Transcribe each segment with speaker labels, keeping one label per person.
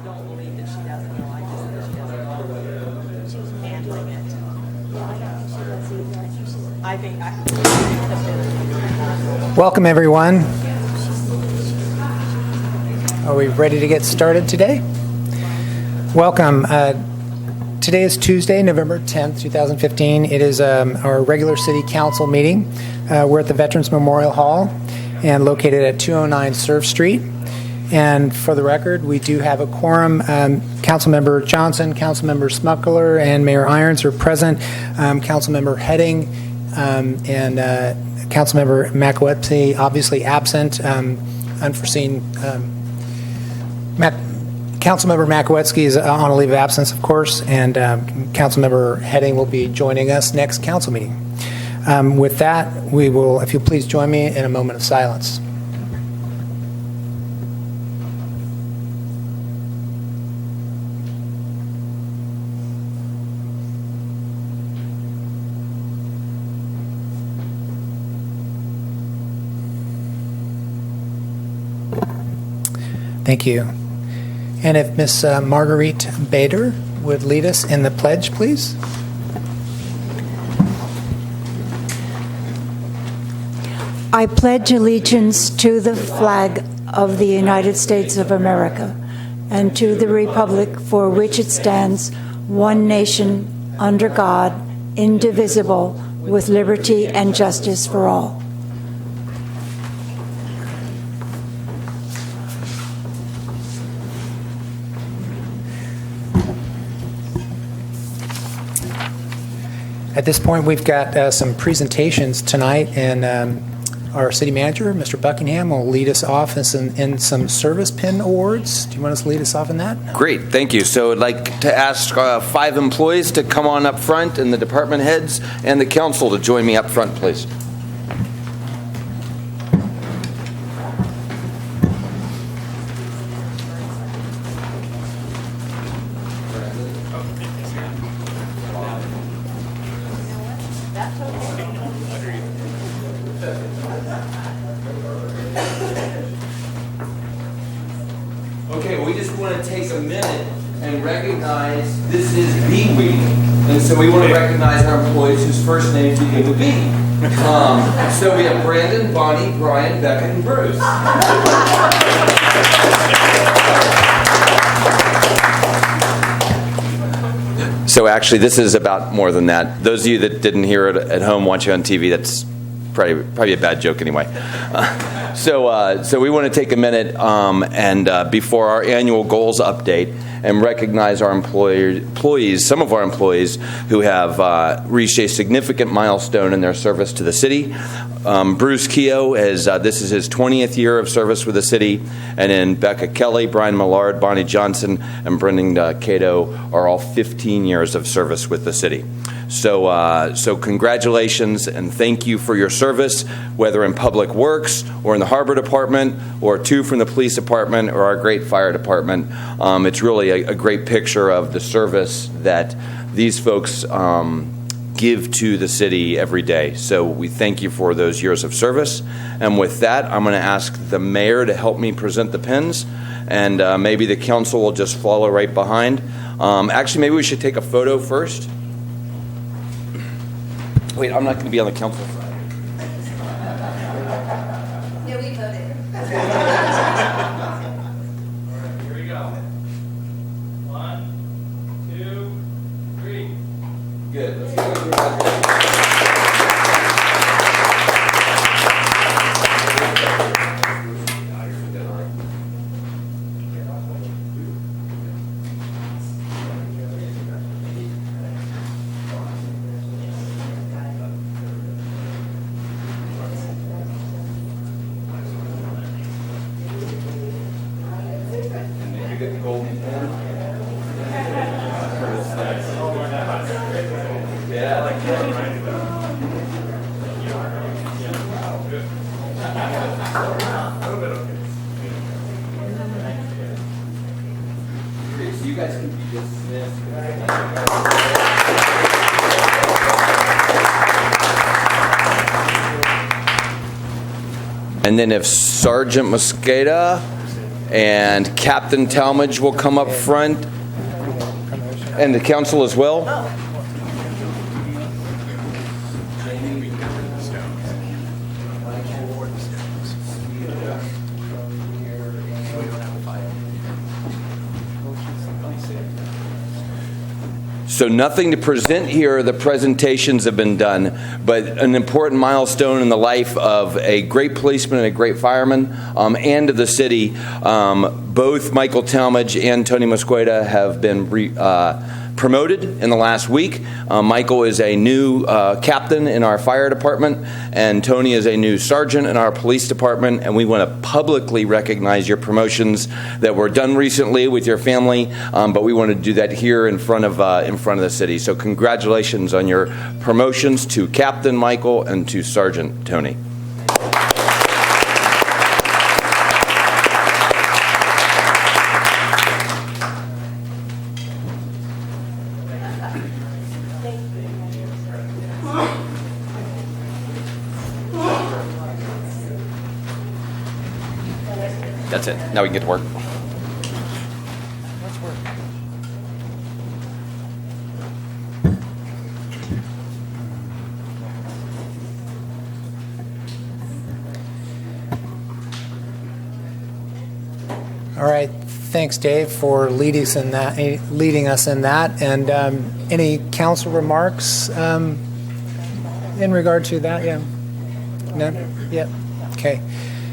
Speaker 1: don't believe that she doesn't know. I just think she doesn't know handling it. I think
Speaker 2: Welcome, everyone. Are we ready to get started today? Welcome. Today is Tuesday, November 10th, 2015. It is our regular city council meeting. We're at the Veterans Memorial Hall and located at 209 Surf Street. And for the record, we do have a quorum. Councilmember Johnson, Councilmember Smuckler, and Mayor Irons are present. Councilmember Heading and Councilmember McAwetsy obviously absent. Unforeseen. Councilmember McAwetsy is on a leave of absence, of course, and Councilmember Heading will be joining us next council meeting. With that, we will, if you please join me in a moment of silence. Thank you. And if Miss Marguerite Bader would lead us in the pledge, please.
Speaker 3: I pledge allegiance to the flag of the United States of America and to the republic for which it stands, one nation, under God, indivisible, with liberty and justice for all.
Speaker 2: At this point, we've got some presentations tonight, and our city manager, Mr. Buckingham, will lead us off in some service pin awards. Do you want us to lead us off in that?
Speaker 4: Great, thank you. So I'd like to ask 5 employees to come on up front, and the department heads and the council to join me up front, please. Okay, we just want to take a minute and recognize this is B week, and so we want to recognize our employees whose first names begin with B. So we have Brandon, Bonnie, Brian, Becca, and Bruce. So actually, this is about more than that. Those of you that didn't hear it at home, watching on TV, that's probably a bad joke anyway. So we want to take a minute and before our annual goals update and recognize our employees, some of our employees who have reached a significant milestone in their service to the city. Bruce Keogh, this is his 20th year of service with the city, and then Becca Kelly, Brian Millard, Bonnie Johnson, and Brendan Cato are all 15 years of service with the city. So congratulations and thank you for your service, whether in Public Works or in the Harbor Department or 2 from the Police Department or our great Fire Department. It's really a great picture of the service that these folks give to the city every day. So we thank you for those years of service. And with that, I'm going to ask the mayor to help me present the pins, and maybe the council will just follow right behind. Actually, maybe we should take a photo first. Wait, I'm not going to be on the council side.
Speaker 5: Yeah, we voted.
Speaker 4: All right, here we go. 1, 2, 3. Good. Let's go. You guys can be dismissed. And then if Sergeant Mosqueda And Captain Talmadge will come up front, and the council as well. So nothing to present here. The presentations have been done, but an important milestone in the life of a great policeman and a great fireman, and of the city. Both Michael Talmadge and Tony Mosqueda have been promoted in the last week. Michael is a new captain in our fire department, and Tony is a new sergeant in our police department. And we want to publicly recognize your promotions that were done recently with your family, but we want to do that here in front of the city. So congratulations on your promotions to Captain Michael and to Sergeant Tony. That's it. Now we can get to work.
Speaker 2: All right. Thanks, Dave, for leading us in that. And any council remarks in regard to that? Yeah. No? Yeah. Okay.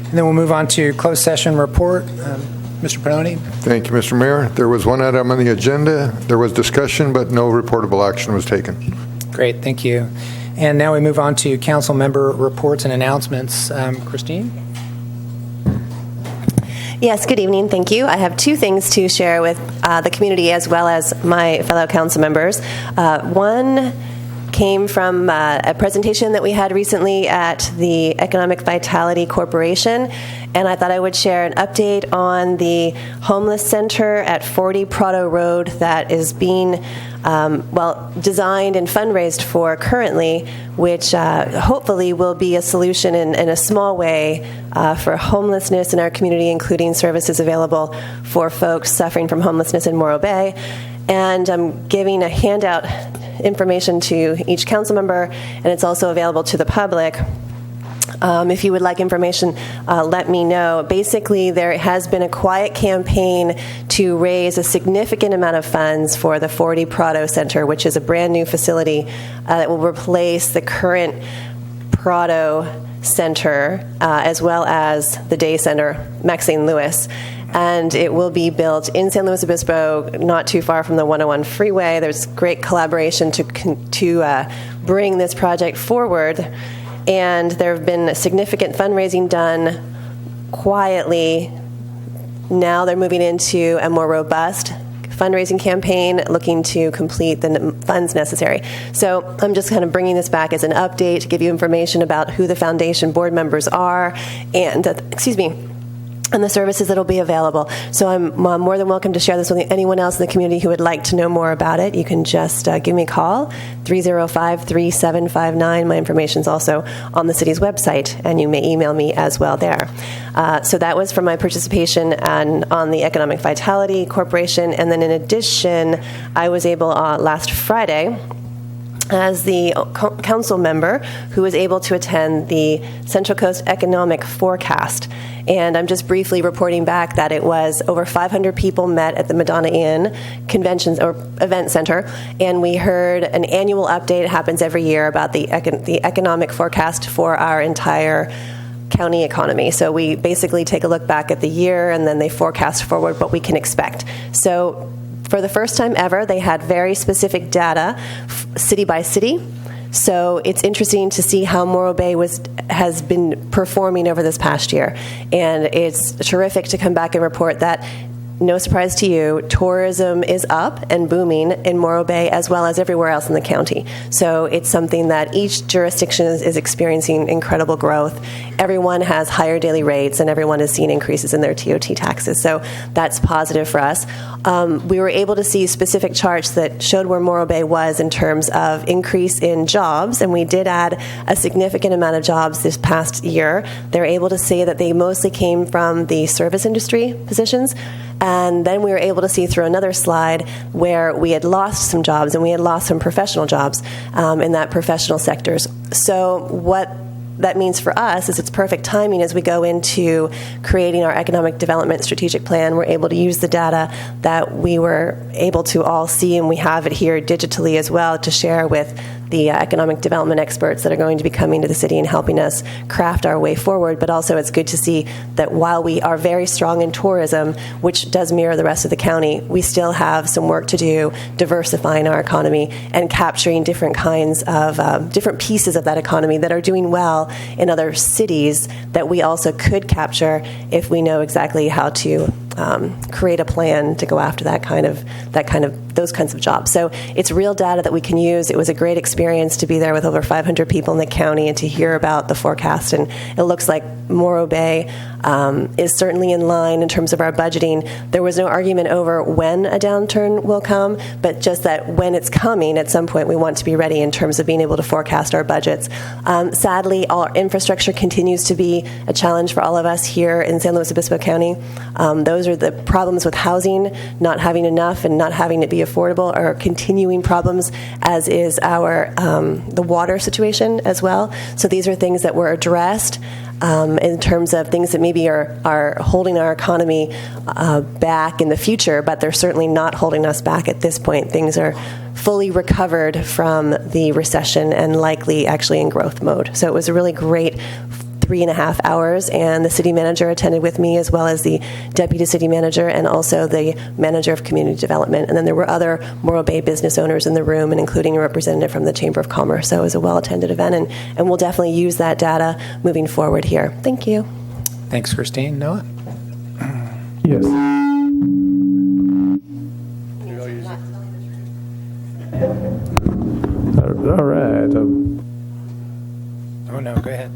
Speaker 2: And then we'll move on to closed session report. Mr. Pannoni.
Speaker 6: Thank you, Mr. Mayor. There was one item on the agenda. There was discussion, but no reportable action was taken.
Speaker 2: Great. Thank you. And now we move on to council member reports and announcements. Christine?
Speaker 7: Yes, good evening. Thank you. I have two things to share with the community as well as my fellow council members. One came from a presentation that we had recently at the Economic Vitality Corporation, and I thought I would share an update on the homeless center at 40 Prado Road that is being designed and fundraised for currently, which hopefully will be a solution in a small way for homelessness in our community, including services available for folks suffering from homelessness in Morro Bay. And I'm giving a handout information to each council member, and it's also available to the public. If you would like information, let me know. Basically, there has been a quiet campaign to raise a significant amount of funds for the 40 Prado Center, which is a brand new facility that will replace the current Prado Center, as well as the day center, Maxine Lewis. And it will be built in San Luis Obispo, not too far from the 101 freeway. There's great collaboration to bring this project forward. And there have been significant fundraising done quietly. Now they're moving into a more robust fundraising campaign, looking to complete the funds necessary. So I'm just kind of bringing this back as an update to give you information about who the foundation board members are and, and the services that will be available. So I'm more than welcome to share this with anyone else in the community who would like to know more about it. You can just give me a call, 305-3759. My information is also on the city's website, and you may email me as well there. So that was from my participation on the Economic Vitality Corporation. And then in addition, I was able last Friday, as the council member who was able to attend the Central Coast Economic Forecast. And I'm just briefly reporting back that it was over 500 people met at the Madonna Inn Conventions or Event Center, and we heard an annual update. It happens every year about the economic forecast for our entire county economy. So we basically take a look back at the year, and then they forecast forward what we can expect. So for the first time ever, they had very specific data, city by city. So it's interesting to see how Morro Bay has been performing over this past year. And it's terrific to come back and report that no surprise to you, tourism is up and booming in Morro Bay as well as everywhere else in the county. So it's something that each jurisdiction is experiencing incredible growth. Everyone has higher daily rates and everyone is seeing increases in their TOT taxes. So that's positive for us. We were able to see specific charts that showed where Morro Bay was in terms of increase in jobs, and we did add a significant amount of jobs this past year. They're able to say that they mostly came from the service industry positions. And then we were able to see through another slide where we had lost some jobs and we had lost some professional jobs in that professional sectors. So what that means for us is it's perfect timing as we go into creating our economic development strategic plan. We're able to use the data that we were able to all see, and we have it here digitally as well to share with the economic development experts that are going to be coming to the city and helping us craft our way forward. But also it's good to see that while we are very strong in tourism, which does mirror the rest of the county, we still have some work to do diversifying our economy and capturing different kinds of different pieces of that economy that are doing well in other cities that we also could capture if we know exactly how to create a plan to go after those kinds of jobs. So it's real data that we can use. It was a great experience to be there with over 500 people in the county and to hear about the forecast. And it looks like Morro Bay is certainly in line in terms of our budgeting. There was no argument over when a downturn will come, but just that when it's coming, at some point we want to be ready in terms of being able to forecast our budgets. Sadly, our infrastructure continues to be a challenge for all of us here in San Luis Obispo County. Those are the problems with housing, not having enough and not having it be affordable, are continuing problems, as is our the water situation as well. So these are things that were addressed in terms of things that maybe are holding our economy back in the future, but they're certainly not holding us back at this point. Things are fully recovered from the recession and likely actually in growth mode. So it was a really great 3.5 hours, and the city manager attended with me, as well as the deputy city manager and also the manager of community development. And then there were other Morro Bay business owners in the room, and including a representative from the Chamber of Commerce. So it was a well-attended event, and we'll definitely use that data moving forward here. Thank you.
Speaker 2: Thanks, Christine. Noah?
Speaker 8: Yes. All right.
Speaker 2: Oh, no, go ahead.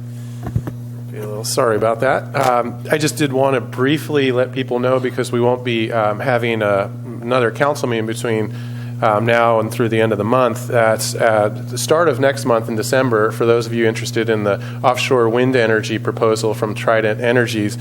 Speaker 8: A little sorry about that. I just did want to briefly let people know, because we won't be having another council meeting between now and through the end of the month. That's at the start of next month in December. For those of you interested in the offshore wind energy proposal from Trident Energies,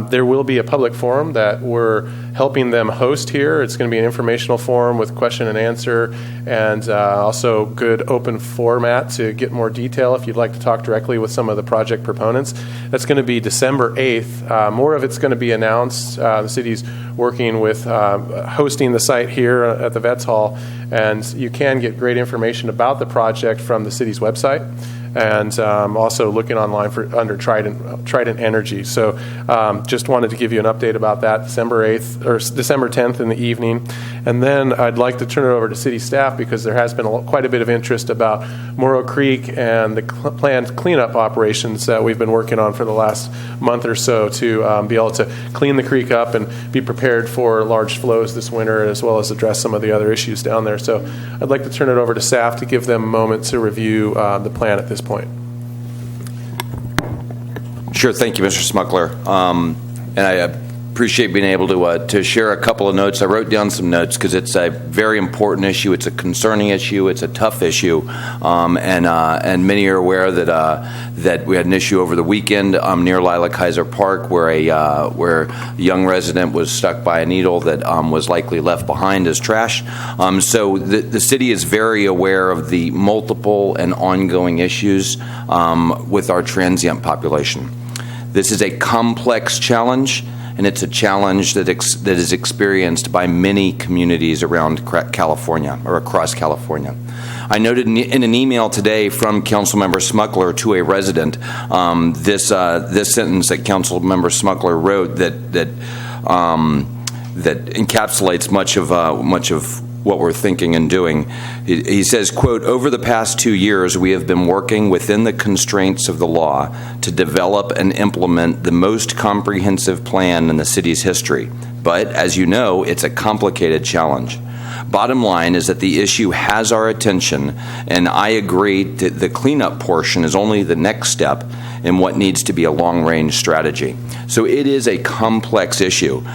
Speaker 8: there will be a public forum that we're helping them host here. It's going to be an informational forum with question and answer, and also good open format to get more detail if you'd like to talk directly with some of the project proponents. That's going to be December 8th. More of it's going to be announced. The city's working with hosting the site here at the Vets Hall, and you can get great information about the project from the city's website, and also looking online under Trident Energy. So just wanted to give you an update about that, December 8th or December 10th in the evening. And then I'd like to turn it over to city staff, because there has been quite a bit of interest about Morro Creek and the planned cleanup operations that we've been working on for the last month or so to be able to clean the creek up and be prepared for large flows this winter, as well as address some of the other issues down there. So I'd like to turn it over to staff to give them a moment to review the plan at this point.
Speaker 4: Sure. Thank you, Mr. Smuggler. And I appreciate being able to share a couple of notes. I wrote down some notes because it's a very important issue. It's a concerning issue. It's a tough issue, and many are aware that we had an issue over the weekend near Lila Kaiser Park, where a young resident was stuck by a needle that was likely left behind as trash. So the city is very aware of the multiple and ongoing issues with our transient population. This is a complex challenge, and it's a challenge that is experienced by many communities around California or across California. I noted in an email today from Councilmember Smuggler to a resident this sentence that Councilmember Smuggler wrote that encapsulates much of what we're thinking and doing. He says, quote, "Over the past 2 years, we have been working within the constraints of the law to develop and implement the most comprehensive plan in the city's history. but as you know, it's a complicated challenge. Bottom line is that the issue has our attention, and I agree that the cleanup portion is only the next step in what needs to be a long-range strategy. So it is a complex issue.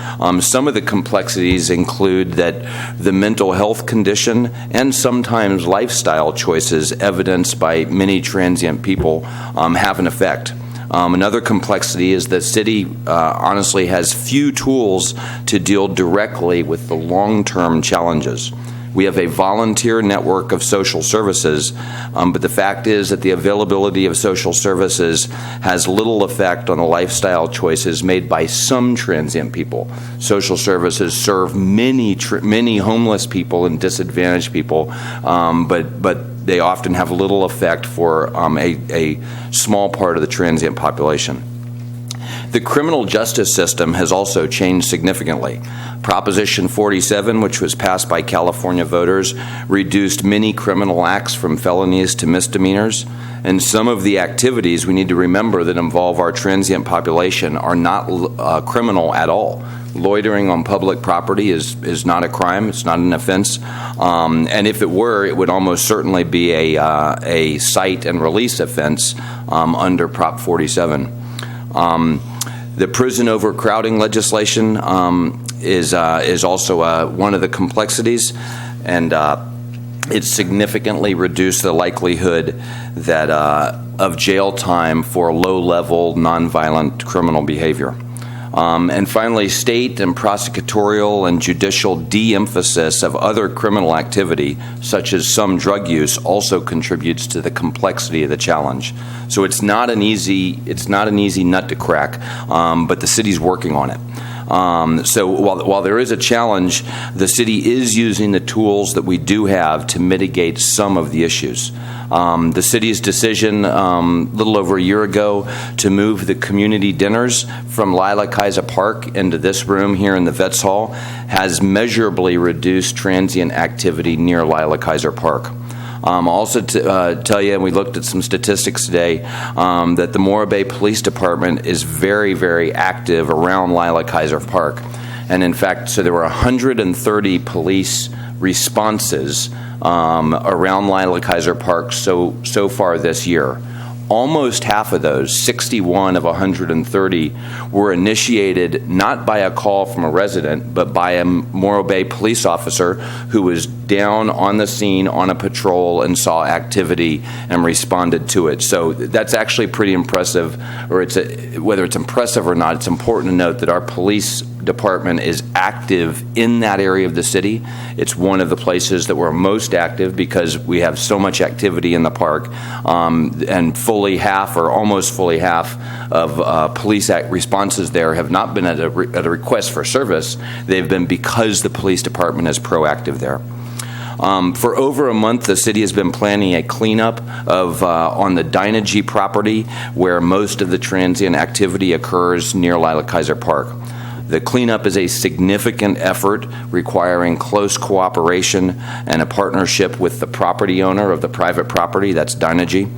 Speaker 4: Some of the complexities include that the mental health condition and sometimes lifestyle choices evidenced by many transient people have an effect. Another complexity is the city honestly has few tools to deal directly with the long-term challenges. We have a volunteer network of social services, but the fact is that the availability of social services has little effect on the lifestyle choices made by some transient people. Social services serve many homeless people and disadvantaged people, but they often have little effect for a small part of the transient population. The criminal justice system has also changed significantly. Proposition 47, which was passed by California voters, reduced many criminal acts from felonies to misdemeanors. And some of the activities we need to remember that involve our transient population are not criminal at all. Loitering on public property is not a crime. It's not an offense. And if it were, it would almost certainly be a cite and release offense under Prop 47. The prison overcrowding legislation is also one of the complexities, and it significantly reduced the likelihood that of jail time for low-level, nonviolent criminal behavior. And finally, state and prosecutorial and judicial de-emphasis of other criminal activity, such as some drug use, also contributes to the complexity of the challenge. So it's not an easy nut to crack, but the city's working on it. So while there is a challenge, the city is using the tools that we do have to mitigate some of the issues. The city's decision a little over a year ago to move the community dinners from Lila Kaiser Park into this room here in the Vets Hall has measurably reduced transient activity near Lila Kaiser Park. Also to tell you, and we looked at some statistics today, that the Morro Bay Police Department is very, very active around Lila Kaiser Park. And in fact, so there were 130 police responses around Lila Kaiser Park so far this year. Almost half of those, 61 of 130, were initiated not by a call from a resident, but by a Morro Bay police officer who was down on the scene on a patrol and saw activity and responded to it. So that's actually pretty impressive, or whether it's impressive or not, it's important to note that our police department is active in that area of the city. It's one of the places that we're most active because we have so much activity in the park, and fully half or almost fully half of police responses there have not been at a request for service. They've been because the police department is proactive there. For over a month, the city has been planning a cleanup on the Dynegy property where most of the transient activity occurs near Lila Kaiser Park. The cleanup is a significant effort requiring close cooperation and a partnership with the property owner of the private property, that's Dynegy.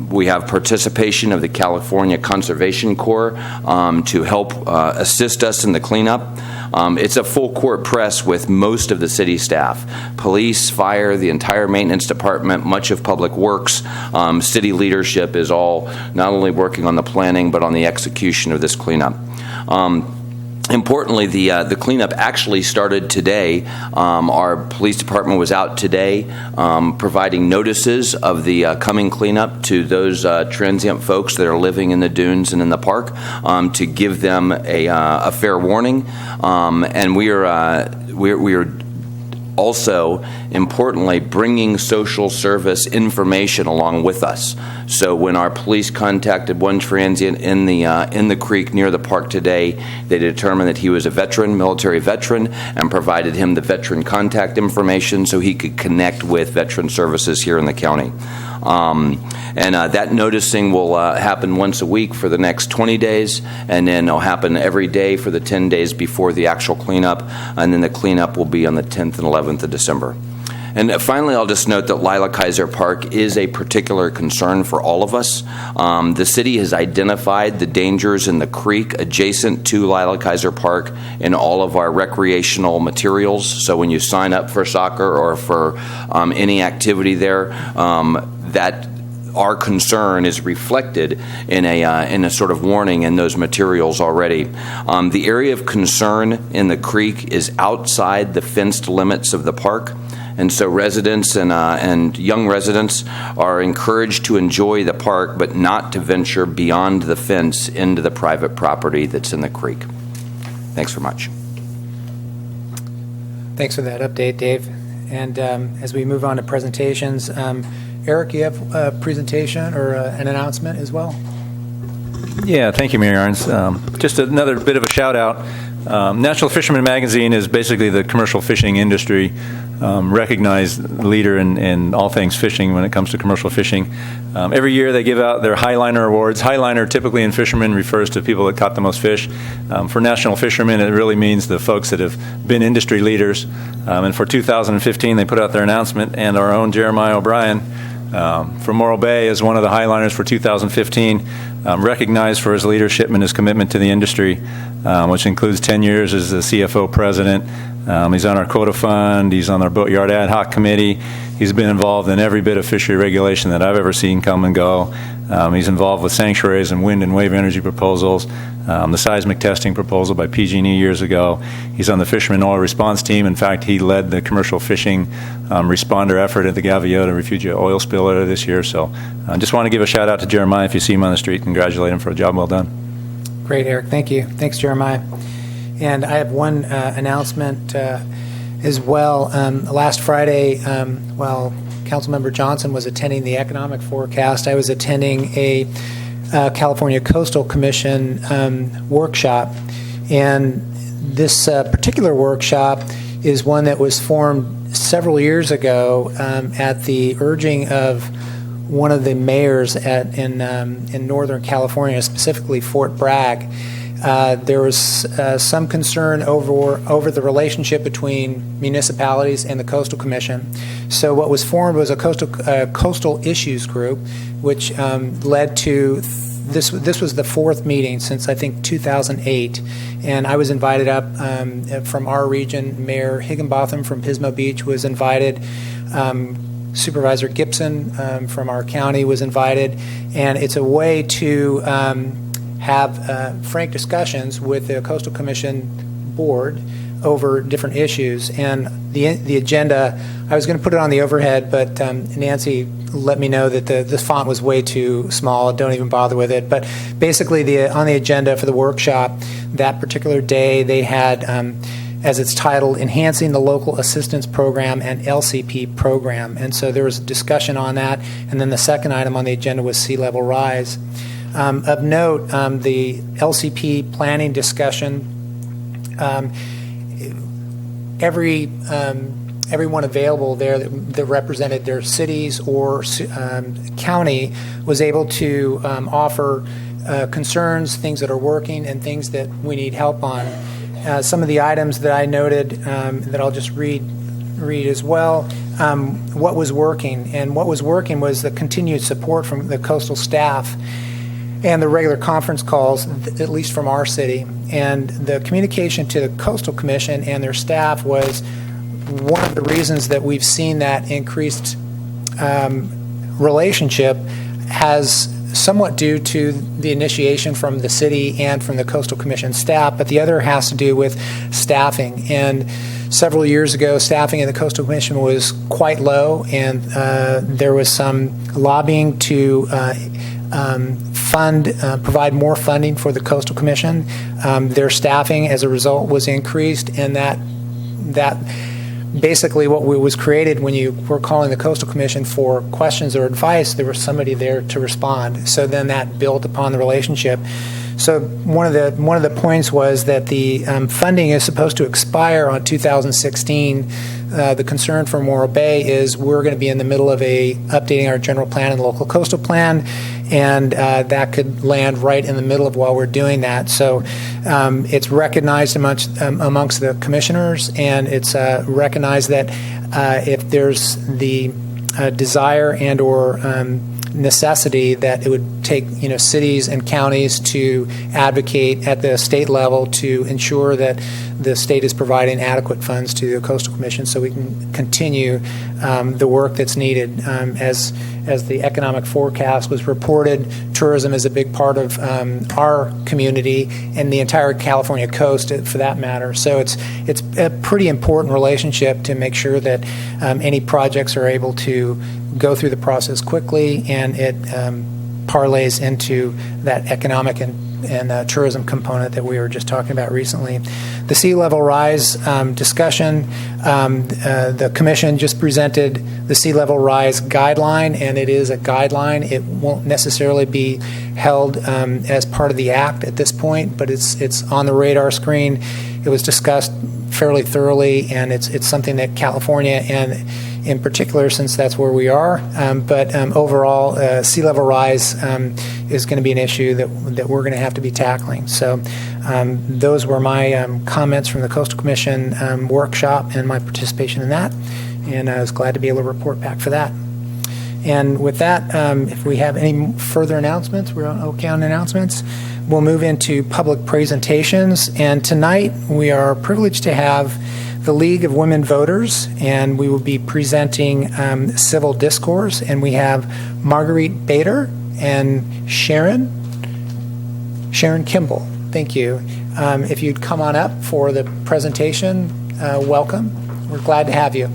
Speaker 4: We have participation of the California Conservation Corps to help assist us in the cleanup. It's a full court press with most of the city staff. Police, fire, the entire maintenance department, much of public works, city leadership is all not only working on the planning but on the execution of this cleanup. Importantly, the cleanup actually started today. Our police department was out today providing notices of the coming cleanup to those transient folks that are living in the dunes and in the park to give them a fair warning. And we are also, importantly, bringing social service information along with us. So when our police contacted one transient in the creek near the park today, they determined that he was a veteran, military veteran, and provided him the veteran contact information so he could connect with veteran services here in the county. That noticing will happen once a week for the next 20 days, and then it'll happen every day for the 10 days before the actual cleanup, and then the cleanup will be on the 10th and 11th of December. And finally, I'll just note that Lila Kaiser Park is a particular concern for all of us. The city has identified the dangers in the creek adjacent to Lila Kaiser Park in all of our recreational materials. So when you sign up for soccer or for any activity there, that our concern is reflected in a sort of warning in those materials already. The area of concern in the creek is outside the fenced limits of the park, and so residents and young residents are encouraged to enjoy the park, but not to venture beyond the fence into the private property that's in the creek. Thanks very much.
Speaker 2: Thanks for that update, Dave. And as we move on to presentations, Eric, you have a presentation or an announcement as well?
Speaker 9: Yeah, thank you, Mary Arns. Just another bit of a shout out. National Fisherman Magazine is basically the commercial fishing industry recognized leader in all things fishing when it comes to commercial fishing. Every year they give out their Highliner Awards. Highliner, typically in fishermen, refers to people that caught the most fish. For national fishermen, it really means the folks that have been industry leaders. And for 2015, they put out their announcement, and our own Jeremiah O'Brien from Morro Bay is one of the Highliners for 2015, recognized for his leadership and his commitment to the industry, which includes 10 years as the CFO president. He's on our quota fund. He's on our boatyard ad hoc committee. He's been involved in every bit of fishery regulation that I've ever seen come and go. He's involved with sanctuaries and wind and wave energy proposals, the seismic testing proposal by PG&E years ago. He's on the Fisherman Oil Response Team. In fact, he led the commercial fishing responder effort at the Gaviota Refugia oil spill earlier this year. So I just want to give a shout out to Jeremiah. If you see him on the street, congratulate him for a job well done.
Speaker 2: Great, Eric. Thank you. Thanks, Jeremiah. And I have one announcement as well. Last Friday, while Councilmember Johnson was attending the economic forecast, I was attending a California Coastal Commission workshop. And this particular workshop is one that was formed several years ago at the urging of one of the mayors in Northern California, specifically Fort Bragg. There was some concern over the relationship between municipalities and the Coastal Commission. So what was formed was a coastal issues group, which led to this was the fourth meeting since I think 2008, and I was invited up from our region. Mayor Higginbotham from Pismo Beach was invited. Supervisor Gibson from our county was invited, and it's a way to have frank discussions with the Coastal Commission board over different issues. And the agenda, I was going to put it on the overhead, but Nancy let me know that the font was way too small. Don't even bother with it. But basically, on the agenda for the workshop that particular day, they had, as it's titled, Enhancing the Local Assistance Program and LCP Program. And so there was a discussion on that. And then the second item on the agenda was sea level rise. Of note, the LCP planning discussion, everyone available there that represented their cities or county was able to offer concerns, things that are working, and things that we need help on. Some of the items that I noted that I'll just read as well. What was working, and what was working was the continued support from the coastal staff and the regular conference calls, at least from our city. And the communication to the Coastal Commission and their staff was one of the reasons that we've seen that increased relationship, has somewhat due to the initiation from the city and from the Coastal Commission staff, but the other has to do with staffing. And several years ago, staffing in the Coastal Commission was quite low, and there was some lobbying to provide more funding for the Coastal Commission. Their staffing, as a result, was increased, and that basically what was created when you were calling the Coastal Commission for questions or advice, there was somebody there to respond. So then that built upon the relationship. So one of the points was that the funding is supposed to expire on 2016. The concern for Morro Bay is we're going to be in the middle of updating our general plan and local coastal plan, and that could land right in the middle of while we're doing that. So it's recognized amongst the commissioners, and it's recognized that if there's the desire and or necessity, that it would take cities and counties to advocate at the state level to ensure that the state is providing adequate funds to the Coastal Commission so we can continue the work that's needed. As the economic forecast was reported, tourism is a big part of our community and the entire California coast, for that matter. So it's a pretty important relationship to make sure that any projects are able to go through the process quickly, and it parlays into that economic and tourism component that we were just talking about recently. The sea level rise discussion, the Commission just presented the sea level rise guideline, and it is a guideline. It won't necessarily be held as part of the act at this point, but it's on the radar screen. It was discussed fairly thoroughly, and it's something that California, and in particular, since that's where we are, but overall, sea level rise is going to be an issue that we're going to have to be tackling. So those were my comments from the Coastal Commission workshop and my participation in that, and I was glad to be able to report back for that. And with that, if we have any further announcements, we're okay on announcements. We'll move into public presentations, and tonight we are privileged to have the League of Women Voters, and we will be presenting Civil Discourse, and we have Marguerite Bader and Sharon Kimball. Thank you. If you'd come on up for the presentation, welcome. We're glad to have you.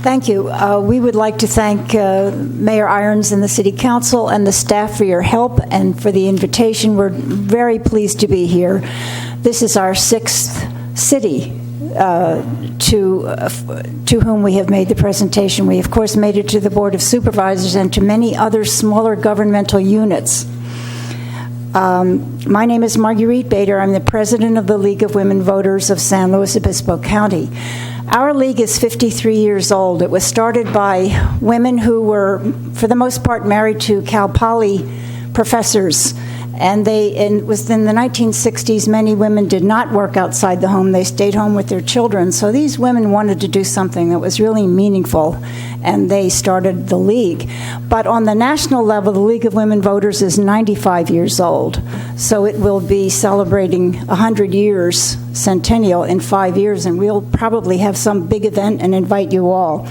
Speaker 3: Thank you. We would like to thank Mayor Irons and the City Council and the staff for your help and for the invitation. We're very pleased to be here. This is our 6th city to whom we have made the presentation. We, of course, made it to the Board of Supervisors and to many other smaller governmental units. My name is Marguerite Bader. I'm the president of the League of Women Voters of San Luis Obispo County. Our league is 53 years old. It was started by women who were, for the most part, married to Cal Poly professors. And it was in the 1960s, many women did not work outside the home. They stayed home with their children. So these women wanted to do something that was really meaningful, and they started the League. But on the national level, the League of Women Voters is 95 years old. So it will be celebrating 100 years, centennial, in 5 years, and we'll probably have some big event and invite you all.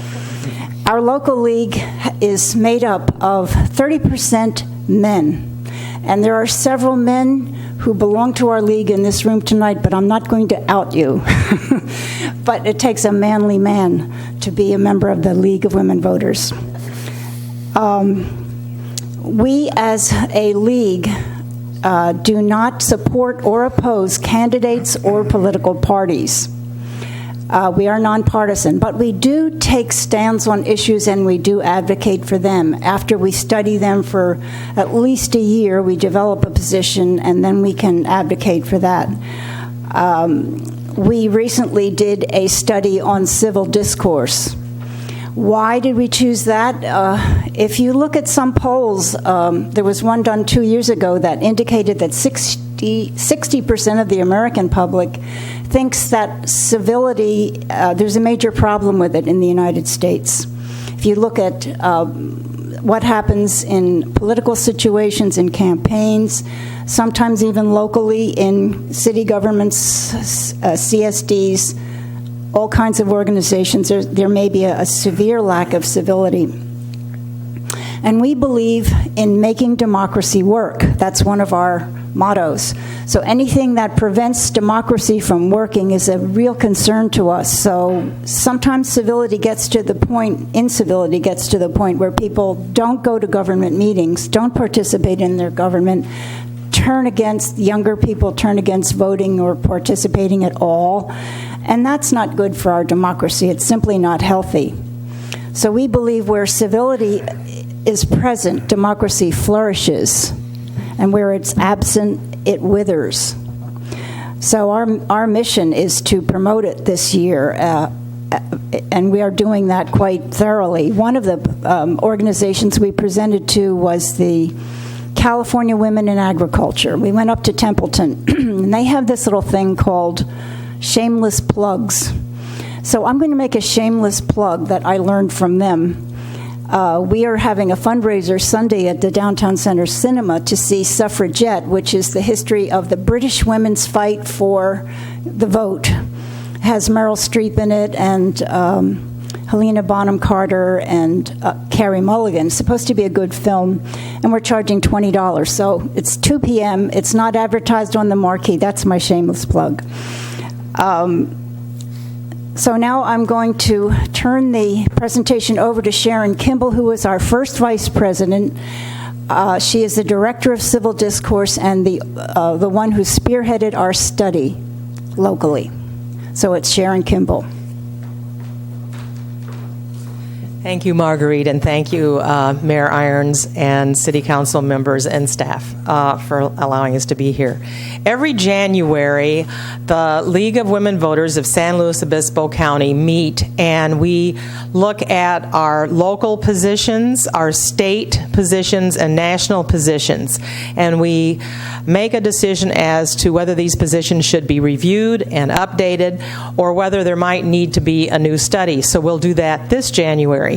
Speaker 3: Our local league is made up of 30% men. And there are several men who belong to our league in this room tonight, but I'm not going to out you. But it takes a manly man to be a member of the League of Women Voters. We, as a league, do not support or oppose candidates or political parties. We are nonpartisan, but we do take stands on issues and we do advocate for them. After we study them for at least a year, we develop a position and then we can advocate for that. We recently did a study on civil discourse. Why did we choose that? If you look at some polls, there was one done 2 years ago that indicated that 60% of the American public thinks that civility, there's a major problem with it in the United States. If you look at what happens in political situations, in campaigns, sometimes even locally in city governments, CSDs, all kinds of organizations, there may be a severe lack of civility. And we believe in making democracy work. That's one of our mottos. So anything that prevents democracy from working is a real concern to us. So sometimes incivility gets to the point where people don't go to government meetings, don't participate in their government, younger people turn against voting or participating at all. And that's not good for our democracy. It's simply not healthy. So we believe where civility is present, democracy flourishes. and where it's absent, it withers. So our mission is to promote it this year, and we are doing that quite thoroughly. One of the organizations we presented to was the California Women in Agriculture. We went up to Templeton, and they have this little thing called shameless plugs. So I'm going to make a shameless plug that I learned from them. We are having a fundraiser Sunday at the Downtown Center Cinema to see Suffragette, which is the history of the British women's fight for the vote. It has Meryl Streep in it, and Helena Bonham Carter, and Carey Mulligan. It's supposed to be a good film, and we're charging $20. So it's 2 p.m. It's not advertised on the marquee. That's my shameless plug. So now I'm going to turn the presentation over to Sharon Kimball, who is our first vice president. She is the director of civil discourse and the one who spearheaded our study locally. So it's Sharon Kimball.
Speaker 1: Thank you, Marguerite, and thank you, Mayor Irons and City Council members and staff for allowing us to be here. Every January, the League of Women Voters of San Luis Obispo County meet, and we look at our local positions, our state positions, and national positions, and we make a decision as to whether these positions should be reviewed and updated or whether there might need to be a new study. So we'll do that this January.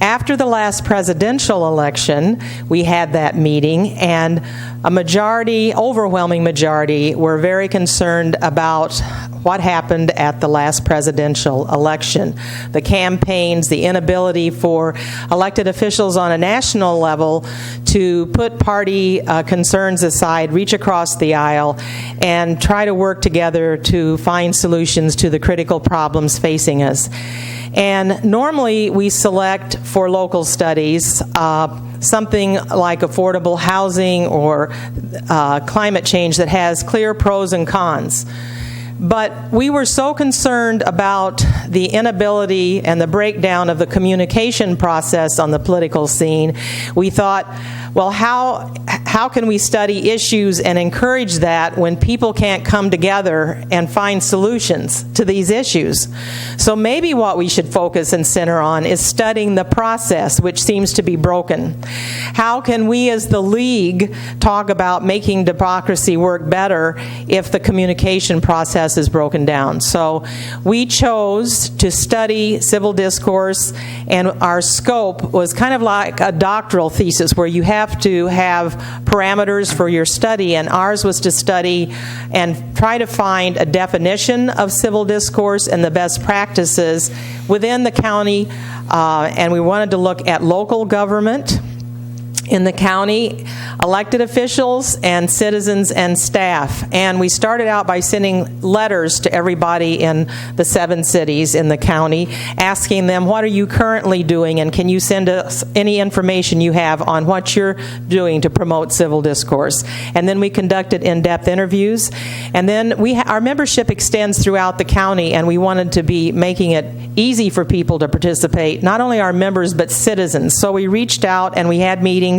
Speaker 1: After the last presidential election, we had that meeting, and a majority, overwhelming majority, were very concerned about what happened at the last presidential election. The campaigns, the inability for elected officials on a national level to put party concerns aside, reach across the aisle, and try to work together to find solutions to the critical problems facing us. And normally we select for local studies something like affordable housing or climate change that has clear pros and cons. But we were so concerned about the inability and the breakdown of the communication process on the political scene, we thought, well, how can we study issues and encourage that when people can't come together and find solutions to these issues? So maybe what we should focus and center on is studying the process, which seems to be broken. How can we as the League talk about making democracy work better if the communication process is broken down? So we chose to study civil discourse, and our scope was kind of like a doctoral thesis where you have to have parameters for your study, and ours was to study and try to find a definition of civil discourse and the best practices within the county, and we wanted to look at local government in the county, elected officials, and citizens and staff. And we started out by sending letters to everybody in the 7 cities in the county, asking them, what are you currently doing, and can you send us any information you have on what you're doing to promote civil discourse? And then we conducted in-depth interviews. And then our membership extends throughout the county, and we wanted to be making it easy for people to participate, not only our members, but citizens. So we reached out and we had meetings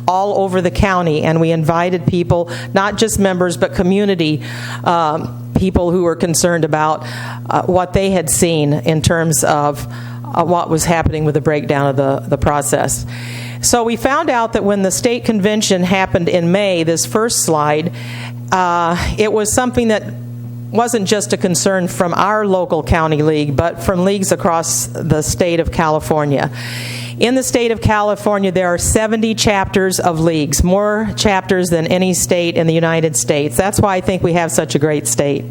Speaker 1: all over the county, and we invited people, not just members, but community people who were concerned about what they had seen in terms of what was happening with the breakdown of the process. So we found out that when the state convention happened in May, this first slide, it was something that wasn't just a concern from our local county league, but from leagues across the state of California. In the state of California, there are 70 chapters of leagues, more chapters than any state in the United States. That's why I think we have such a great state.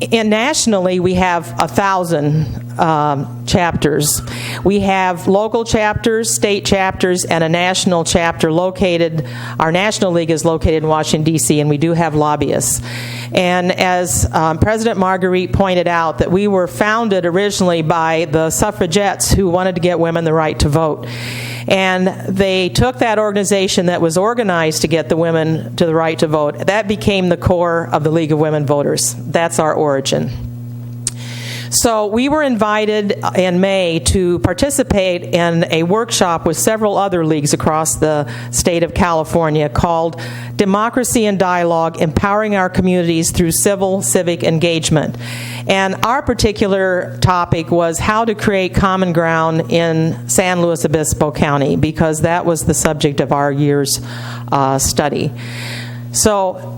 Speaker 1: And nationally, we have 1,000 chapters. We have local chapters, state chapters, and a national chapter located. Our national league is located in Washington, D.C., and we do have lobbyists. And as President Marguerite pointed out, that we were founded originally by the suffragettes who wanted to get women the right to vote. And they took that organization that was organized to get the women to the right to vote. That became the core of the League of Women Voters. That's our origin. So we were invited in May to participate in a workshop with several other leagues across the state of California called Democracy and Dialogue, Empowering Our Communities Through Civic Engagement. And our particular topic was how to create common ground in San Luis Obispo County, because that was the subject of our year's study. So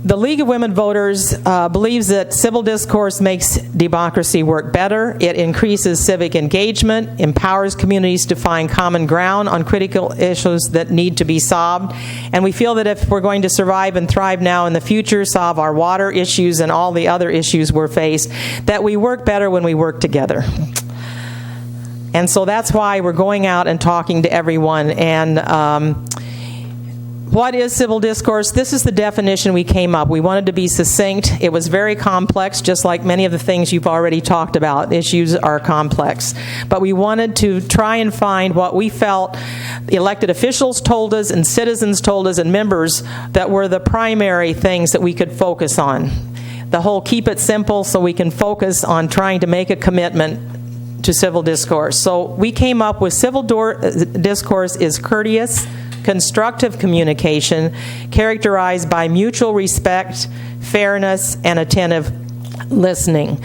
Speaker 1: the League of Women Voters believes that civil discourse makes democracy work better. It increases civic engagement, empowers communities to find common ground on critical issues that need to be solved. And we feel that if we're going to survive and thrive now in the future, solve our water issues and all the other issues we're faced, that we work better when we work together. And so that's why we're going out and talking to everyone. And what is civil discourse? This is the definition we came up. We wanted to be succinct. It was very complex, just like many of the things you've already talked about. Issues are complex. But we wanted to try and find what we felt the elected officials told us and citizens told us and members that were the primary things that we could focus on. The whole keep it simple so we can focus on trying to make a commitment to civil discourse. So we came up with civil discourse is courteous, constructive communication characterized by mutual respect, fairness, and attentive listening.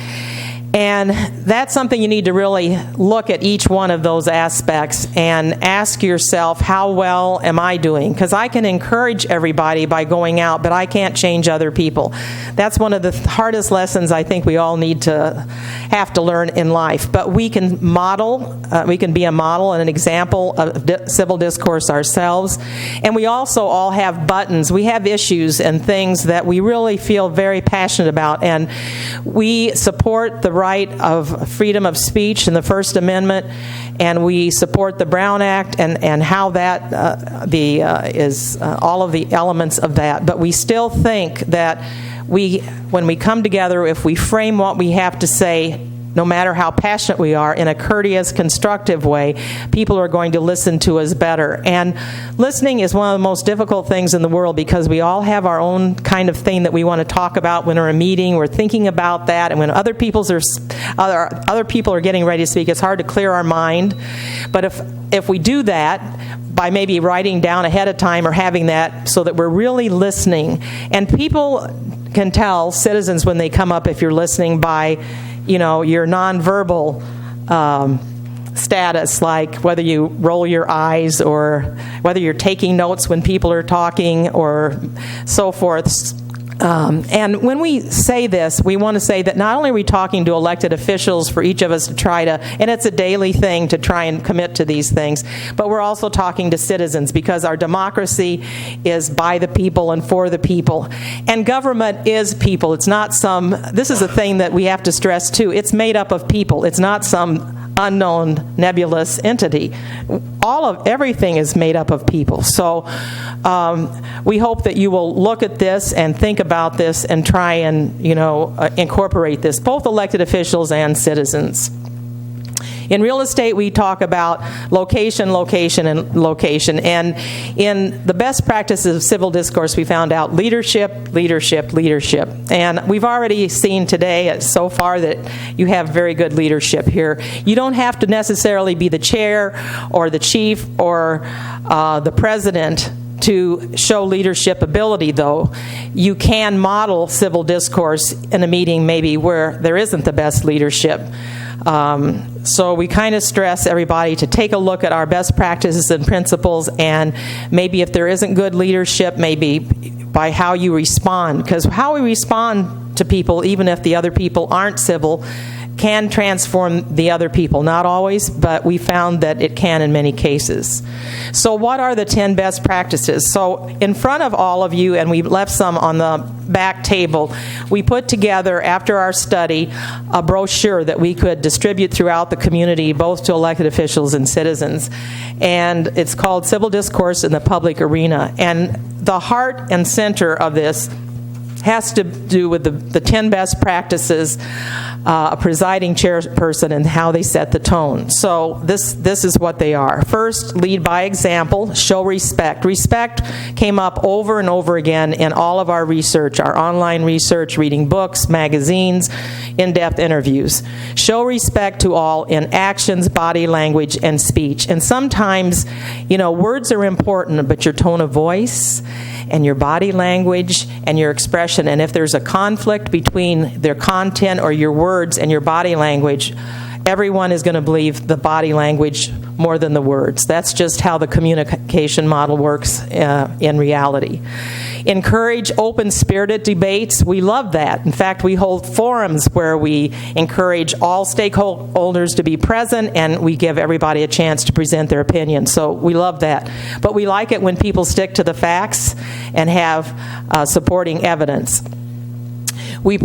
Speaker 1: And that's something you need to really look at each one of those aspects and ask yourself, how well am I doing? Because I can encourage everybody by going out, but I can't change other people. That's one of the hardest lessons I think we all need to have to learn in life. But we can model, we can be a model and an example of civil discourse ourselves. And we also all have buttons. We have issues and things that we really feel very passionate about. And we support the right of freedom of speech in the First Amendment, and we support the Brown Act and how that is all of the elements of that. But we still think that when we come together, if we frame what we have to say, no matter how passionate we are, in a courteous, constructive way, people are going to listen to us better. And listening is one of the most difficult things in the world because we all have our own kind of thing that we want to talk about when we're in a meeting. We're thinking about that, and when other people are getting ready to speak, it's hard to clear our mind. But if we do that by maybe writing down ahead of time or having that so that we're really listening, and people can tell, citizens, when they come up, if you're listening by your nonverbal status, like whether you roll your eyes or whether you're taking notes when people are talking or so forth. And when we say this, we want to say that not only are we talking to elected officials for each of us to try to, and it's a daily thing to try and commit to these things, but we're also talking to citizens because our democracy is by the people and for the people. And government is people. It's not this is a thing that we have to stress too. It's made up of people. It's not some unknown nebulous entity. Everything is made up of people. So we hope that you will look at this and think about this and try and incorporate this, both elected officials and citizens. In real estate, we talk about location, location, and location. And in the best practices of civil discourse, we found out leadership, leadership, leadership. And we've already seen today so far that you have very good leadership here. You don't have to necessarily be the chair or the chief or the president to show leadership ability, though. You can model civil discourse in a meeting maybe where there isn't the best leadership. So we kind of stress everybody to take a look at our best practices and principles, and maybe if there isn't good leadership, maybe by how you respond. Because how we respond to people, even if the other people aren't civil, can transform the other people. Not always, but we found that it can in many cases. So what are the 10 best practices? So in front of all of you, and we left some on the back table, we put together, after our study, a brochure that we could distribute throughout the community, both to elected officials and citizens. And it's called Civil Discourse in the Public Arena. And the heart and center of this has to do with the 10 best practices, a presiding chairperson, and how they set the tone. So this is what they are. First, lead by example, show respect. Respect came up over and over again in all of our research, our online research, reading books, magazines, in-depth interviews. Show respect to all in actions, body language, and speech. And sometimes, words are important, but your tone of voice and your body language and your expression, and if there's a conflict between their content or your words and your body language, everyone is going to believe the body language more than the words. That's just how the communication model works in reality. Encourage open-spirited debates. We love that. In fact, we hold forums where we encourage all stakeholders to be present and we give everybody a chance to present their opinion. So we love that. But we like it when people stick to the facts and have supporting evidence. We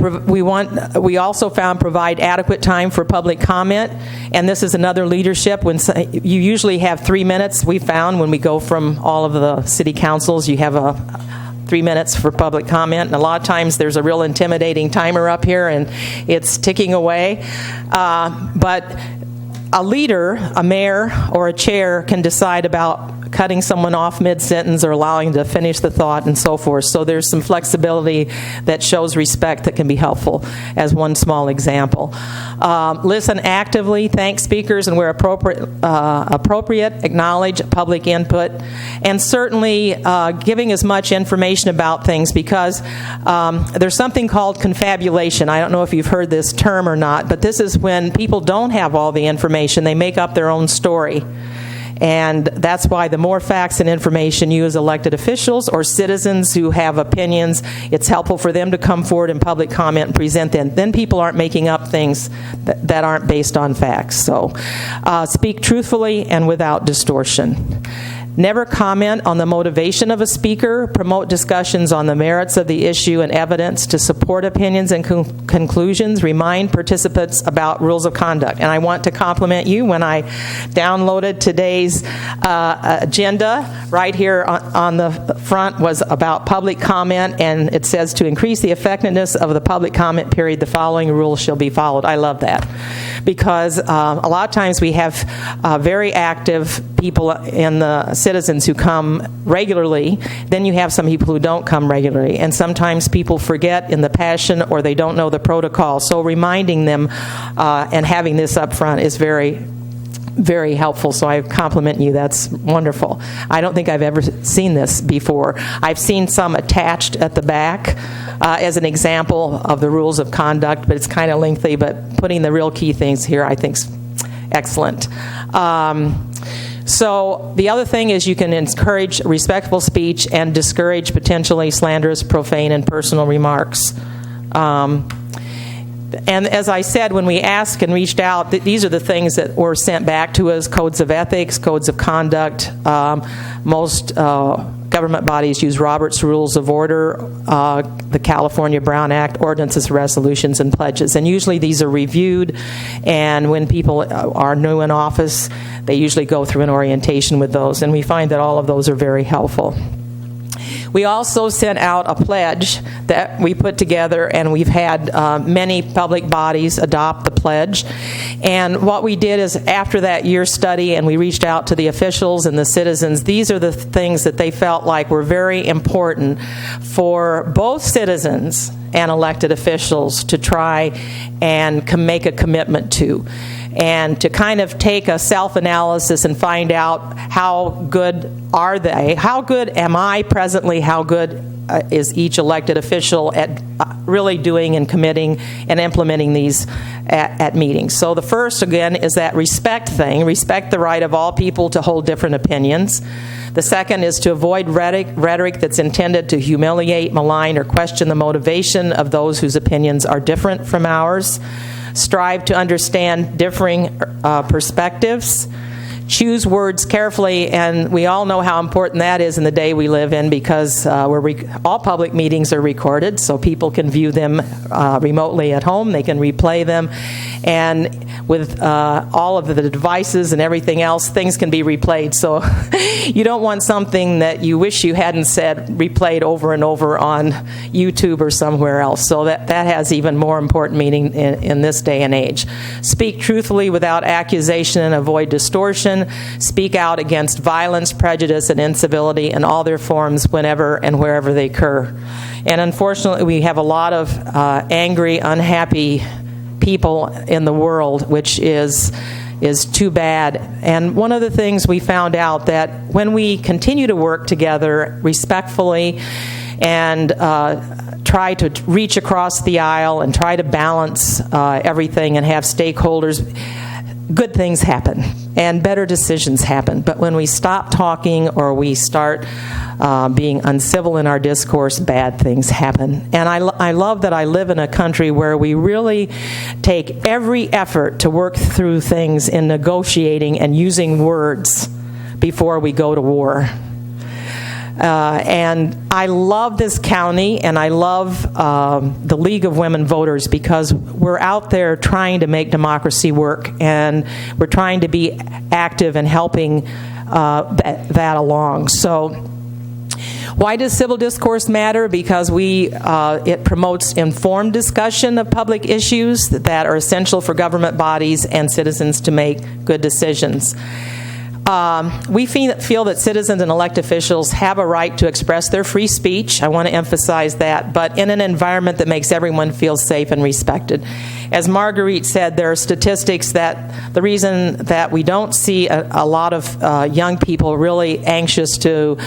Speaker 1: also found provide adequate time for public comment, and this is another leadership. When you usually have 3 minutes, we found when we go from all of the city councils, you have 3 minutes for public comment, and a lot of times there's a real intimidating timer up here, and it's ticking away. But a leader, a mayor, or a chair can decide about cutting someone off mid-sentence or allowing to finish the thought and so forth. So there's some flexibility that shows respect that can be helpful as one small example. Listen actively, thank speakers, and where appropriate, acknowledge public input, and certainly giving as much information about things because there's something called confabulation. I don't know if you've heard this term or not, but this is when people don't have all the information. They make up their own story. And that's why the more facts and information you as elected officials or citizens who have opinions, it's helpful for them to come forward in public comment and present them. Then people aren't making up things that aren't based on facts. So speak truthfully and without distortion. Never comment on the motivation of a speaker. Promote discussions on the merits of the issue and evidence to support opinions and conclusions. Remind participants about rules of conduct. And I want to compliment you. When I downloaded today's agenda, right here on the front was about public comment, and it says to increase the effectiveness of the public comment period, the following rules shall be followed. I love that because a lot of times we have very active people in the citizens who come regularly. Then you have some people who don't come regularly, and sometimes people forget in the passion or they don't know the protocol. So reminding them and having this up front is very, very helpful. So I compliment you. That's wonderful. I don't think I've ever seen this before. I've seen some attached at the back as an example of the rules of conduct, but it's kind of lengthy. But putting the real key things here, I think, is excellent. So the other thing is you can encourage respectful speech and discourage potentially slanderous, profane, and personal remarks. And as I said, when we asked and reached out, these are the things that were sent back to us: codes of ethics, codes of conduct. Most government bodies use Robert's Rules of Order, the California Brown Act, ordinances, resolutions, and pledges. And usually these are reviewed, and when people are new in office, they usually go through an orientation with those, and we find that all of those are very helpful. We also sent out a pledge that we put together, and we've had many public bodies adopt the pledge. And what we did is, after that year study, and we reached out to the officials and the citizens, these are the things that they felt like were very important for both citizens and elected officials to try and make a commitment to. And to kind of take a self-analysis and find out how good are they, how good am I presently, how good is each elected official at really doing and committing and implementing these at meetings. So the first, again, is that respect thing. Respect the right of all people to hold different opinions. The second is to avoid rhetoric that's intended to humiliate, malign, or question the motivation of those whose opinions are different from ours. Strive to understand differing perspectives. Choose words carefully, and we all know how important that is in the day we live in, because all public meetings are recorded, so people can view them remotely at home. They can replay them, and with all of the devices and everything else, things can be replayed. So you don't want something that you wish you hadn't said replayed over and over on YouTube or somewhere else. So that has even more important meaning in this day and age. Speak truthfully without accusation and avoid distortion. Speak out against violence, prejudice, and incivility in all their forms whenever and wherever they occur. And unfortunately, we have a lot of angry, unhappy people in the world, which is too bad. And one of the things we found out that when we continue to work together respectfully and try to reach across the aisle and try to balance everything and have stakeholders, good things happen and better decisions happen. But when we stop talking or we start being uncivil in our discourse, bad things happen. And I love that I live in a country where we really take every effort to work through things in negotiating and using words before we go to war. And I love this county, and I love the League of Women Voters, because we're out there trying to make democracy work, and we're trying to be active in helping that along. So why does civil discourse matter? Because it promotes informed discussion of public issues that are essential for government bodies and citizens to make good decisions. We feel that citizens and elected officials have a right to express their free speech. I want to emphasize that, but in an environment that makes everyone feel safe and respected. As Marguerite said, there are statistics that the reason that we don't see a lot of young people really anxious to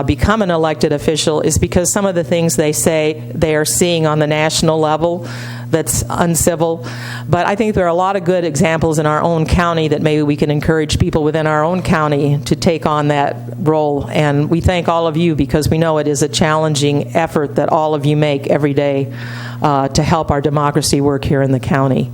Speaker 1: become an elected official is because some of the things they say they are seeing on the national level that's uncivil. But I think there are a lot of good examples in our own county that maybe we can encourage people within our own county to take on that role. And we thank all of you, because we know it is a challenging effort that all of you make every day to help our democracy work here in the county.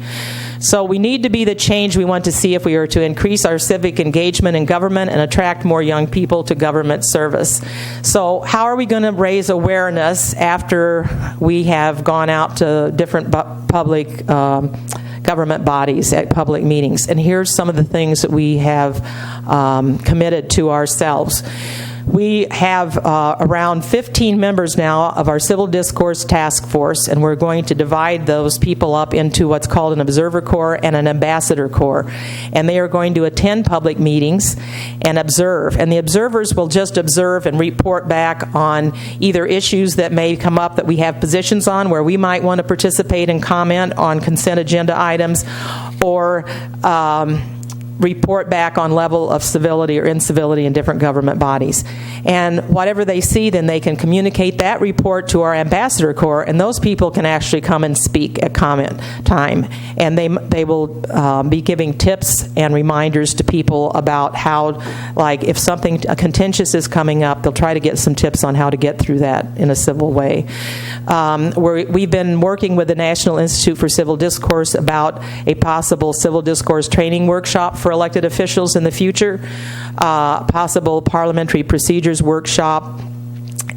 Speaker 1: So we need to be the change we want to see if we are to increase our civic engagement in government and attract more young people to government service. So how are we going to raise awareness after we have gone out to different public government bodies at public meetings? And here's some of the things that we have committed to ourselves. We have around 15 members now of our Civil Discourse Task Force, and we're going to divide those people up into what's called an Observer Corps and an Ambassador Corps. And they are going to attend public meetings and observe. And the observers will just observe and report back on either issues that may come up that we have positions on, where we might want to participate and comment on consent agenda items, or report back on level of civility or incivility in different government bodies. And whatever they see, then they can communicate that report to our Ambassador Corps, and those people can actually come and speak at comment time. And they will be giving tips and reminders to people about how, like, if something contentious is coming up, they'll try to get some tips on how to get through that in a civil way. We've been working with the National Institute for Civil Discourse about a possible civil discourse training workshop for elected officials in the future, possible parliamentary procedures workshop,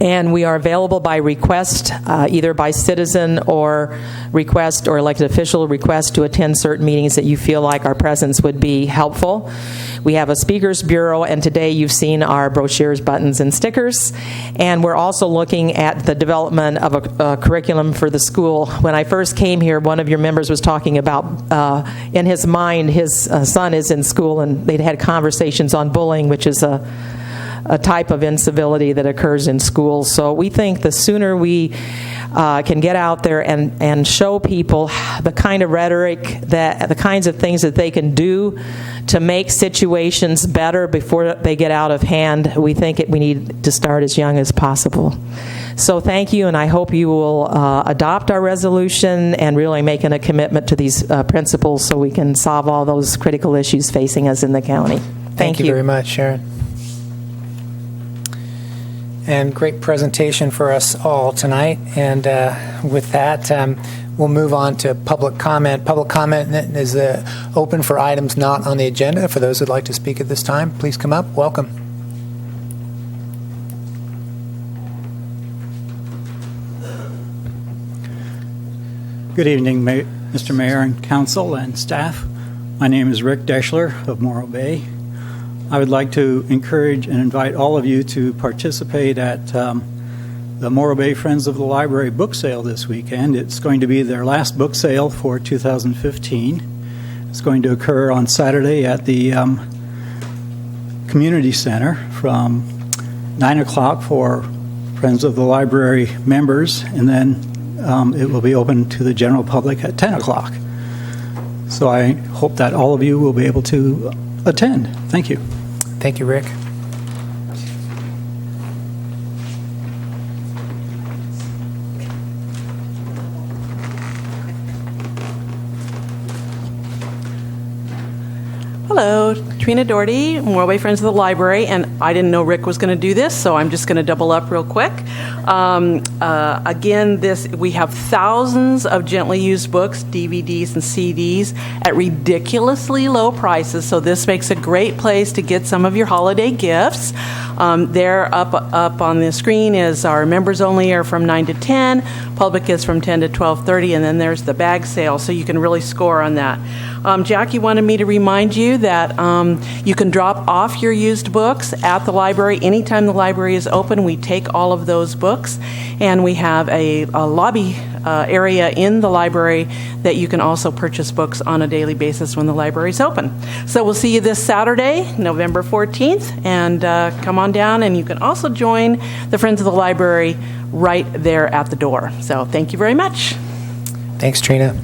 Speaker 1: and we are available by request, either by citizen or request or elected official request, to attend certain meetings that you feel like our presence would be helpful. We have a speakers bureau, and today you've seen our brochures, buttons, and stickers. And we're also looking at the development of a curriculum for the school. When I first came here, one of your members was talking about, in his mind, his son is in school, and they'd had conversations on bullying, which is a type of incivility that occurs in schools. So we think the sooner we can get out there and show people the kind of rhetoric, the kinds of things that they can do to make situations better before they get out of hand, we think we need to start as young as possible. So thank you, and I hope you will adopt our resolution and really making a commitment to these principles so we can solve all those critical issues facing us in the county. Thank you
Speaker 2: very much, Sharon. And great presentation for us all tonight. And with that, we'll move on to public comment. Public comment is open for items not on the agenda. For those who'd like to speak at this time, please come up. Welcome.
Speaker 10: Good evening, Mr. Mayor and Council and staff. My name is Rick Deschler of Morro Bay. I would like to encourage and invite all of you to participate at the Morro Bay Friends of the Library book sale this weekend. It's going to be their last book sale for 2015. It's going to occur on Saturday at the Community Center from 9 o'clock for Friends of the Library members, and then it will be open to the general public at 10 o'clock. So I hope that all of you will be able to attend. Thank you.
Speaker 2: Thank you, Rick.
Speaker 11: Hello, Trina Doherty, Morro Bay Friends of the Library, and I didn't know Rick was going to do this, so I'm just going to double up real quick. Again, we have thousands of gently used books, DVDs, and CDs at ridiculously low prices, so this makes a great place to get some of your holiday gifts. There up on the screen is our members only are from 9 to 10, public is from 10 to 12:30, and then there's the bag sale, so you can really score on that. Jackie wanted me to remind you that you can drop off your used books at the library. Anytime the library is open, we take all of those books, and we have a lobby area in the library that you can also purchase books on a daily basis when the library is open. So we'll see you this Saturday, November 14th, and come on down, and you can also join the Friends of the Library right there at the door. So thank you very much.
Speaker 2: Thanks, Trina.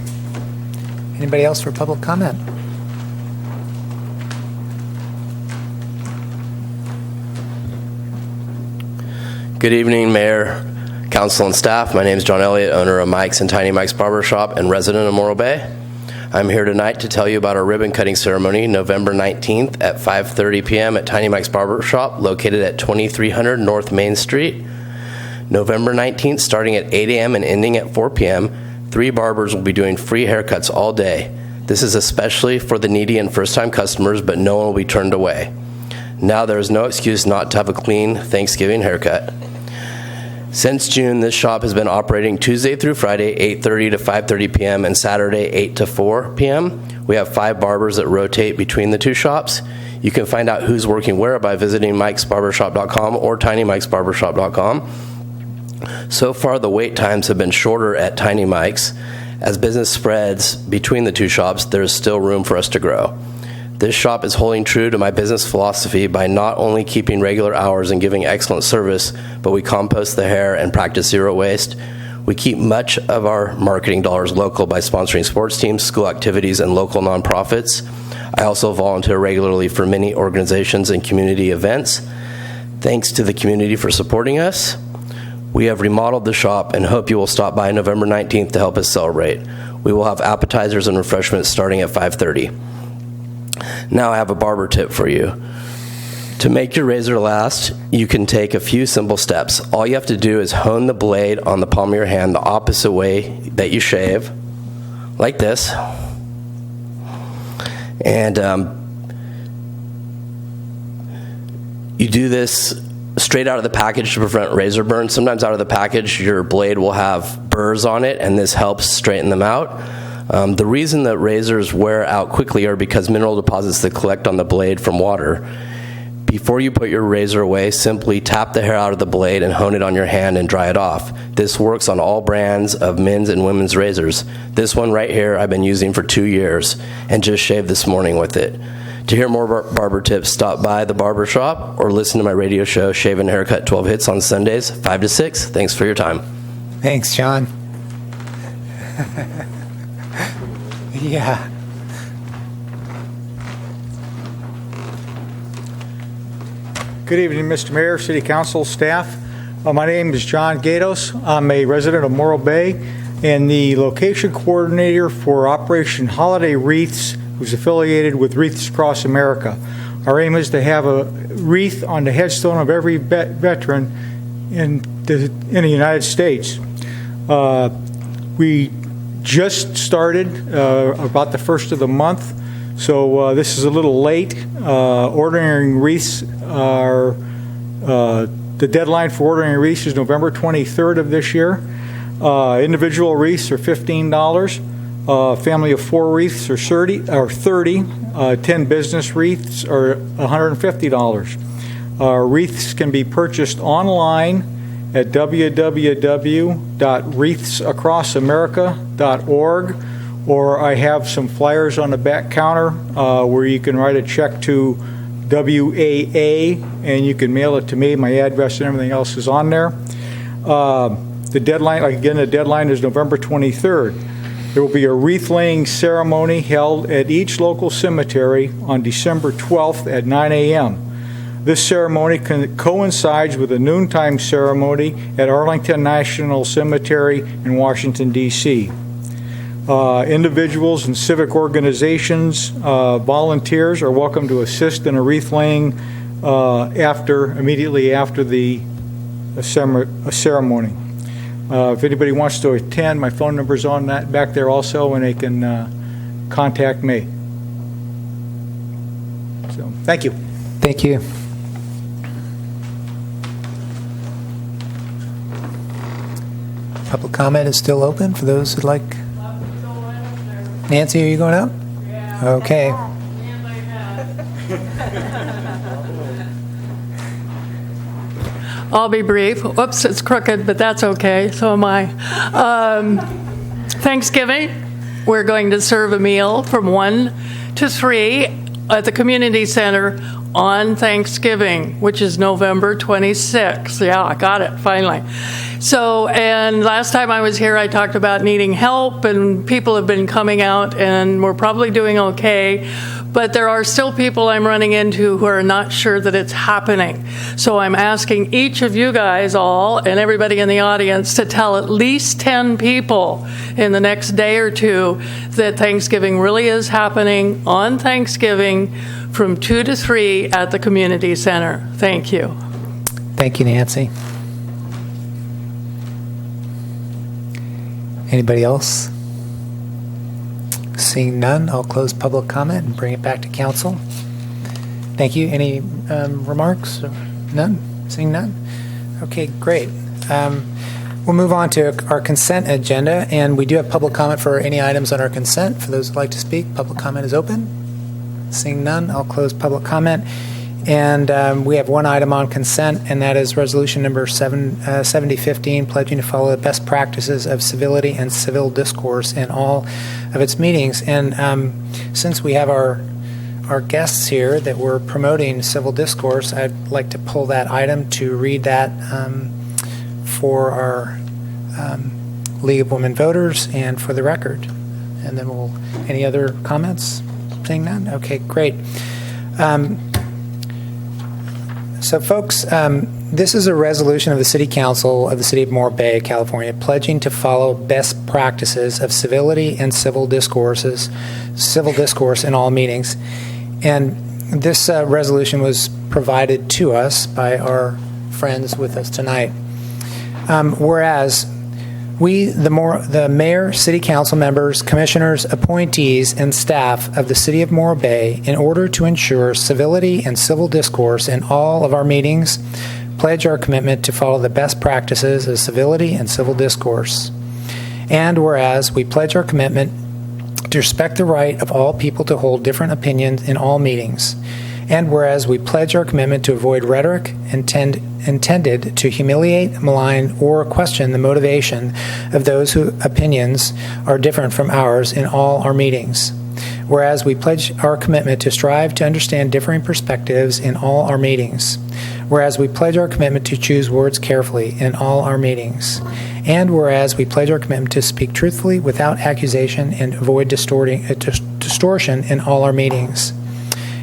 Speaker 2: Anybody else for public comment?
Speaker 12: Good evening, Mayor, Council, and staff. My name is John Elliott, owner of Mike's and Tiny Mike's Barbershop and resident of Morro Bay. I'm here tonight to tell you about our ribbon cutting ceremony, November 19th at 5:30 p.m. at Tiny Mike's Barbershop, located at 2300 North Main Street. November 19th, starting at 8 a.m. and ending at 4 p.m., 3 barbers will be doing free haircuts all day. This is especially for the needy and first-time customers, but no one will be turned away. Now there is no excuse not to have a clean Thanksgiving haircut. Since June, this shop has been operating Tuesday through Friday, 8:30 to 5:30 p.m., and Saturday, 8 to 4 p.m. We have 5 barbers that rotate between the 2 shops. You can find out who's working where by visiting mikesbarbershop.com or tinymikesbarbershop.com. So far, the wait times have been shorter at Tiny Mike's. As business spreads between the 2 shops, there is still room for us to grow. This shop is holding true to my business philosophy by not only keeping regular hours and giving excellent service, but we compost the hair and practice zero waste. We keep much of our marketing dollars local by sponsoring sports teams, school activities, and local nonprofits. I also volunteer regularly for many organizations and community events. Thanks to the community for supporting us. We have remodeled the shop and hope you will stop by November 19th to help us celebrate. We will have appetizers and refreshments starting at 5:30. Now I have a barber tip for you. To make your razor last, you can take a few simple steps. All you have to do is hone the blade on the palm of your hand the opposite way that you shave, like this. And you do this straight out of the package to prevent razor burn. Sometimes out of the package, your blade will have burrs on it, and this helps straighten them out. The reason that razors wear out quickly are because mineral deposits that collect on the blade from water. Before you put your razor away, simply tap the hair out of the blade and hone it on your hand and dry it off. This works on all brands of men's and women's razors. This one right here I've been using for 2 years and just shaved this morning with it. To hear more barber tips, stop by the barber shop or listen to my radio show, Shave and Haircut 12 Hits, on Sundays, 5 to 6. Thanks for your time.
Speaker 2: Thanks, John. Yeah.
Speaker 13: Good evening, Mr. Mayor, City Council, staff. My name is John Gatos. I'm a resident of Morro Bay and the location coordinator for Operation Holiday Wreaths, who's affiliated with Wreaths Across America. Our aim is to have a wreath on the headstone of every veteran in the United States. We just started about the first of the month, so this is a little late. Ordering wreaths are, the deadline for ordering wreaths is November 23rd of this year. Individual wreaths are $15. Family of 4 wreaths are 30. 10 business wreaths are $150. Wreaths can be purchased online at www.wreathsacrossamerica.org, or I have some flyers on the back counter where you can write a check to WAA and you can mail it to me. My address and everything else is on there. The deadline, again, the deadline is November 23rd. There will be a wreath-laying ceremony held at each local cemetery on December 12th at 9 a.m. This ceremony coincides with a noontime ceremony at Arlington National Cemetery in Washington, D.C. Individuals and civic organizations, volunteers are welcome to assist in a wreath-laying immediately after the ceremony. If anybody wants to attend, my phone number is on that back there also, and they can contact me. So, thank you.
Speaker 2: Thank you. Public comment is still open for those who'd like. Nancy, are you going out? Yeah. Okay.
Speaker 14: I'll be brief. Whoops, it's crooked, but that's okay. So am I. Thanksgiving, we're going to serve a meal from 1 to 3 at the community center on Thanksgiving, which is November 26th. Yeah, I got it, finally. So, and last time I was here, I talked about needing help, and people have been coming out, and we're probably doing okay. But there are still people I'm running into who are not sure that it's happening. So I'm asking each of you guys all, and everybody in the audience, to tell at least 10 people in the next day or two that Thanksgiving really is happening on Thanksgiving from 2 to 3 at the community center. Thank you.
Speaker 2: Thank you, Nancy. Anybody else? Seeing none, I'll close public comment and bring it back to council. Thank you. Any remarks? None? Seeing none? Okay, great. We'll move on to our consent agenda, and we do have public comment for any items on our consent. For those who'd like to speak, public comment is open. Seeing none, I'll close public comment. And we have one item on consent, and that is resolution number 7015, pledging to follow the best practices of civility and civil discourse in all of its meetings. And since we have our guests here that we're promoting civil discourse, I'd like to pull that item to read that for our League of Women Voters and for the record. And then any other comments? Seeing none? Okay, great. So, folks, this is a resolution of the City Council of the City of Morro Bay, California, pledging to follow best practices of civility and civil discourse in all meetings. And this resolution was provided to us by our friends with us tonight. Whereas we, the mayor, city council members, commissioners, appointees, and staff of the City of Morro Bay, in order to ensure civility and civil discourse in all of our meetings, pledge our commitment to follow the best practices of civility and civil discourse. And whereas we pledge our commitment to respect the right of all people to hold different opinions in all meetings. And whereas we pledge our commitment to avoid rhetoric intended to humiliate, malign, or question the motivation of those whose opinions are different from ours in all our meetings. Whereas we pledge our commitment to strive to understand differing perspectives in all our meetings. Whereas we pledge our commitment to choose words carefully in all our meetings. And whereas we pledge our commitment to speak truthfully without accusation and avoid distortion in all our meetings.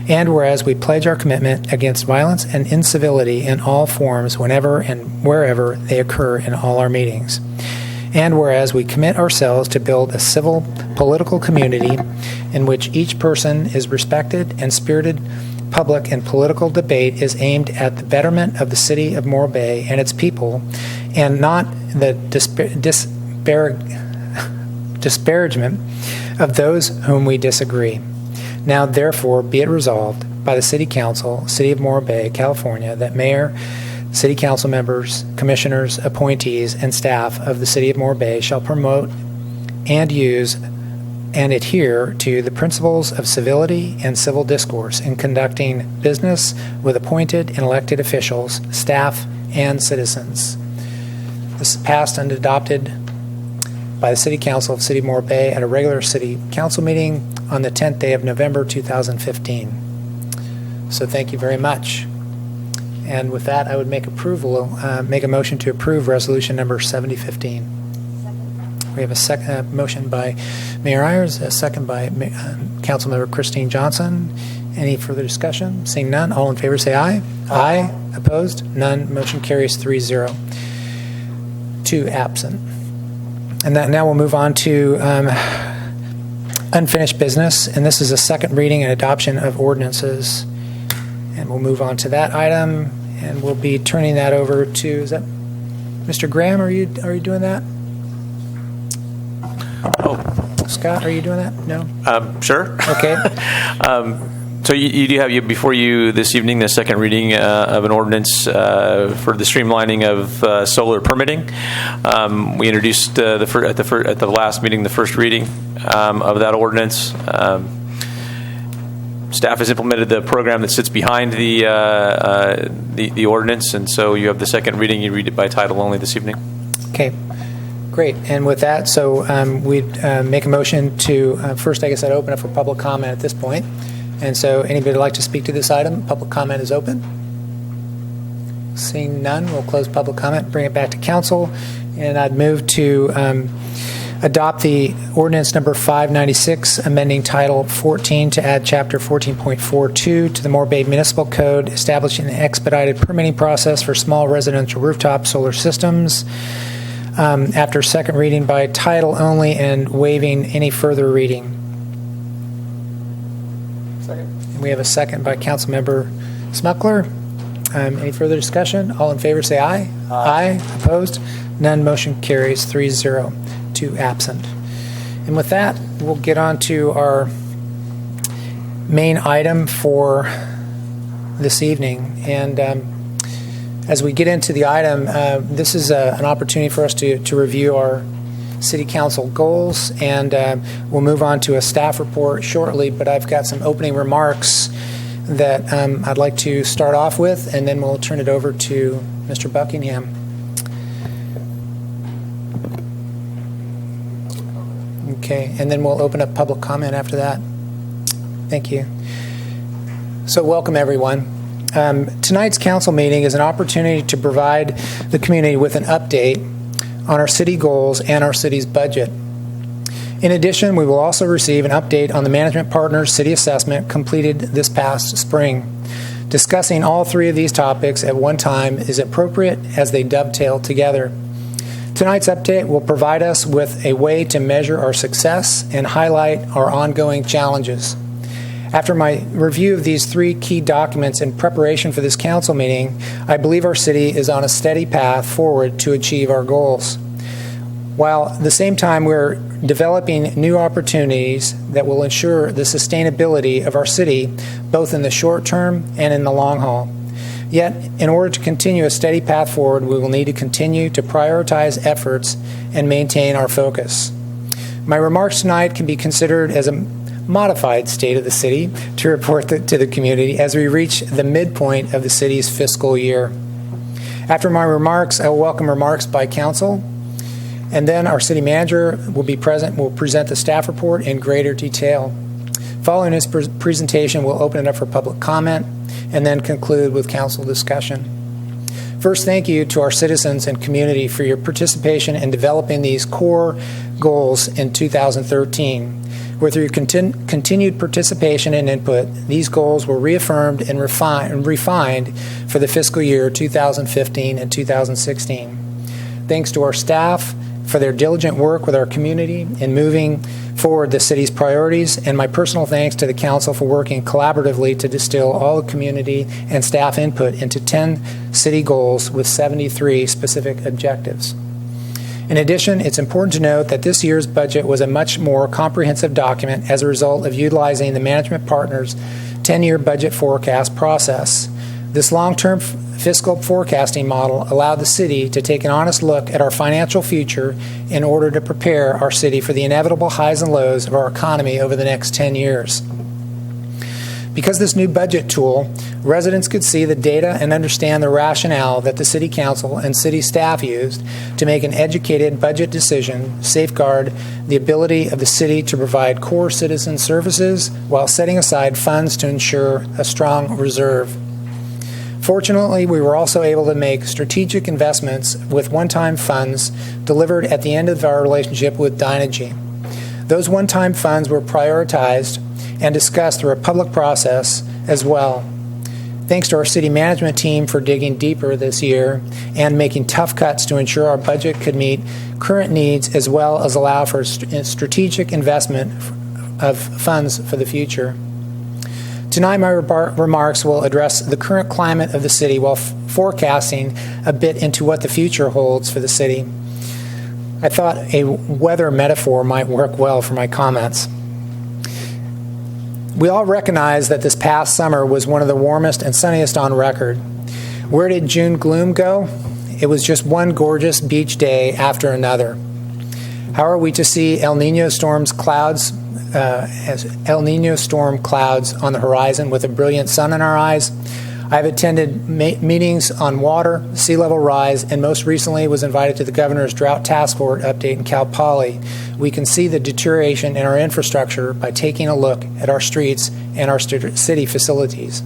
Speaker 2: And whereas we pledge our commitment against violence and incivility in all forms whenever and wherever they occur in all our meetings. And whereas we commit ourselves to build a civil political community in which each person is respected and spirited public and political debate is aimed at the betterment of the City of Morro Bay and its people, and not the disparagement of those whom we disagree. Now, therefore, be it resolved by the City Council, City of Morro Bay, California, that Mayor, City Council members, commissioners, appointees, and staff of the City of Morro Bay shall promote and use and adhere to the principles of civility and civil discourse in conducting business with appointed and elected officials, staff, and citizens. This is passed and adopted by the City Council of the City of Morro Bay at a regular City Council meeting on the 10th day of November 2015. So thank you very much. And with that, I would make a motion to approve resolution number 7015. We have a motion by Mayor Irons, a second by Councilmember Christine Johnson. Any further discussion? Seeing none, all in favor say aye. Aye. Opposed? None. Motion carries 3-0. 2 absent. And now we'll move on to unfinished business, and this is a second reading and adoption of ordinances. And we'll move on to that item, and we'll be turning that over to, is that Mr. Graham? Are you doing that? Oh, Scott, are you doing that? No.
Speaker 15: Sure.
Speaker 2: Okay.
Speaker 15: So you do have before you this evening the second reading of an ordinance for the streamlining of solar permitting. We introduced at the last meeting the first reading of that ordinance. Staff has implemented the program that sits behind the ordinance, and so you have the second reading. You read it by title only this evening.
Speaker 2: Okay. Great. And with that, so we'd make a motion to first, I guess I'd open up for public comment at this point. And so anybody would like to speak to this item, public comment is open. Seeing none, we'll close public comment, bring it back to council. And I'd move to adopt the ordinance number 596, amending Title 14 to add Chapter 14.42 to the Morro Bay Municipal Code, establishing an expedited permitting process for small residential rooftop solar systems. After second reading by title only and waiving any further reading. We have a second by Councilmember Smuckler. Any further discussion? All in favor say aye. Aye. Opposed? None. Motion carries 3-0. 2 absent. And with that, we'll get on to our main item for this evening. And as we get into the item, this is an opportunity for us to review our City Council goals, and we'll move on to a staff report shortly, but I've got some opening remarks that I'd like to start off with, and then we'll turn it over to Mr. Buckingham. Okay, and then we'll open up public comment after that. Thank you. So welcome, everyone. Tonight's council meeting is an opportunity to provide the community with an update on our city goals and our city's budget. In addition, we will also receive an update on the Management Partners City Assessment completed this past spring. Discussing all three of these topics at one time is appropriate as they dovetail together. Tonight's update will provide us with a way to measure our success and highlight our ongoing challenges. After my review of these three key documents in preparation for this council meeting, I believe our city is on a steady path forward to achieve our goals. While at the same time we're developing new opportunities that will ensure the sustainability of our city, both in the short term and in the long haul. Yet, in order to continue a steady path forward, we will need to continue to prioritize efforts and maintain our focus. My remarks tonight can be considered as a modified state of the city to report to the community as we reach the midpoint of the city's fiscal year. After my remarks, I will welcome remarks by council, and then our city manager will present the staff report in greater detail. Following his presentation, we'll open it up for public comment and then conclude with council discussion. First, thank you to our citizens and community for your participation in developing these core goals in 2013. With your continued participation and input, these goals were reaffirmed and refined for the fiscal year 2015 and 2016. Thanks to our staff for their diligent work with our community in moving forward the city's priorities, and my personal thanks to the council for working collaboratively to distill all the community and staff input into 10 city goals with 73 specific objectives. In addition, it's important to note that this year's budget was a much more comprehensive document as a result of utilizing the Management Partners' 10-year budget forecast process. This long-term fiscal forecasting model allowed the city to take an honest look at our financial future in order to prepare our city for the inevitable highs and lows of our economy over the next 10 years. Because this new budget tool, residents could see the data and understand the rationale that the City Council and city staff used to make an educated budget decision, safeguard the ability of the city to provide core citizen services while setting aside funds to ensure a strong reserve. Fortunately, we were also able to make strategic investments with one-time funds delivered at the end of our relationship with Dynegy. Those one-time funds were prioritized and discussed through a public process as well. Thanks to our city management team for digging deeper this year and making tough cuts to ensure our budget could meet current needs as well as allow for strategic investment of funds for the future. Tonight, my remarks will address the current climate of the city while forecasting a bit into what the future holds for the city. I thought a weather metaphor might work well for my comments. We all recognize that this past summer was one of the warmest and sunniest on record. Where did June gloom go? It was just one gorgeous beach day after another. How are we to see El Niño storm clouds on the horizon with a brilliant sun in our eyes? I've attended meetings on water, sea level rise, and most recently was invited to the governor's drought task force update in Cal Poly. We can see the deterioration in our infrastructure by taking a look at our streets and our city facilities.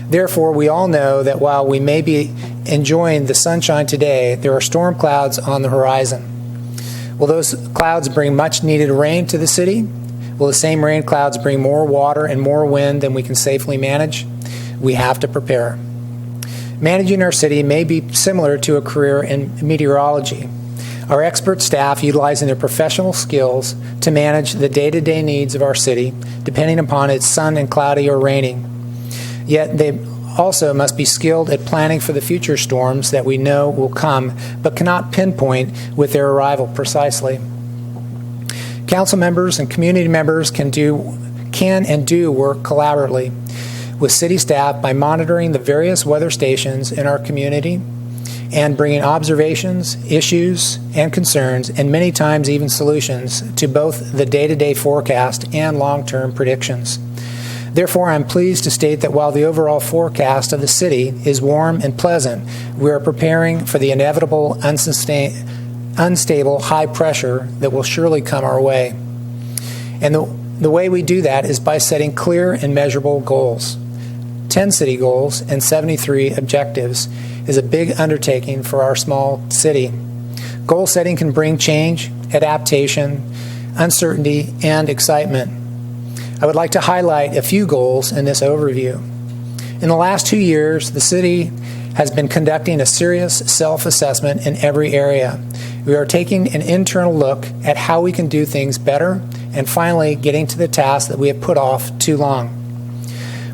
Speaker 2: Therefore, we all know that while we may be enjoying the sunshine today, there are storm clouds on the horizon. Will those clouds bring much needed rain to the city? Will the same rain clouds bring more water and more wind than we can safely manage? We have to prepare. Managing our city may be similar to a career in meteorology. Our expert staff utilizing their professional skills to manage the day-to-day needs of our city, depending upon its sun and cloudy or raining. Yet they also must be skilled at planning for the future storms that we know will come, but cannot pinpoint with their arrival precisely. Council members and community members can and do work collaboratively with city staff by monitoring the various weather stations in our community and bringing observations, issues, and concerns, and many times even solutions to both the day-to-day forecast and long-term predictions. Therefore, I'm pleased to state that while the overall forecast of the city is warm and pleasant, we are preparing for the inevitable unstable high pressure that will surely come our way. And the way we do that is by setting clear and measurable goals. 10 city goals and 73 objectives is a big undertaking for our small city. Goal setting can bring change, adaptation, uncertainty, and excitement. I would like to highlight a few goals in this overview. In the last 2 years, the city has been conducting a serious self-assessment in every area. We are taking an internal look at how we can do things better and finally getting to the task that we have put off too long.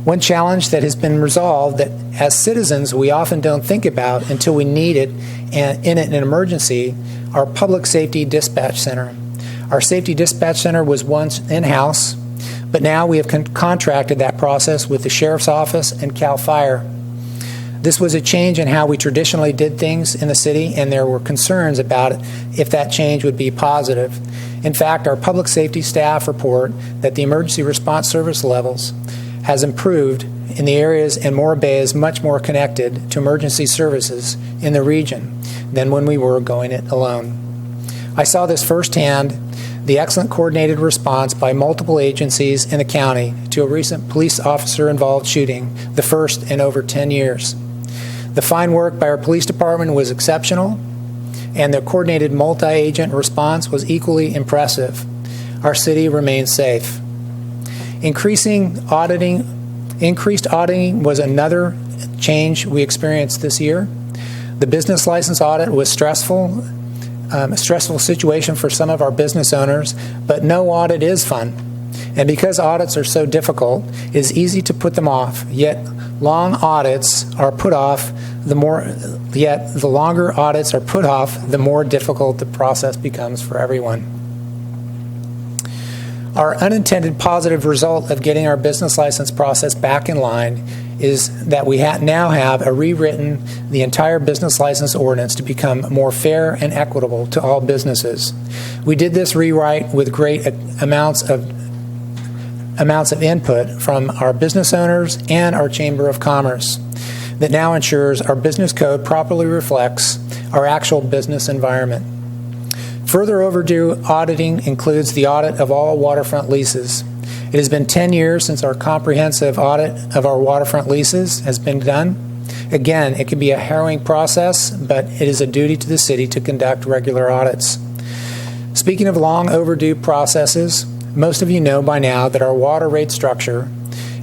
Speaker 2: One challenge that has been resolved that as citizens we often don't think about until we need it and in an emergency, our Public Safety Dispatch Center. Our Safety Dispatch Center was once in-house, but now we have contracted that process with the Sheriff's Office and CAL FIRE. This was a change in how we traditionally did things in the city, and there were concerns about it if that change would be positive. In fact, our public safety staff report that the emergency response service levels has improved in the areas, and Morro Bay is much more connected to emergency services in the region than when we were going it alone. I saw this firsthand, the excellent coordinated response by multiple agencies in the county to a recent police officer-involved shooting, the first in over 10 years. The fine work by our police department was exceptional, and the coordinated multi-agent response was equally impressive. Our city remains safe. Increased auditing was another change we experienced this year. The business license audit was a stressful situation for some of our business owners, but no audit is fun. And because audits are so difficult, it is easy to put them off. Yet long audits are put off, the longer audits are put off, the more difficult the process becomes for everyone. Our unintended positive result of getting our business license process back in line is that we now have rewritten the entire business license ordinance to become more fair and equitable to all businesses. We did this rewrite with great amounts of input from our business owners and our Chamber of Commerce that now ensures our business code properly reflects our actual business environment. Further overdue auditing includes the audit of all waterfront leases. It has been 10 years since our comprehensive audit of our waterfront leases has been done, Again, it can be a harrowing process, but it is a duty to the city to conduct regular audits. Speaking of long overdue processes, most of you know by now that our water rate structure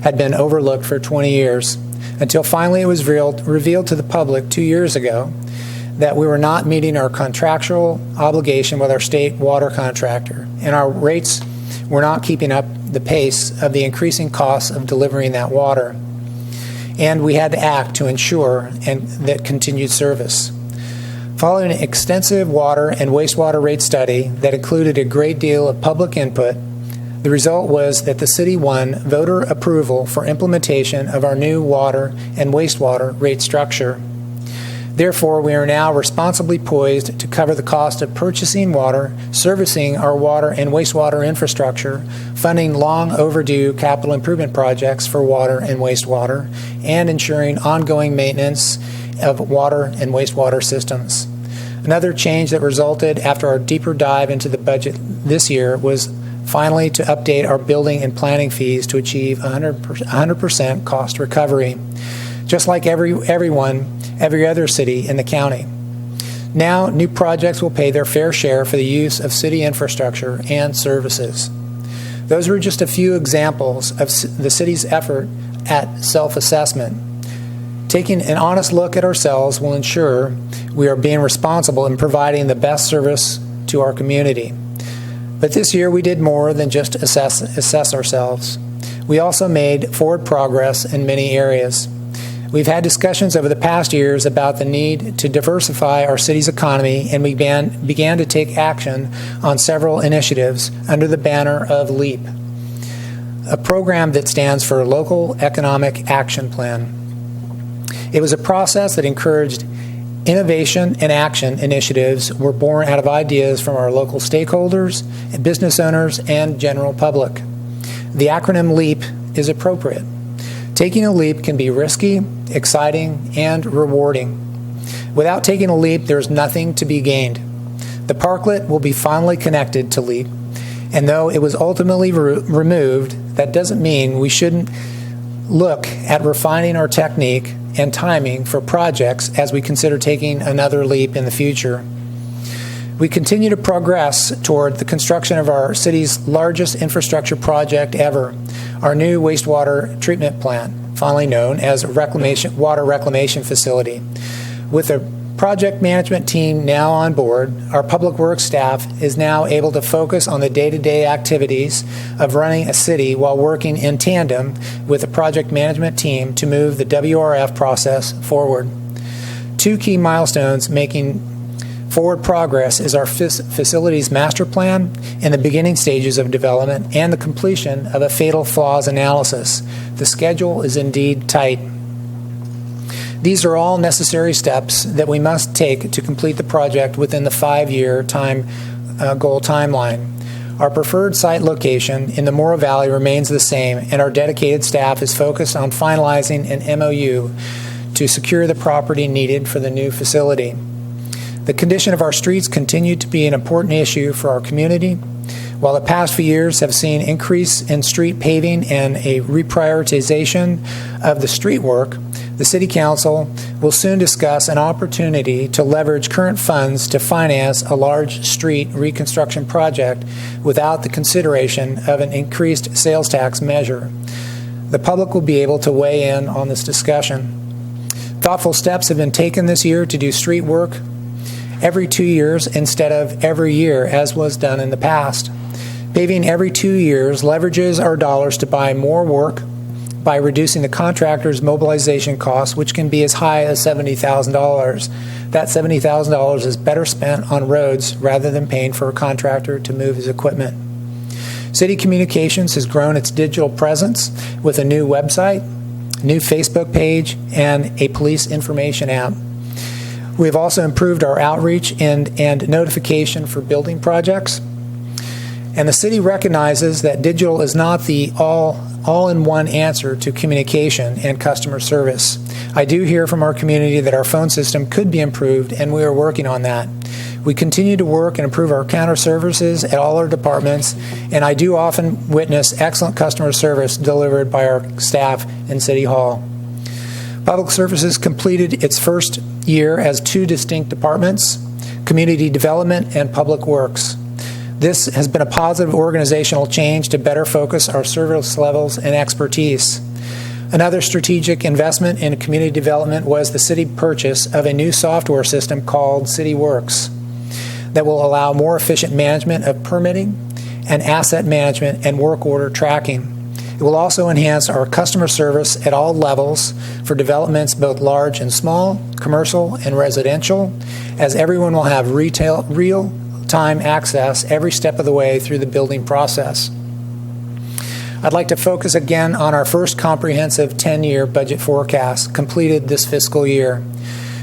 Speaker 2: had been overlooked for 20 years, until finally it was revealed to the public 2 years ago that we were not meeting our contractual obligation with our state water contractor, and our rates were not keeping up the pace of the increasing costs of delivering that water. And we had to act to ensure that continued service. Following an extensive water and wastewater rate study that included a great deal of public input, the result was that the city won voter approval for implementation of our new water and wastewater rate structure. Therefore, we are now responsibly poised to cover the cost of purchasing water, servicing our water and wastewater infrastructure, funding long overdue capital improvement projects for water and wastewater, and ensuring ongoing maintenance of water and wastewater systems. Another change that resulted after our deeper dive into the budget this year was finally to update our building and planning fees to achieve 100% cost recovery, just like every other city in the county. Now, new projects will pay their fair share for the use of city infrastructure and services. Those were just a few examples of the city's effort at self-assessment. Taking an honest look at ourselves will ensure we are being responsible in providing the best service to our community. But this year we did more than just assess ourselves. We also made forward progress in many areas. We've had discussions over the past years about the need to diversify our city's economy, and we began to take action on several initiatives under the banner of LEAP, a program that stands for Local Economic Action Plan. It was a process that encouraged innovation and action initiatives were born out of ideas from our local stakeholders, business owners, and general public. The acronym LEAP is appropriate. Taking a leap can be risky, exciting, and rewarding. Without taking a leap, there's nothing to be gained. The parklet will be finally connected to LEAP, and though it was ultimately removed, that doesn't mean we shouldn't look at refining our technique and timing for projects as we consider taking another leap in the future. We continue to progress toward the construction of our city's largest infrastructure project ever, our new wastewater treatment plant, fondly known as water reclamation facility. With a project management team now on board, our public works staff is now able to focus on the day-to-day activities of running a city while working in tandem with the project management team to move the WRF process forward. Two key milestones making forward progress is our facilities master plan in the beginning stages of development and the completion of a fatal flaws analysis. The schedule is indeed tight. These are all necessary steps that we must take to complete the project within the 5-year goal timeline. Our preferred site location in the Morrow Valley remains the same, and our dedicated staff is focused on finalizing an MOU to secure the property needed for the new facility. The condition of our streets continue to be an important issue for our community. While the past few years have seen increase in street paving and a reprioritization of the street work, the City Council will soon discuss an opportunity to leverage current funds to finance a large street reconstruction project without the consideration of an increased sales tax measure. The public will be able to weigh in on this discussion. Thoughtful steps have been taken this year to do street work every 2 years instead of every year, as was done in the past. Paving every 2 years leverages our dollars to buy more work by reducing the contractor's mobilization costs, which can be as high as $70,000. That $70,000 is better spent on roads rather than paying for a contractor to move his equipment. City Communications has grown its digital presence with a new website, new Facebook page, and a police information app. We have also improved our outreach and notification for building projects. And the city recognizes that digital is not the all-in-one answer to communication and customer service. I do hear from our community that our phone system could be improved, and we are working on that. We continue to work and improve our counter services at all our departments, and I do often witness excellent customer service delivered by our staff in City Hall. Public Services completed its first year as two distinct departments, Community Development and Public Works. This has been a positive organizational change to better focus our service levels and expertise. Another strategic investment in community development was the city purchase of a new software system called CityWorks that will allow more efficient management of permitting and asset management and work order tracking. It will also enhance our customer service at all levels for developments both large and small, commercial and residential, as everyone will have real-time access every step of the way through the building process. I'd like to focus again on our first comprehensive 10-year budget forecast completed this fiscal year.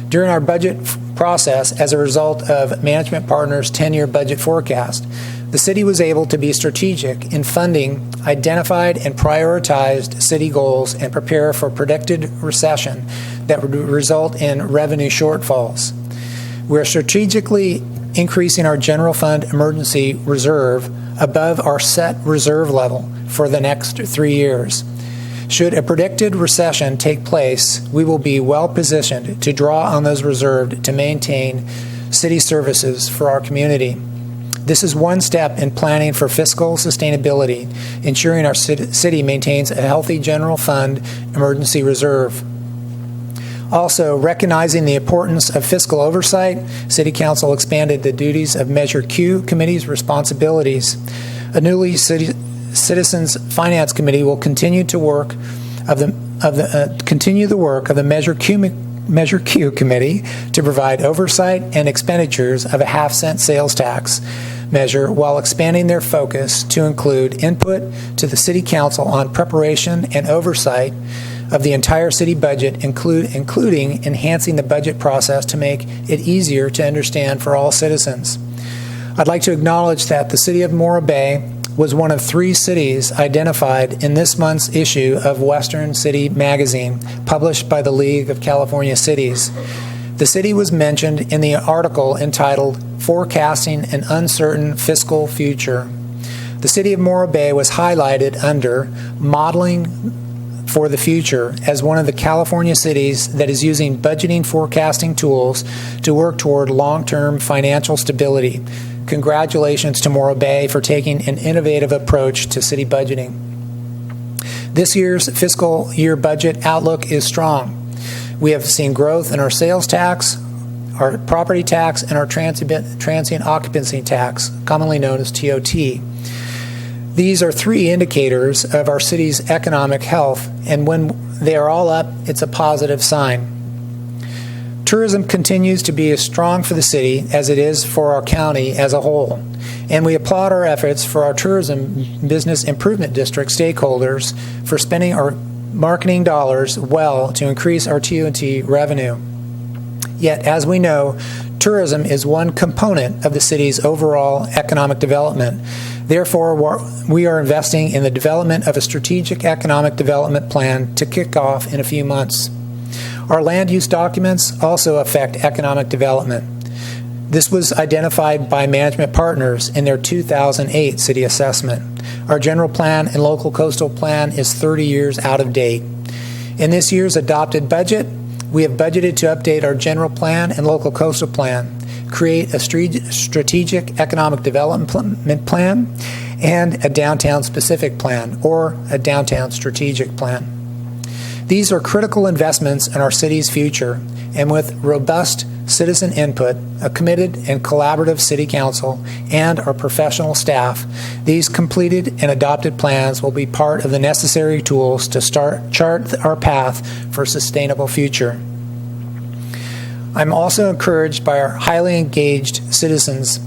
Speaker 2: During our budget process, as a result of Management Partners' 10-year budget forecast, the city was able to be strategic in funding identified and prioritized city goals and prepare for predicted recession that would result in revenue shortfalls. We're strategically increasing our general fund emergency reserve above our set reserve level for the next 3 years. Should a predicted recession take place, we will be well positioned to draw on those reserves to maintain city services for our community. This is one step in planning for fiscal sustainability, ensuring our city maintains a healthy general fund emergency reserve. Also, recognizing the importance of fiscal oversight, City Council expanded the duties of Measure Q Committee's responsibilities. A newly Citizens Finance Committee will continue the work of the Measure Q Committee to provide oversight and expenditures of a half-cent sales tax measure while expanding their focus to include input to the City Council on preparation and oversight of the entire city budget, including enhancing the budget process to make it easier to understand for all citizens. I'd like to acknowledge that the City of Morro Bay was one of 3 cities identified in this month's issue of Western City magazine, published by the League of California Cities. The city was mentioned in the article entitled Forecasting an Uncertain Fiscal Future. The City of Morro Bay was highlighted under Modeling for the Future as one of the California cities that is using budgeting forecasting tools to work toward long-term financial stability. Congratulations to Morro Bay for taking an innovative approach to city budgeting. This year's fiscal year budget outlook is strong. We have seen growth in our sales tax, our property tax, and our transient occupancy tax, commonly known as TOT. These are 3 indicators of our city's economic health, and when they are all up, it's a positive sign. Tourism continues to be as strong for the city as it is for our county as a whole, and we applaud our efforts for our tourism business improvement district stakeholders for spending our marketing dollars well to increase our TOT revenue. Yet, as we know, tourism is one component of the city's overall economic development. Therefore, we are investing in the development of a strategic economic development plan to kick off in a few months. Our land use documents also affect economic development. This was identified by Management Partners in their 2008 city assessment. Our general plan and local coastal plan is 30 years out of date. In this year's adopted budget, we have budgeted to update our general plan and local coastal plan, create a strategic economic development plan, and a downtown specific plan, or a downtown strategic plan. These are critical investments in our city's future, and with robust citizen input, a committed and collaborative city council, and our professional staff, these completed and adopted plans will be part of the necessary tools to chart our path for a sustainable future. I'm also encouraged by our highly engaged citizens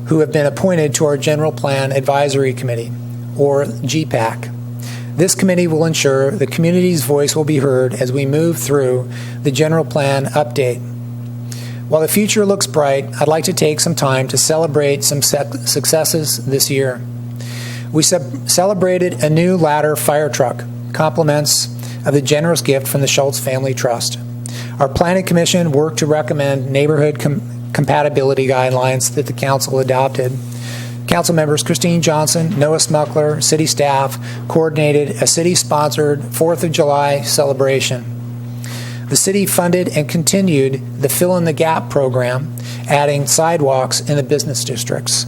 Speaker 2: who have been appointed to our General Plan Advisory Committee, or GPAC. This committee will ensure the community's voice will be heard as we move through the general plan update. While the future looks bright, I'd like to take some time to celebrate some successes this year. We celebrated a new ladder fire truck, compliments of the generous gift from the Schultz Family Trust. Our Planning Commission worked to recommend neighborhood compatibility guidelines that the Council adopted. Council members Christine Johnson, Noah Smuckler, city staff coordinated a city-sponsored 4th of July celebration. The city funded and continued the Fill in the Gap program, adding sidewalks in the business districts.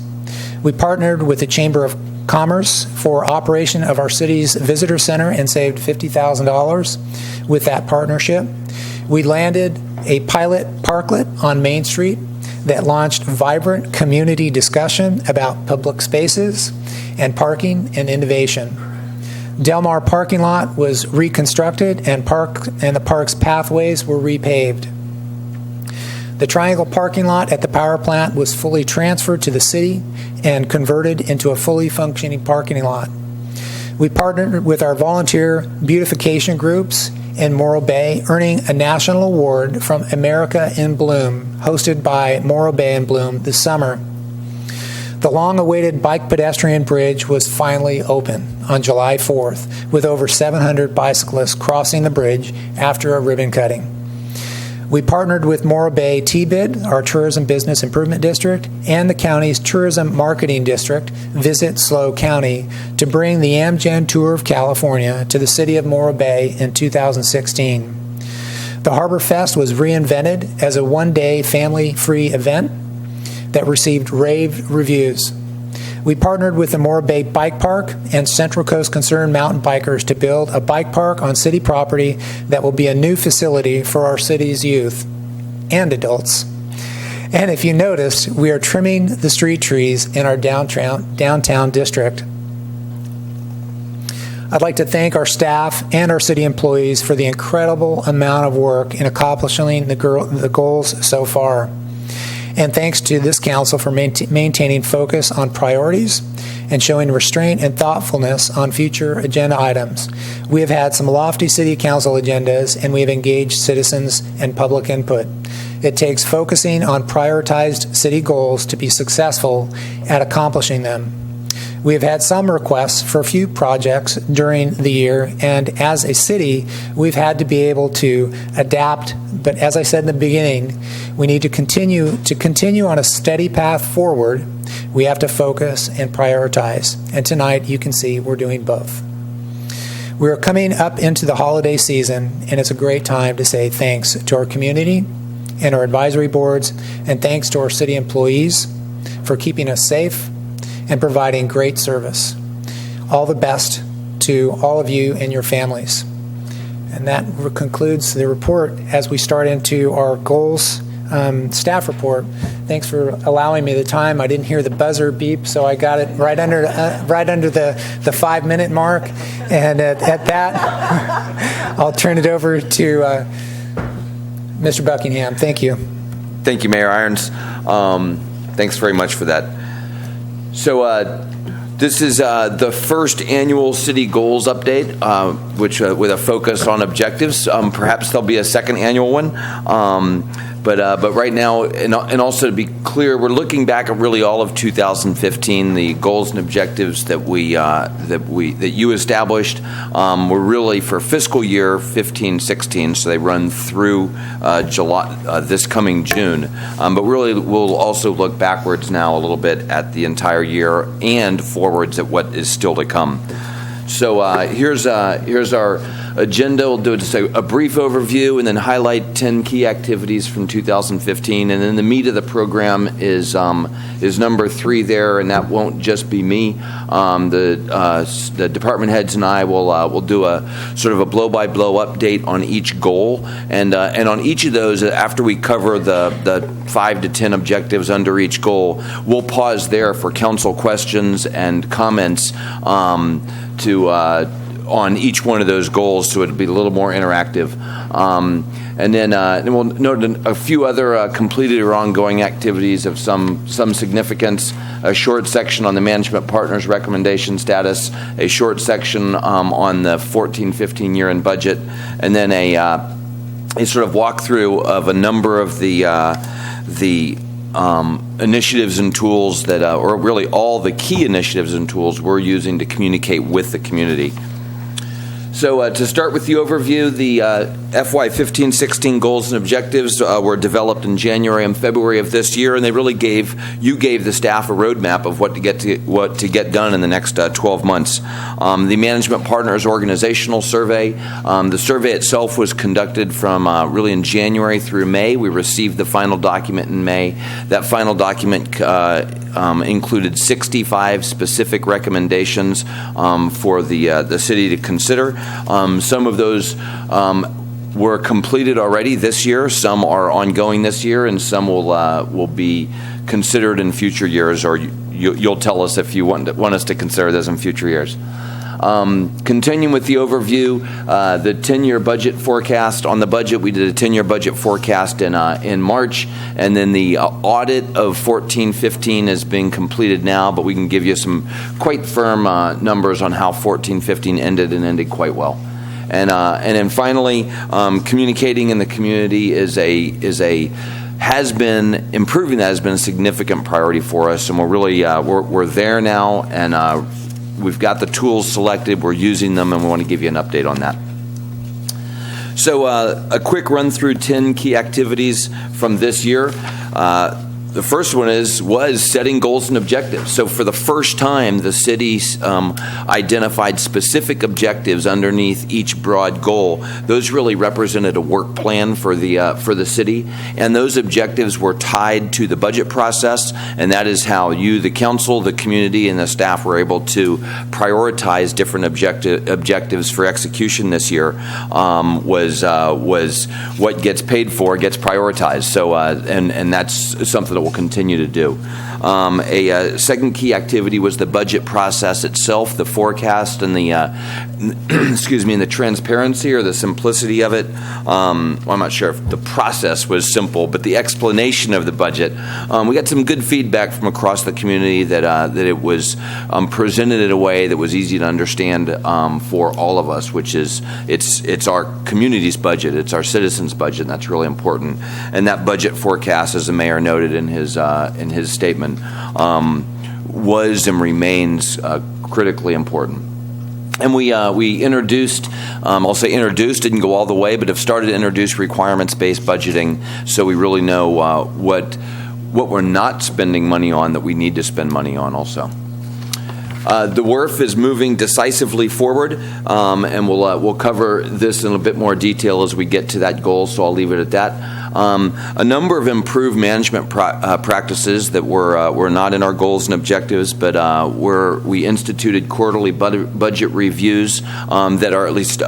Speaker 2: We partnered with the Chamber of Commerce for operation of our city's visitor center and saved $50,000 with that partnership. We landed a pilot parklet on Main Street that launched vibrant community discussion about public spaces and parking and innovation. Del Mar parking lot was reconstructed and the park's pathways were repaved. The Triangle parking lot at the power plant was fully transferred to the city and converted into a fully functioning parking lot. We partnered with our volunteer beautification groups in Morro Bay, earning a national award from America in Bloom, hosted by Morro Bay in Bloom this summer. The long-awaited bike pedestrian bridge was finally open on July 4th, with over 700 bicyclists crossing the bridge after a ribbon cutting. We partnered with Morro Bay TBID, our Tourism Business Improvement District, and the county's Tourism Marketing District, Visit SLO County, to bring the Amgen Tour of California to the city of Morro Bay in 2016. The Harbor Fest was reinvented as a one-day family-free event that received rave reviews. We partnered with the Morro Bay Bike Park and Central Coast Concerned Mountain Bikers to build a bike park on city property that will be a new facility for our city's youth and adults. And if you noticed, we are trimming the street trees in our downtown district. I'd like to thank our staff and our city employees for the incredible amount of work in accomplishing the goals so far. And thanks to this council for maintaining focus on priorities and showing restraint and thoughtfulness on future agenda items. We have had some lofty city council agendas, and we have engaged citizens and public input. It takes focusing on prioritized city goals to be successful at accomplishing them. We have had some requests for a few projects during the year, and as a city, we've had to be able to adapt. But as I said in the beginning, we need to continue on a steady path forward. We have to focus and prioritize. And tonight, you can see we're doing both. We are coming up into the holiday season, and it's a great time to say thanks to our community and our advisory boards, and thanks to our city employees for keeping us safe and providing great service. All the best to all of you and your families. And that concludes the report as we start into our goals staff report. Thanks for allowing me the time. I didn't hear the buzzer beep, so I got it right under the 5-minute mark. And at that, I'll turn it over to Mr. Buckingham. Thank you.
Speaker 4: Thank you, Mayor Irons. Thanks very much for that. So this is the first annual city goals update, which with a focus on objectives. Perhaps there'll be a second annual one. But right now, and also to be clear, we're looking back at really all of 2015. The goals and objectives that you established were really for fiscal year 15-16, so they run through July this coming June. But really, we'll also look backwards now a little bit at the entire year and forwards at what is still to come. So here's our agenda. We'll do just a brief overview and then highlight 10 key activities from 2015. And then the meat of the program is number 3 there, and that won't just be me. The department heads and I will do a sort of a blow-by-blow update on each goal. And on each of those, after we cover the 5 to 10 objectives under each goal, we'll pause there for council questions and comments on each one of those goals, so it'll be a little more interactive. And then we'll note a few other completed or ongoing activities of some significance, a short section on the management partners recommendation status, a short section on the 14-15 year-end budget, and then a sort of walkthrough of a number of the initiatives and tools that, or really all the key initiatives and tools we're using to communicate with the community. So to start with the overview, the FY 15-16 goals and objectives were developed in January and February of this year, and they really gave the staff a roadmap of what to get done in the next 12 months. The Management Partners Organizational Survey, the survey itself was conducted from really in January through May. We received the final document in May. That final document included 65 specific recommendations for the city to consider. Some of those were completed already this year. Some are ongoing this year, and some will be considered in future years. Or you'll tell us if you want us to consider those in future years. Continuing with the overview, the 10-year budget forecast. On the budget, we did a 10-year budget forecast in March, and then the audit of 14-15 is being completed now, but we can give you some quite firm numbers on how 14-15 ended quite well. And then finally, communicating in the community has been a significant priority for us, and we're really we're there now, and we've got the tools selected, we're using them, and we want to give you an update on that. So a quick run through 10 key activities from this year. The first one was setting goals and objectives. So for the first time, the city identified specific objectives underneath each broad goal. Those really represented a work plan for the city, and those objectives were tied to the budget process, and that is how you, the council, the community, and the staff were able to prioritize different objectives for execution this year. Was what gets paid for gets prioritized. So and that's something that we'll continue to do. A second key activity was the budget process itself, the forecast, and the and the transparency or the simplicity of it. I'm not sure if the process was simple, but the explanation of the budget. We got some good feedback from across the community that it was presented in a way that was easy to understand for all of us, which is it's our community's budget, it's our citizens' budget, and that's really important. And that budget forecast, as the mayor noted in his statement, was and remains critically important. And we introduced, I'll say introduced, didn't go all the way, but have started to introduce requirements-based budgeting, so we really know what we're not spending money on that we need to spend money on also. The WRF is moving decisively forward, and we'll cover this in a bit more detail as we get to that goal, so I'll leave it at that. A number of improved management practices that were not in our goals and objectives, but we instituted quarterly budget reviews that are at least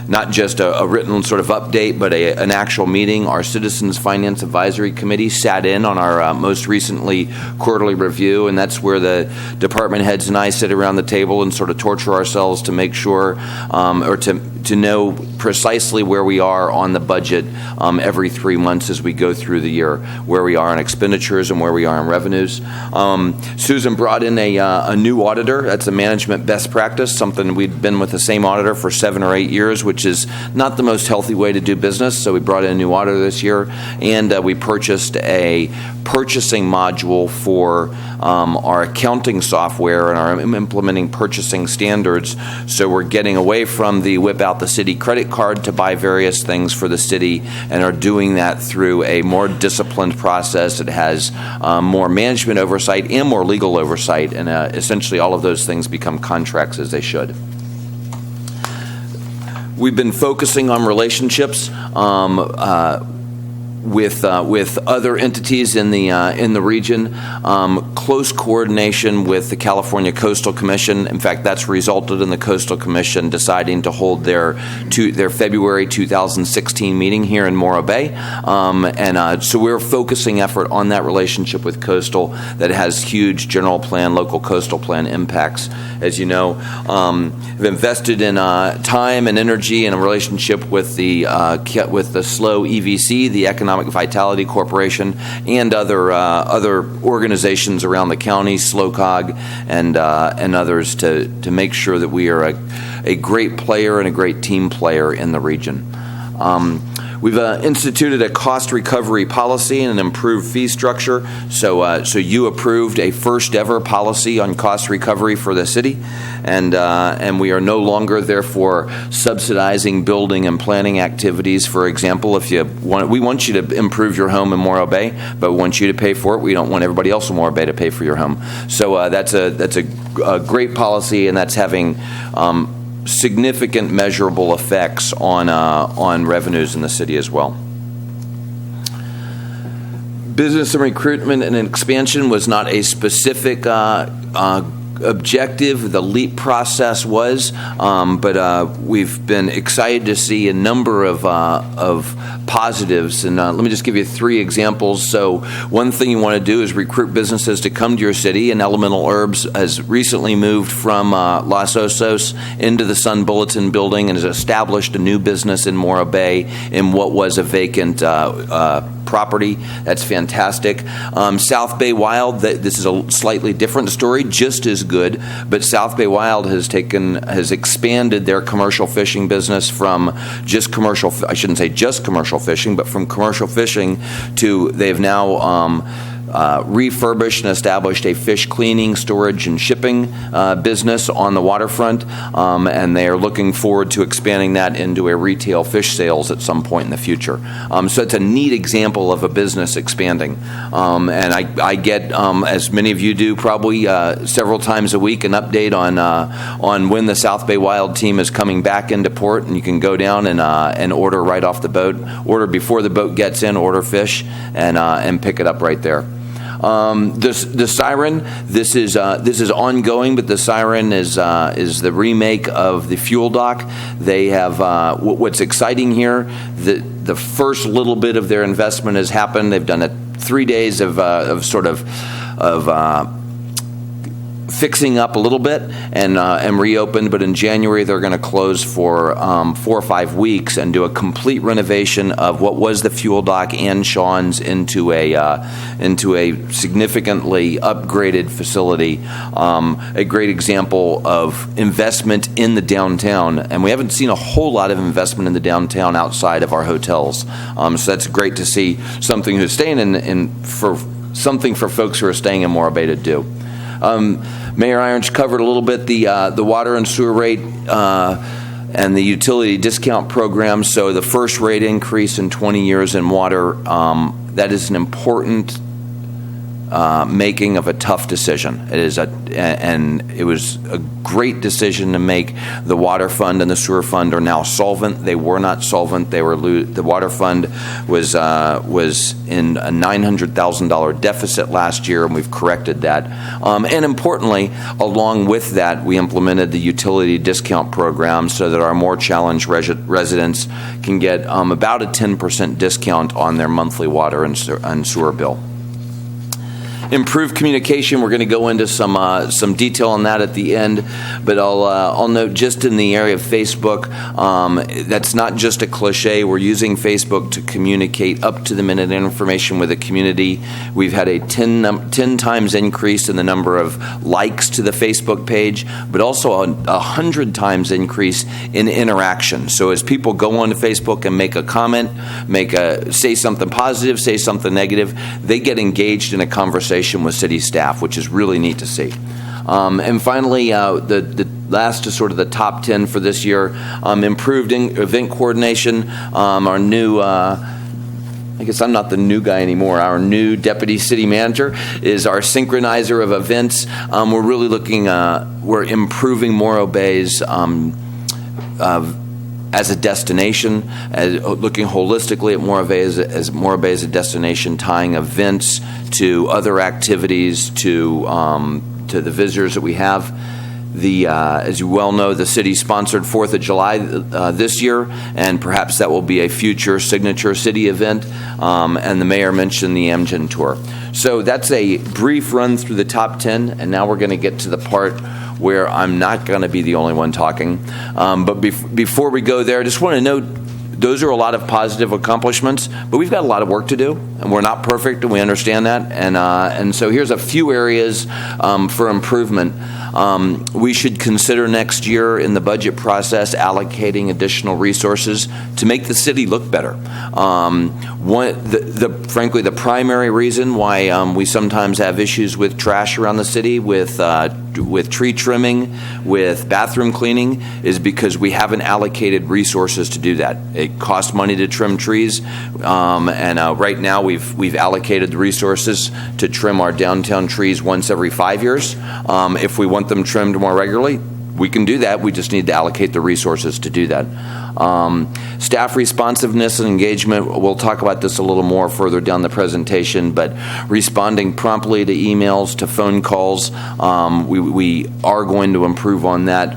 Speaker 4: not just a written sort of update, but an actual meeting. Our Citizens Finance Advisory Committee sat in on our most recently quarterly review, and that's where the department heads and I sit around the table and sort of torture ourselves to make sure or to know precisely where we are on the budget every 3 months as we go through the year, where we are in expenditures and where we are in revenues. Susan brought in a new auditor. That's a management best practice, something we'd been with the same auditor for 7 or 8 years, which is not the most healthy way to do business. So we brought in a new auditor this year, and we purchased a purchasing module for our accounting software and are implementing purchasing standards. So we're getting away from the whip out the city credit card to buy various things for the city, and are doing that through a more disciplined process that has more management oversight and more legal oversight, and essentially all of those things become contracts as they should. We've been focusing on relationships with other entities in the region, close coordination with the California Coastal Commission. In fact, that's resulted in the Coastal Commission deciding to hold their February 2016 meeting here in Morro Bay, and so we're focusing effort on that relationship with Coastal that has huge general plan, local coastal plan impacts. As you know, have invested in time and energy in a relationship with the SLO EVC, the Economic Vitality Corporation, and other organizations around the county, SLOCOG, and others to make sure that we are a great player and a great team player in the region. We've instituted a cost recovery policy and an improved fee structure. So you approved a first ever policy on cost recovery for the city, and we are no longer therefore subsidizing building and planning activities. For example, we want you to improve your home in Morro Bay, but we want you to pay for it. We don't want everybody else in Morro Bay to pay for your home. So that's a great policy, and that's having significant measurable effects on revenues in the city as well. Business and recruitment and expansion was not a specific objective. The LEAP process was, but we've been excited to see a number of positives. And let me just give you 3 examples. So one thing you want to do is recruit businesses to come to your city, and Elemental Herbs has recently moved from Los Osos into the Sun Bulletin building and has established a new business in Morro Bay in what was a vacant property. That's fantastic. South Bay Wild, this is a slightly different story, just as good, but South Bay Wild has expanded their commercial fishing business from just commercial, I shouldn't say just commercial fishing, but from commercial fishing to they've now refurbished and established a fish cleaning, storage, and shipping business on the waterfront, and they are looking forward to expanding that into a retail fish sales at some point in the future. So it's a neat example of a business expanding. And I get, as many of you do, probably several times a week, an update on when the South Bay Wild team is coming back into port, and you can go down and order right off the boat, order before the boat gets in, order fish, and pick it up right there. The Siren, this is ongoing, but the Siren is the remake of the fuel dock. They have what's exciting here. The first little bit of their investment has happened. They've done 3 days of fixing up a little bit and reopened, but in January they're going to close for 4 or 5 weeks and do a complete renovation of what was the fuel dock and Sean's into a significantly upgraded facility. A great example of investment in the downtown, and we haven't seen a whole lot of investment in the downtown outside of our hotels. So that's great to see something who's staying for folks who are staying in Morro Bay to do. Mayor Irons covered a little bit the water and sewer rate and the utility discount program. So the first rate increase in 20 years in water, that is an important making of a tough decision. It was a great decision to make. The water fund and the sewer fund are now solvent. They were not solvent. The water fund was in a $900,000 deficit last year, and we've corrected that. And importantly, along with that, we implemented the utility discount program so that our more challenged residents can get about a 10% discount on their monthly water and sewer bill. Improved communication, we're going to go into some detail on that at the end, but I'll note just in the area of Facebook, that's not just a cliche. We're using Facebook to communicate up-to-the-minute information with the community. We've had a 10 times increase in the number of likes to the Facebook page, but also a 100 times increase in interaction. So as people go onto Facebook and make a comment, say something positive, say something negative, they get engaged in a conversation with city staff, which is really neat to see. And finally, the last is sort of the top 10 for this year. Improved event coordination. Our new, I guess I'm not the new guy anymore. Our new deputy city manager is our synchronizer of events. We're really we're improving Morro Bay's as a destination, looking holistically at Morro Bay as Morro Bay as a destination, tying events to other activities, to the visitors that we have. As you well know, the city sponsored 4th of July this year, and perhaps that will be a future signature city event. And the mayor mentioned the Amgen tour. So that's a brief run through the top 10, and now we're going to get to the part where I'm not going to be the only one talking. But before we go there, I just want to note those are a lot of positive accomplishments, but we've got a lot of work to do, and we're not perfect, and we understand that. And so here's a few areas for improvement. We should consider next year in the budget process allocating additional resources to make the city look better. Frankly, the primary reason why we sometimes have issues with trash around the city, with tree trimming, with bathroom cleaning, is because we haven't allocated resources to do that. It costs money to trim trees, and right now we've allocated the resources to trim our downtown trees once every 5 years. If we want them trimmed more regularly, we can do that. We just need to allocate the resources to do that. Staff responsiveness and engagement, we'll talk about this a little more further down the presentation, but responding promptly to emails, to phone calls, we are going to improve on that.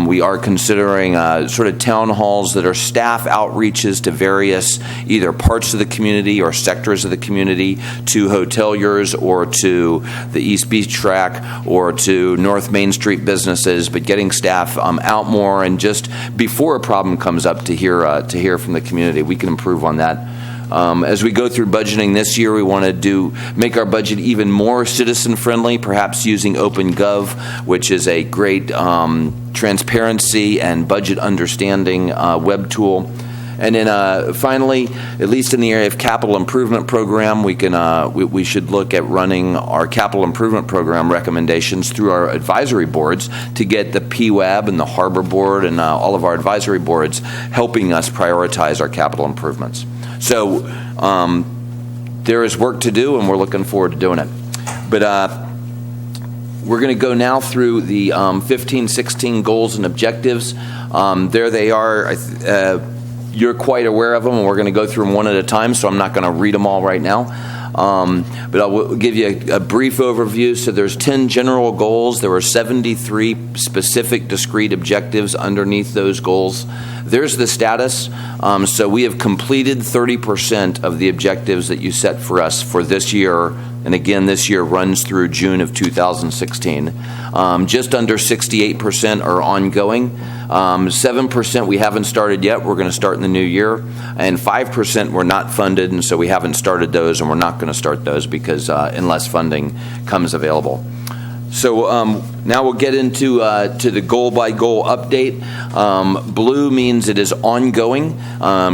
Speaker 4: We are considering sort of town halls that are staff outreaches to various either parts of the community or sectors of the community, to hoteliers or to the East Beach Track or to North Main Street businesses, but getting staff out more and just before a problem comes up to hear from the community. We can improve on that. As we go through budgeting this year, we want to make our budget even more citizen-friendly, perhaps using OpenGov, which is a great transparency and budget understanding web tool. And then finally, at least in the area of capital improvement program, we should look at running our capital improvement program recommendations through our advisory boards to get the PWAB and the Harbor Board and all of our advisory boards helping us prioritize our capital improvements. So there is work to do, and we're looking forward to doing it. But we're going to go now through the 15-16 goals and objectives. There they are. You're quite aware of them, and we're going to go through them one at a time, so I'm not going to read them all right now. But I'll give you a brief overview. So there's 10 general goals. There were 73 specific discrete objectives underneath those goals. There's the status. So we have completed 30% of the objectives that you set for us for this year. And again, this year runs through June of 2016. Just under 68% are ongoing. 7% we haven't started yet. We're going to start in the new year. And 5% were not funded, and so we haven't started those, and we're not going to start those because unless funding comes available. So now we'll get into to the goal-by-goal update. Blue means it is ongoing.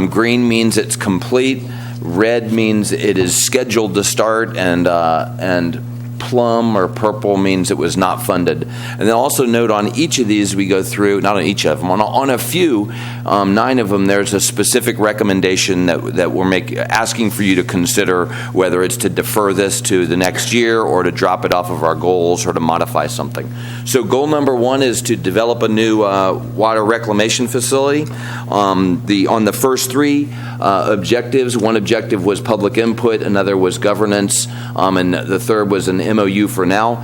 Speaker 4: Green means it's complete. Red means it is scheduled to start, and plum or purple means it was not funded. And then also note on each of these we go through, not on each of them, on a few, 9 of them, there's a specific recommendation that we're asking for you to consider, whether it's to defer this to the next year or to drop it off of our goals or to modify something. So goal number 1 is to develop a new water reclamation facility. On the first 3 objectives, one objective was public input, another was governance, and the third was an MOU for now.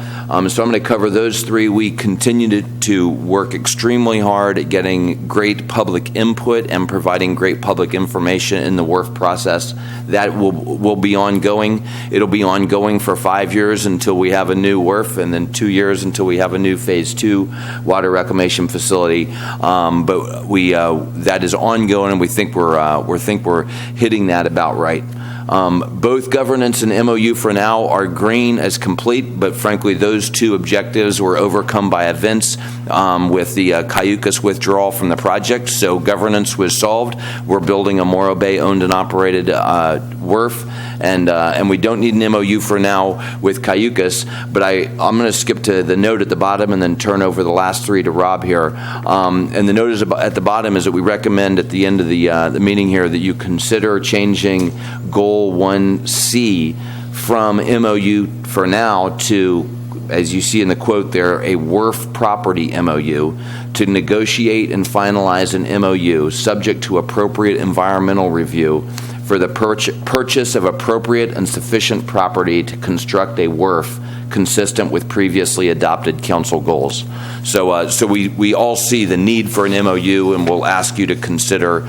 Speaker 4: So I'm going to cover those 3. We continue to work extremely hard at getting great public input and providing great public information in the WRF process. That will be ongoing. It'll be ongoing for 5 years until we have a new WRF, and then 2 years until we have a new Phase 2 water reclamation facility. But that is ongoing, and we think we're hitting that about right. Both governance and MOU for now are green as complete, but frankly, those 2 objectives were overcome by events with the Cayucas withdrawal from the project. So governance was solved. We're building a Morro Bay owned and operated WRF, and we don't need an MOU for now with Cayucas. But I'm going to skip to the note at the bottom and then turn over the last 3 to Rob here. And the note is at the bottom is that we recommend at the end of the meeting here that you consider changing Goal 1C from MOU for now to, as you see in the quote there, a WRF property MOU, to negotiate and finalize an MOU subject to appropriate environmental review for the purchase of appropriate and sufficient property to construct a WRF consistent with previously adopted council goals. So we all see the need for an MOU, and we'll ask you to consider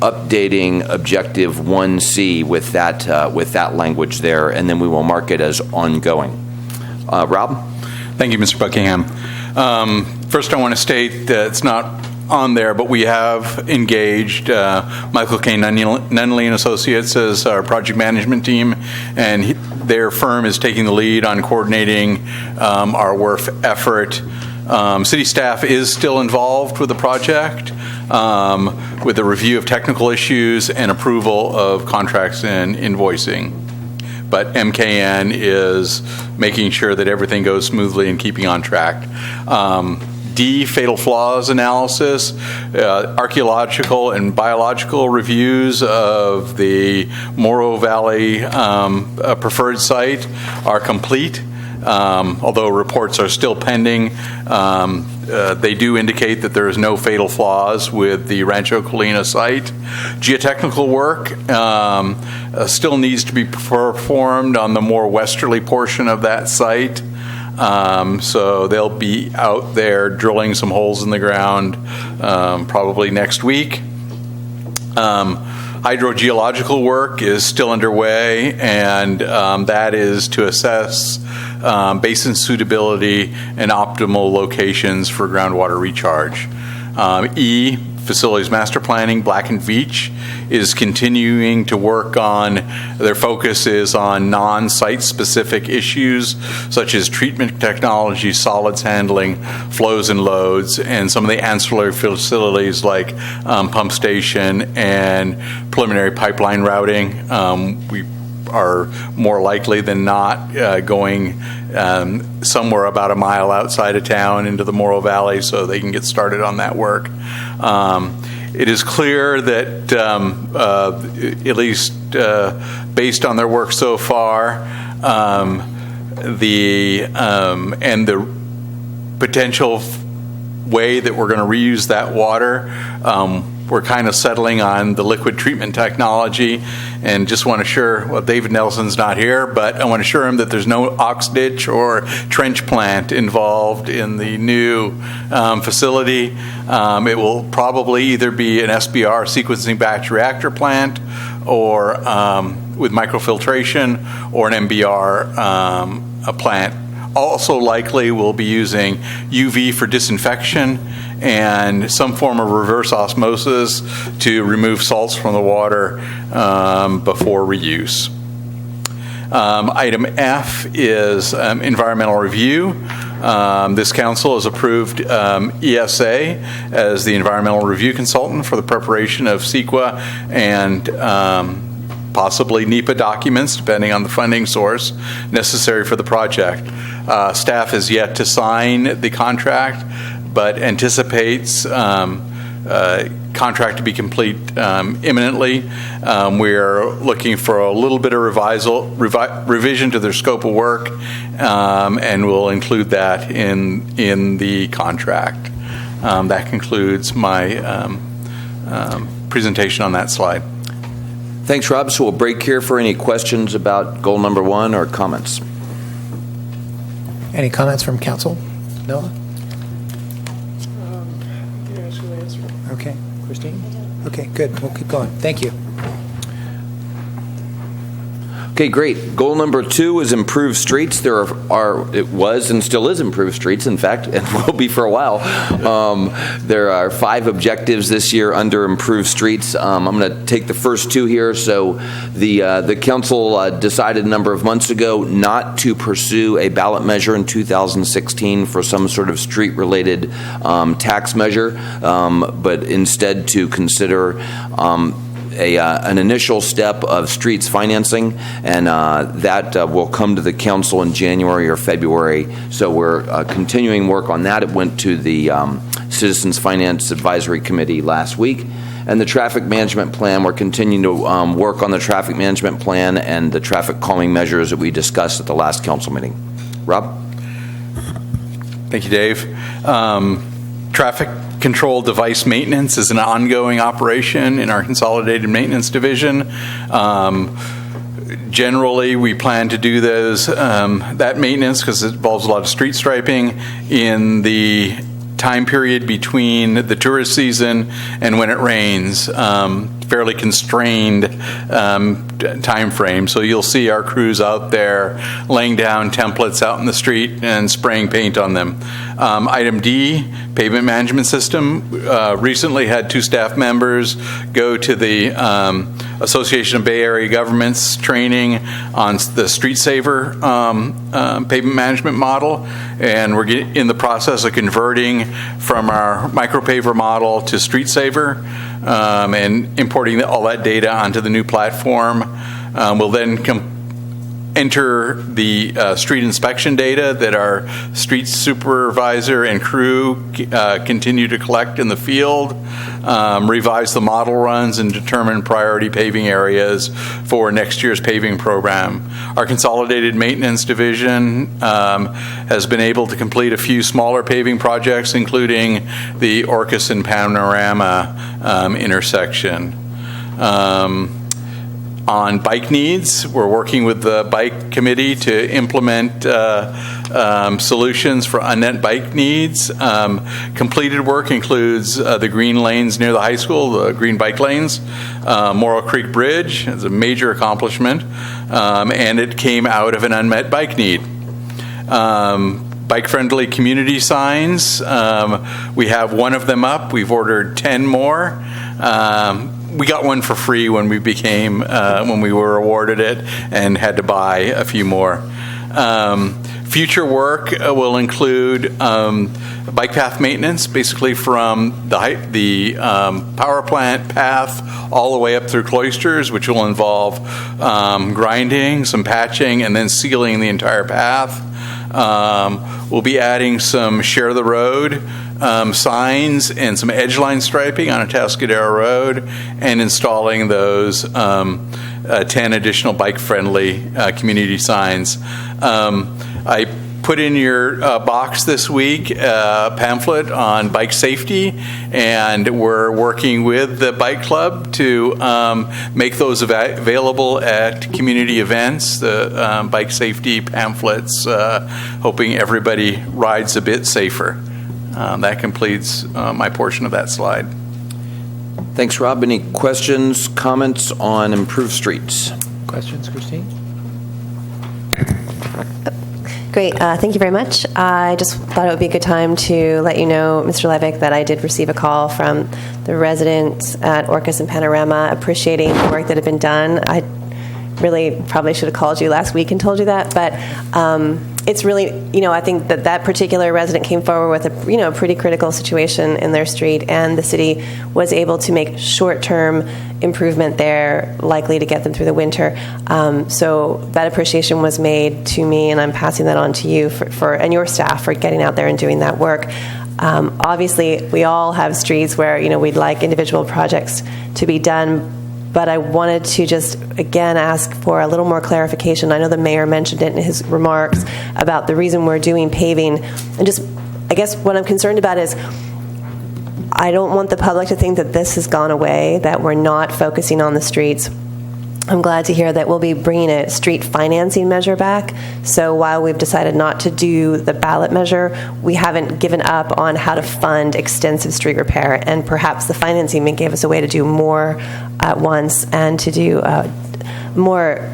Speaker 4: updating Objective 1C with that language there, and then we will mark it as ongoing. Rob?
Speaker 16: Thank you, Mr. Buckingham. First, I want to state that it's not on there, but we have engaged Michael K. Nunley and Associates as our project management team, and their firm is taking the lead on coordinating our WRF effort. City staff is still involved with the project, with the review of technical issues and approval of contracts and invoicing. But MKN is making sure that everything goes smoothly and keeping on track. D, fatal flaws analysis, archaeological and biological reviews of the Morrow Valley preferred site are complete. Although reports are still pending, they do indicate that there is no fatal flaws with the Rancho Colina site. Geotechnical work still needs to be performed on the more westerly portion of that site. So they'll be out there drilling some holes in the ground probably next week. Hydrogeological work is still underway, and that is to assess basin suitability and optimal locations for groundwater recharge. E, facilities master planning. Black and Veatch is continuing to work on, their focus is on non-site specific issues such as treatment technology, solids handling, flows and loads, and some of the ancillary facilities like pump station and preliminary pipeline routing. We are more likely than not going somewhere about a mile outside of town into the Morrow Valley so they can get started on that work. It is clear that, at least based on their work so far, the potential way that we're going to reuse that water, we're kind of settling on the liquid treatment technology, and just want to assure, well, David Nelson's not here, but I want to assure him that there's no ox ditch or trench plant involved in the new facility. It will probably either be an SBR, sequencing batch reactor plant, or with microfiltration, or an MBR a plant. Also likely we'll be using UV for disinfection and some form of reverse osmosis to remove salts from the water before reuse. Item F is environmental review. This council has approved ESA as the environmental review consultant for the preparation of CEQA and possibly NEPA documents, depending on the funding source necessary for the project. Staff has yet to sign the contract, but anticipates contract to be complete imminently. We're looking for a little bit of revision to their scope of work, and we'll include that in the contract. That concludes my presentation on that slide.
Speaker 4: Thanks, Rob. So we'll break here for any questions about goal number 1 or comments.
Speaker 2: Any comments from council? Noah? Okay. Christine? Okay, good. We'll keep going. Thank you.
Speaker 4: Okay, great. Goal number 2 is improve streets. It was and still is improved streets, in fact, and will be for a while. There are 5 objectives this year under improved streets. I'm going to take the first 2 here. So the council decided a number of months ago not to pursue a ballot measure in 2016 for some sort of street-related tax measure, but instead to consider an initial step of streets financing, and that will come to the council in January or February. So we're continuing work on that. It went to the Citizens Finance Advisory Committee last week. And the traffic management plan, we're continuing to work on the traffic management plan and the traffic calming measures that we discussed at the last council meeting. Rob?
Speaker 16: Thank you, Dave. Traffic control device maintenance is an ongoing operation in our consolidated maintenance division. Generally, we plan to do that maintenance, because it involves a lot of street striping, in the time period between the tourist season and when it rains. Fairly constrained time frame. So you'll see our crews out there laying down templates out in the street and spraying paint on them. Item D, pavement management system. Recently had 2 staff members go to the Association of Bay Area Governments training on the Street Saver pavement management model, and we're in the process of converting from our micropaver model to Street Saver and importing all that data onto the new platform. We'll then enter the street inspection data that our street supervisor and crew continue to collect in the field, revise the model runs, and determine priority paving areas for next year's paving program. Our consolidated maintenance division has been able to complete a few smaller paving projects, including the Orcas and Panorama intersection. On bike needs, we're working with the bike committee to implement solutions for unmet bike needs. Completed work includes the green lanes near the high school, the green bike lanes, Morrill Creek Bridge is a major accomplishment, and it came out of an unmet bike need. Bike-friendly community signs, we have one of them up. We've ordered 10 more. We got one for free when we were awarded it, and had to buy a few more. Future work will include bike path maintenance, basically from the power plant path all the way up through Cloisters, which will involve grinding, some patching, and then sealing the entire path. We'll be adding some share the road signs and some edge line striping on Atascadero Road, and installing those 10 additional bike-friendly community signs. I put in your box this week a pamphlet on bike safety, and we're working with the bike club to make those available at community events, the bike safety pamphlets, hoping everybody rides a bit safer. That completes my portion of that slide.
Speaker 4: Thanks, Rob. Any questions, comments on improved streets?
Speaker 2: Questions, Christine?
Speaker 7: Great. Thank you very much. I just thought it would be a good time to let you know, Mr. Levick, that I did receive a call from the residents at Orcas and Panorama appreciating the work that had been done. I really probably should have called you last week and told you that, but it's really, I think that particular resident came forward with a pretty critical situation in their street, and the city was able to make short-term improvement there, likely to get them through the winter. So that appreciation was made to me, and I'm passing that on to you and your staff for getting out there and doing that work. Obviously, we all have streets where we'd like individual projects to be done, but I wanted to just, again, ask for a little more clarification. I know the mayor mentioned it in his remarks about the reason we're doing paving. And just, I guess what I'm concerned about is I don't want the public to think that this has gone away, that we're not focusing on the streets. I'm glad to hear that we'll be bringing a street financing measure back. So while we've decided not to do the ballot measure, we haven't given up on how to fund extensive street repair. And perhaps the financing may give us a way to do more at once and to do more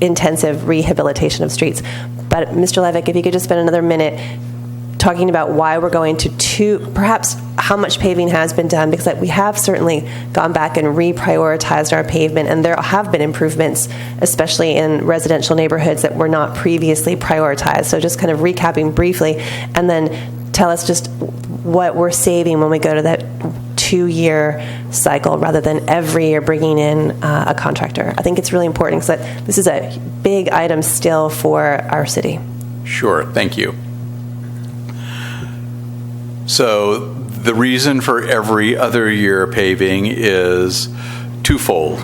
Speaker 7: intensive rehabilitation of streets. But Mr. Levick, if you could just spend another minute talking about why we're going to perhaps how much paving has been done, because we have certainly gone back and reprioritized our pavement, and there have been improvements, especially in residential neighborhoods that were not previously prioritized. So just kind of recapping briefly, and then tell us just what we're saving when we go to that 2-year cycle rather than every year bringing in a contractor. I think it's really important because this is a big item still for our city.
Speaker 16: Sure, thank you. So the reason for every other year paving is twofold.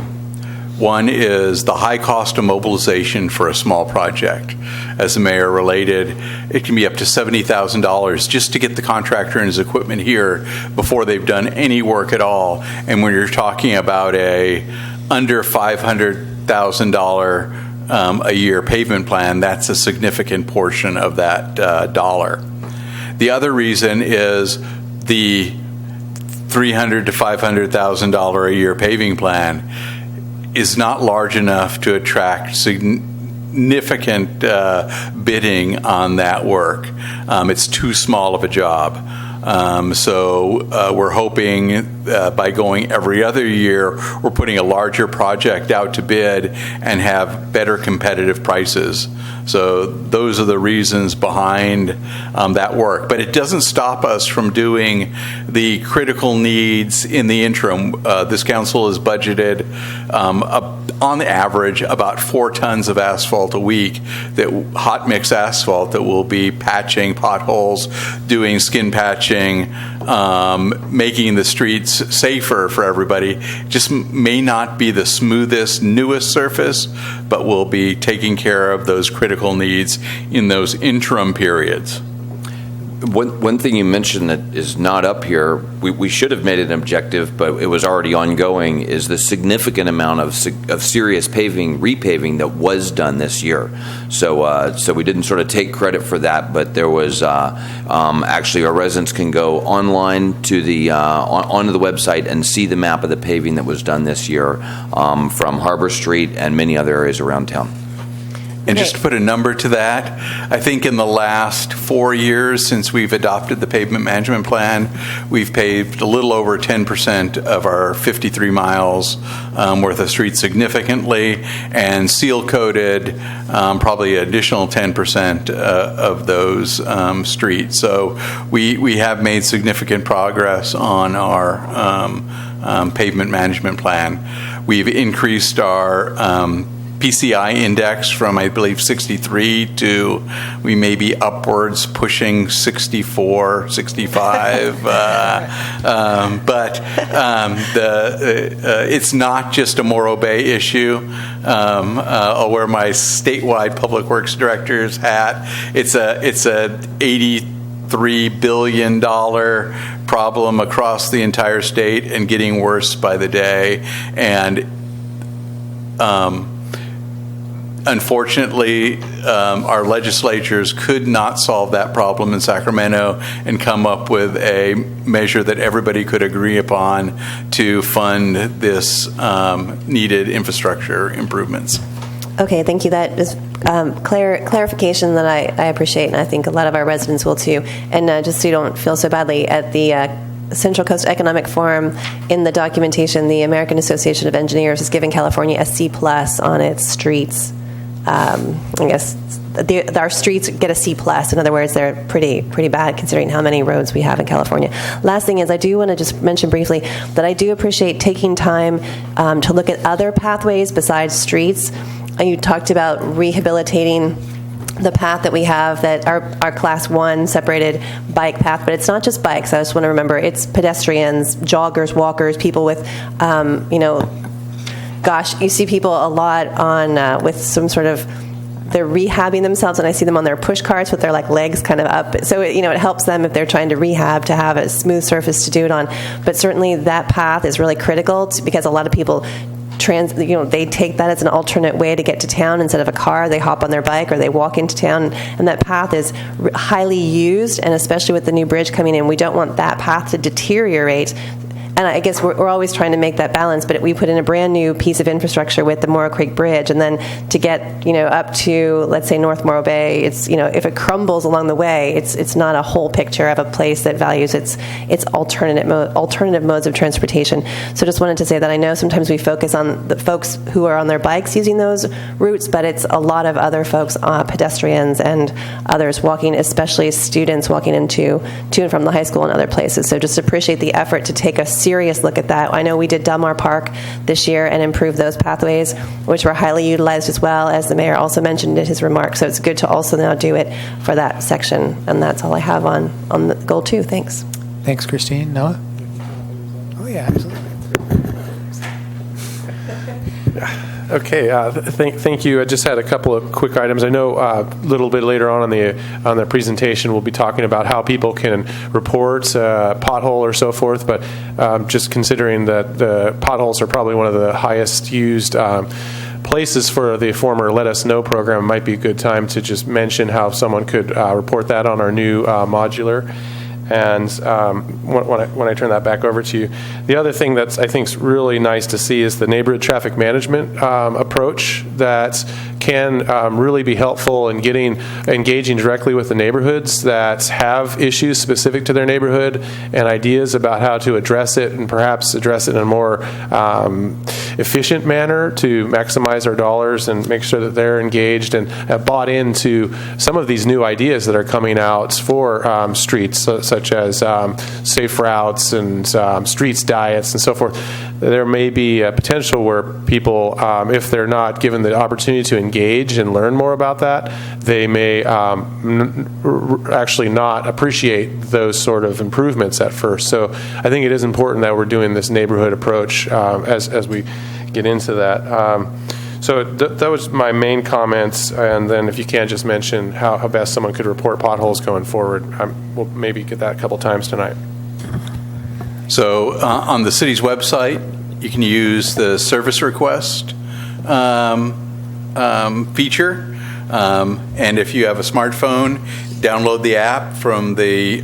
Speaker 16: One is the high cost of mobilization for a small project. As the mayor related, it can be up to $70,000 just to get the contractor and his equipment here before they've done any work at all. And when you're talking about a under $500,000 a year pavement plan, that's a significant portion of that dollar. The other reason is the $300,000 to $500,000 a year paving plan is not large enough to attract significant bidding on that work. It's too small of a job. So we're hoping by going every other year, we're putting a larger project out to bid and have better competitive prices. So those are the reasons behind that work. But it doesn't stop us from doing the critical needs in the interim. This council has budgeted, on the average, about 4 tons of asphalt a week, hot mix asphalt that will be patching potholes, doing skin patching, making the streets safer for everybody. Just may not be the smoothest, newest surface, but will be taking care of those critical needs in those interim periods.
Speaker 4: One thing you mentioned that is not up here, we should have made it an objective, but it was already ongoing, is the significant amount of serious repaving that was done this year. So we didn't sort of take credit for that, but there was actually our residents can go online to onto the website and see the map of the paving that was done this year from Harbor Street and many other areas around town.
Speaker 16: And just to put a number to that, I think in the last 4 years since we've adopted the pavement management plan, we've paved a little over 10% of our 53 miles worth of streets significantly, and seal coated probably an additional 10% of those streets. So we have made significant progress on our pavement management plan. We've increased our PCI index from, I believe, 63 to we may be upwards pushing 64, 65. But it's not just a Morro Bay issue. I'll wear my statewide public works director's hat. It's a $83 billion problem across the entire state and getting worse by the day. And unfortunately, our legislatures could not solve that problem in Sacramento and come up with a measure that everybody could agree upon to fund this needed infrastructure improvements.
Speaker 7: Okay, thank you. That is clarification that I appreciate, and I think a lot of our residents will too. And just so you don't feel so badly, at the Central Coast Economic Forum, in the documentation, the American Association of Engineers is giving California a C+ on its streets. I guess our streets get a C+. In other words, they're pretty bad considering how many roads we have in California. Last thing is, I do want to just mention briefly that I do appreciate taking time to look at other pathways besides streets. You talked about rehabilitating the path that we have, that our class 1 separated bike path, but it's not just bikes. I just want to remember it's pedestrians, joggers, walkers, people with, you see people a lot on with some sort of, they're rehabbing themselves, and I see them on their push carts with their legs kind of up. So it helps them if they're trying to rehab to have a smooth surface to do it on. But certainly that path is really critical because a lot of people they take that as an alternate way to get to town. Instead of a car, they hop on their bike or they walk into town, and that path is highly used, and especially with the new bridge coming in, we don't want that path to deteriorate. And I guess we're always trying to make that balance, but we put in a brand new piece of infrastructure with the Morro Creek Bridge, and then to get up to, let's say, North Morro Bay, it's if it crumbles along the way, it's not a whole picture of a place that values its alternative modes of transportation. So just wanted to say that I know sometimes we focus on the folks who are on their bikes using those routes, but it's a lot of other folks, pedestrians and others walking, especially students walking to and from the high school and other places. So just appreciate the effort to take a serious look at that. I know we did Delmar Park this year and improved those pathways, which were highly utilized as well, as the mayor also mentioned in his remarks. So it's good to also now do it for that section. And that's all I have on the goal 2. Thanks.
Speaker 2: Thanks, Christine. Noah? Oh, yeah, absolutely.
Speaker 8: Okay, thank you. I just had a couple of quick items. I know a little bit later on the presentation we'll be talking about how people can report pothole or so forth, but just considering that the potholes are probably one of the highest used places for the former Let Us Know program, it might be a good time to just mention how someone could report that on our new modular. And when I turn that back over to you, the other thing that's I think is really nice to see is the neighborhood traffic management approach that can really be helpful in engaging directly with the neighborhoods that have issues specific to their neighborhood and ideas about how to address it, and perhaps address it in a more efficient manner to maximize our dollars and make sure that they're engaged and have bought into some of these new ideas that are coming out for streets, such as safe routes and streets diets and so forth. There may be a potential where people, if they're not given the opportunity to engage and learn more about that, they may actually not appreciate those sort of improvements at first. So I think it is important that we're doing this neighborhood approach as we get into that. So that was my main comments, and then if you can just mention how best someone could report potholes going forward. We'll maybe get that a couple times tonight.
Speaker 16: So on the city's website, you can use the service request feature. And if you have a smartphone, download the app from the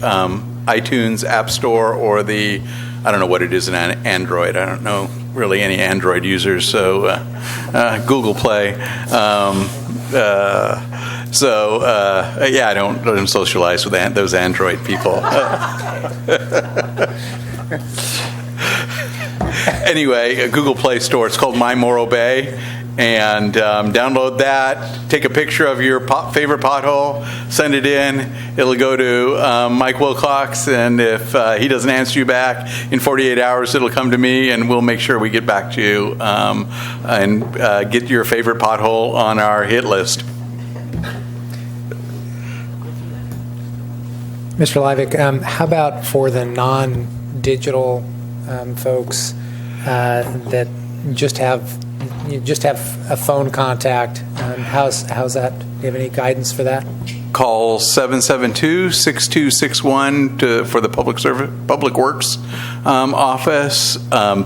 Speaker 16: iTunes App Store or I don't know what it is in Android. I don't know really any Android users, so Google Play. I don't socialize with those Android people. Anyway, a Google Play Store. It's called My Morro Bay, and download that. Take a picture of your favorite pothole, send it in. It'll go to Mike Wilcox, and if he doesn't answer you back in 48 hours, it'll come to me, and we'll make sure we get back to you and get your favorite pothole on our hit list.
Speaker 2: Mr. Leivik, how about for the non-digital folks that just have a phone contact? How's that? Do you have any guidance for that?
Speaker 16: Call 772-6261 for the Public Works office.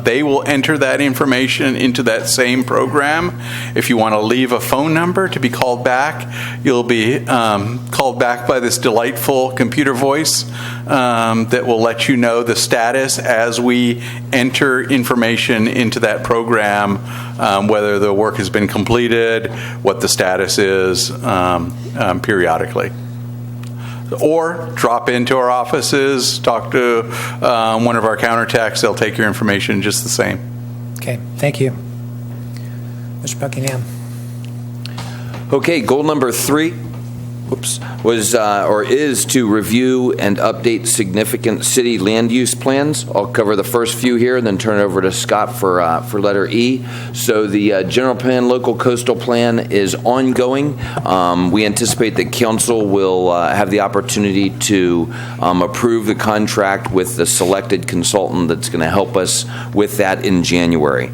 Speaker 16: They will enter that information into that same program. If you want to leave a phone number to be called back, you'll be called back by this delightful computer voice that will let you know the status as we enter information into that program, whether the work has been completed, what the status is periodically. Or drop into our offices, talk to one of our counter techs. They'll take your information just the same.
Speaker 2: Okay, thank you. Mr. Buckingham.
Speaker 4: Okay, goal number 3 was or is to review and update significant city land use plans. I'll cover the first few here and then turn it over to Scott for letter E. So the general plan, local coastal plan is ongoing. We anticipate that council will have the opportunity to approve the contract with the selected consultant that's going to help us with that in January.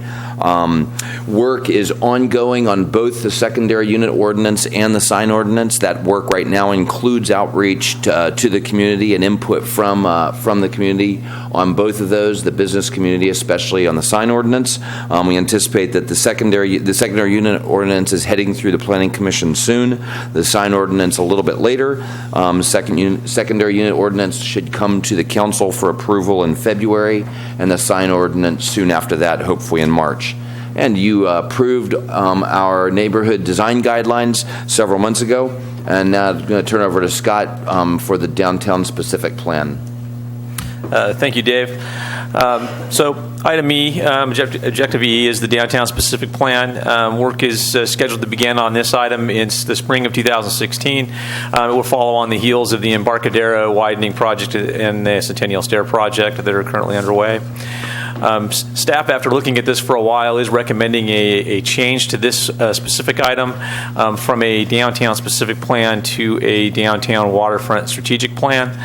Speaker 4: Work is ongoing on both the secondary unit ordinance and the sign ordinance. That work right now includes outreach to the community and input from the community on both of those, the business community, especially on the sign ordinance. We anticipate that the secondary unit ordinance is heading through the Planning Commission soon. The sign ordinance a little bit later. Secondary unit ordinance should come to the council for approval in February, and the sign ordinance soon after that, hopefully in March. And you approved our neighborhood design guidelines several months ago, and now I'm going to turn over to Scott for the downtown specific plan.
Speaker 15: Thank you, Dave. So item E, objective E, is the downtown specific plan. Work is scheduled to begin on this item in the spring of 2016. It will follow on the heels of the Embarcadero widening project and the Centennial Stair project that are currently underway. Staff, after looking at this for a while, is recommending a change to this specific item from a downtown specific plan to a downtown waterfront strategic plan.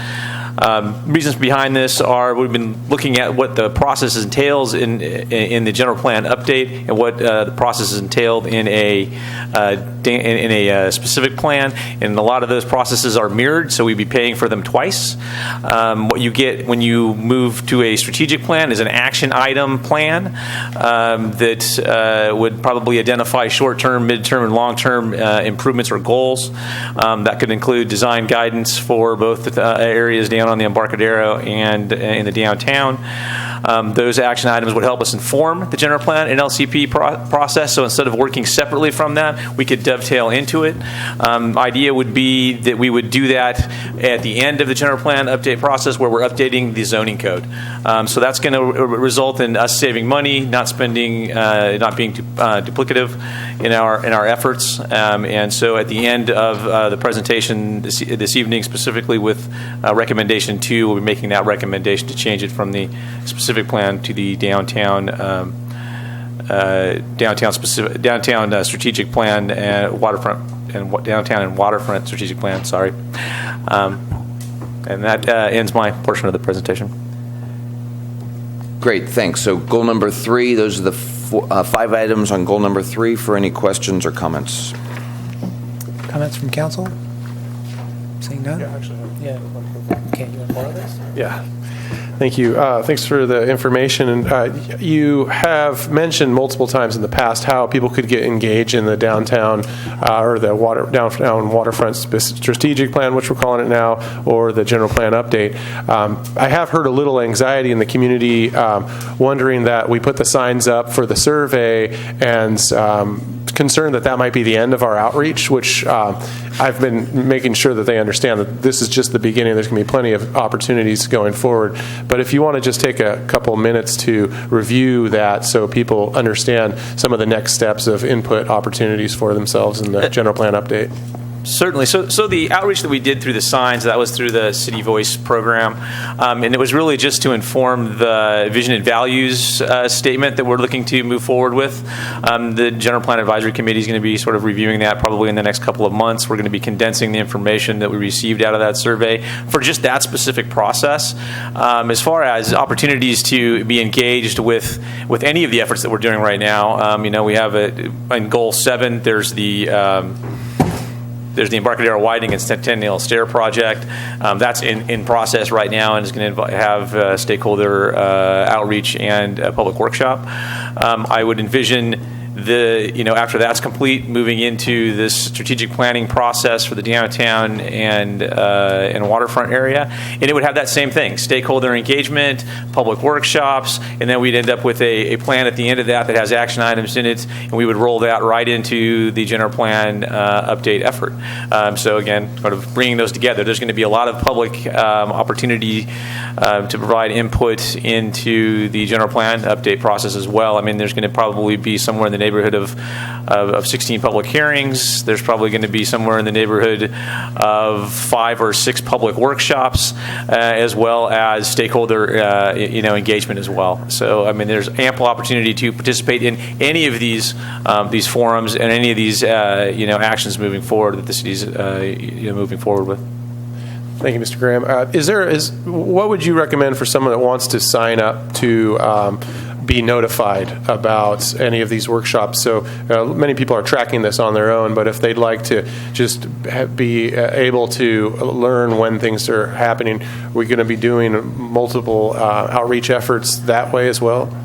Speaker 15: Reasons behind this are we've been looking at what the process entails in the general plan update and what the process is entailed in a specific plan, and a lot of those processes are mirrored, so we'd be paying for them twice. What you get when you move to a strategic plan is an action item plan that would probably identify short-term, mid-term, and long-term improvements or goals. That could include design guidance for both areas down on the Embarcadero and in the downtown. Those action items would help us inform the general plan and LCP process. So instead of working separately from that, we could dovetail into it. Idea would be that we would do that at the end of the general plan update process, where we're updating the zoning code. So that's going to result in us saving money, not spending, not being duplicative in our efforts. And so at the end of the presentation this evening, specifically with recommendation 2, we'll be making that recommendation to change it from the specific plan to the downtown strategic plan and waterfront downtown and waterfront strategic plan. Sorry, and that ends my portion of the presentation.
Speaker 4: Great, thanks. So goal number 3, those are the 5 items on goal number 3. For any questions or comments?
Speaker 2: Comments from council? Seeing none?
Speaker 8: Yeah, actually.
Speaker 2: Yeah. Okay, you want to borrow this?
Speaker 8: Yeah. Thank you. Thanks for the information. And you have mentioned multiple times in the past how people could get engaged in the downtown or the downtown waterfront strategic plan, which we're calling it now, or the general plan update. I have heard a little anxiety in the community, wondering that we put the signs up for the survey and concerned that might be the end of our outreach, which I've been making sure that they understand that this is just the beginning. There's going to be plenty of opportunities going forward. But if you want to just take a couple minutes to review that so people understand some of the next steps of input opportunities for themselves in the general plan update.
Speaker 15: Certainly. So the outreach that we did through the signs, that was through the City Voice program, and it was really just to inform the vision and values statement that we're looking to move forward with. The General Plan Advisory Committee is going to be sort of reviewing that probably in the next couple of months. We're going to be condensing the information that we received out of that survey for just that specific process. As far as opportunities to be engaged with any of the efforts that we're doing right now, we have in Goal 7, there's the Embarcadero Widening and Centennial Stair project. That's in process right now and is going to have stakeholder outreach and a public workshop. I would envision after that's complete, moving into this strategic planning process for the downtown and waterfront area, and it would have that same thing: stakeholder engagement, public workshops, and then we'd end up with a plan at the end of that has action items in it, and we would roll that right into the general plan update effort. So again, sort of bringing those together. There's going to be a lot of public opportunity to provide input into the general plan update process as well. I mean, there's going to probably be somewhere in the neighborhood of 16 public hearings. There's probably going to be somewhere in the neighborhood of 5 or 6 public workshops, as well as stakeholder engagement as well. So I mean, there's ample opportunity to participate in any of these forums and any of these actions moving forward that the city's moving forward with.
Speaker 8: Thank you, Mr. Graham. What would you recommend for someone that wants to sign up to be notified about any of these workshops? So many people are tracking this on their own, but if they'd like to just be able to learn when things are happening, we're going to be doing multiple outreach efforts that way as well?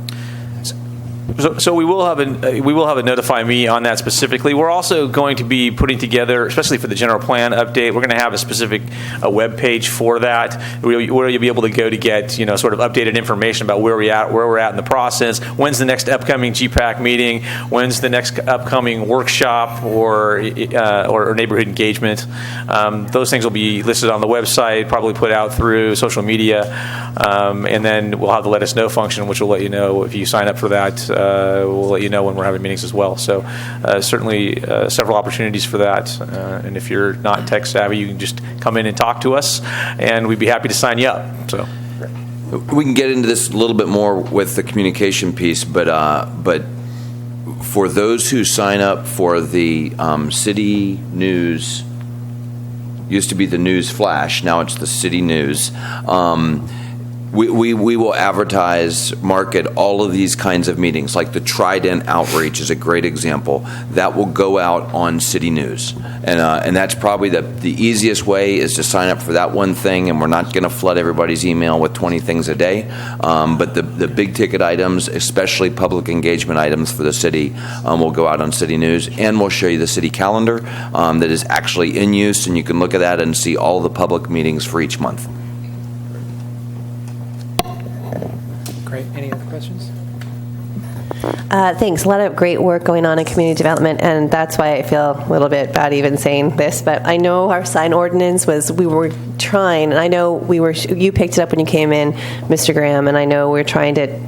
Speaker 15: So we will have a notify me on that specifically. We're also going to be putting together, especially for the general plan update, we're going to have a specific web page for that, where you'll be able to go to get sort of updated information about where we're at in the process. When's the next upcoming GPAC meeting? When's the next upcoming workshop or neighborhood engagement? Those things will be listed on the website, probably put out through social media, and then we'll have the let us know function, which will let you know if you sign up for that. We'll let you know when we're having meetings as well. So certainly several opportunities for that. And if you're not tech savvy, you can just come in and talk to us, and we'd be happy to sign you up. So
Speaker 4: we can get into this a little bit more with the communication piece, but for those who sign up for the city news, used to be the news flash, now it's the city news. We will advertise, market all of these kinds of meetings, like the Trident Outreach is a great example. That will go out on City News. And that's probably the easiest way, is to sign up for that one thing, and we're not going to flood everybody's email with 20 things a day. But the big ticket items, especially public engagement items for the city, will go out on City News. And we'll show you the city calendar that is actually in use, and you can look at that and see all the public meetings for each month.
Speaker 2: Great. Any other questions?
Speaker 7: Thanks. A lot of great work going on in community development, and that's why I feel a little bit bad even saying this. But I know our sign ordinance we were trying, and I know you picked it up when you came in, Mr. Graham, and I know we're trying to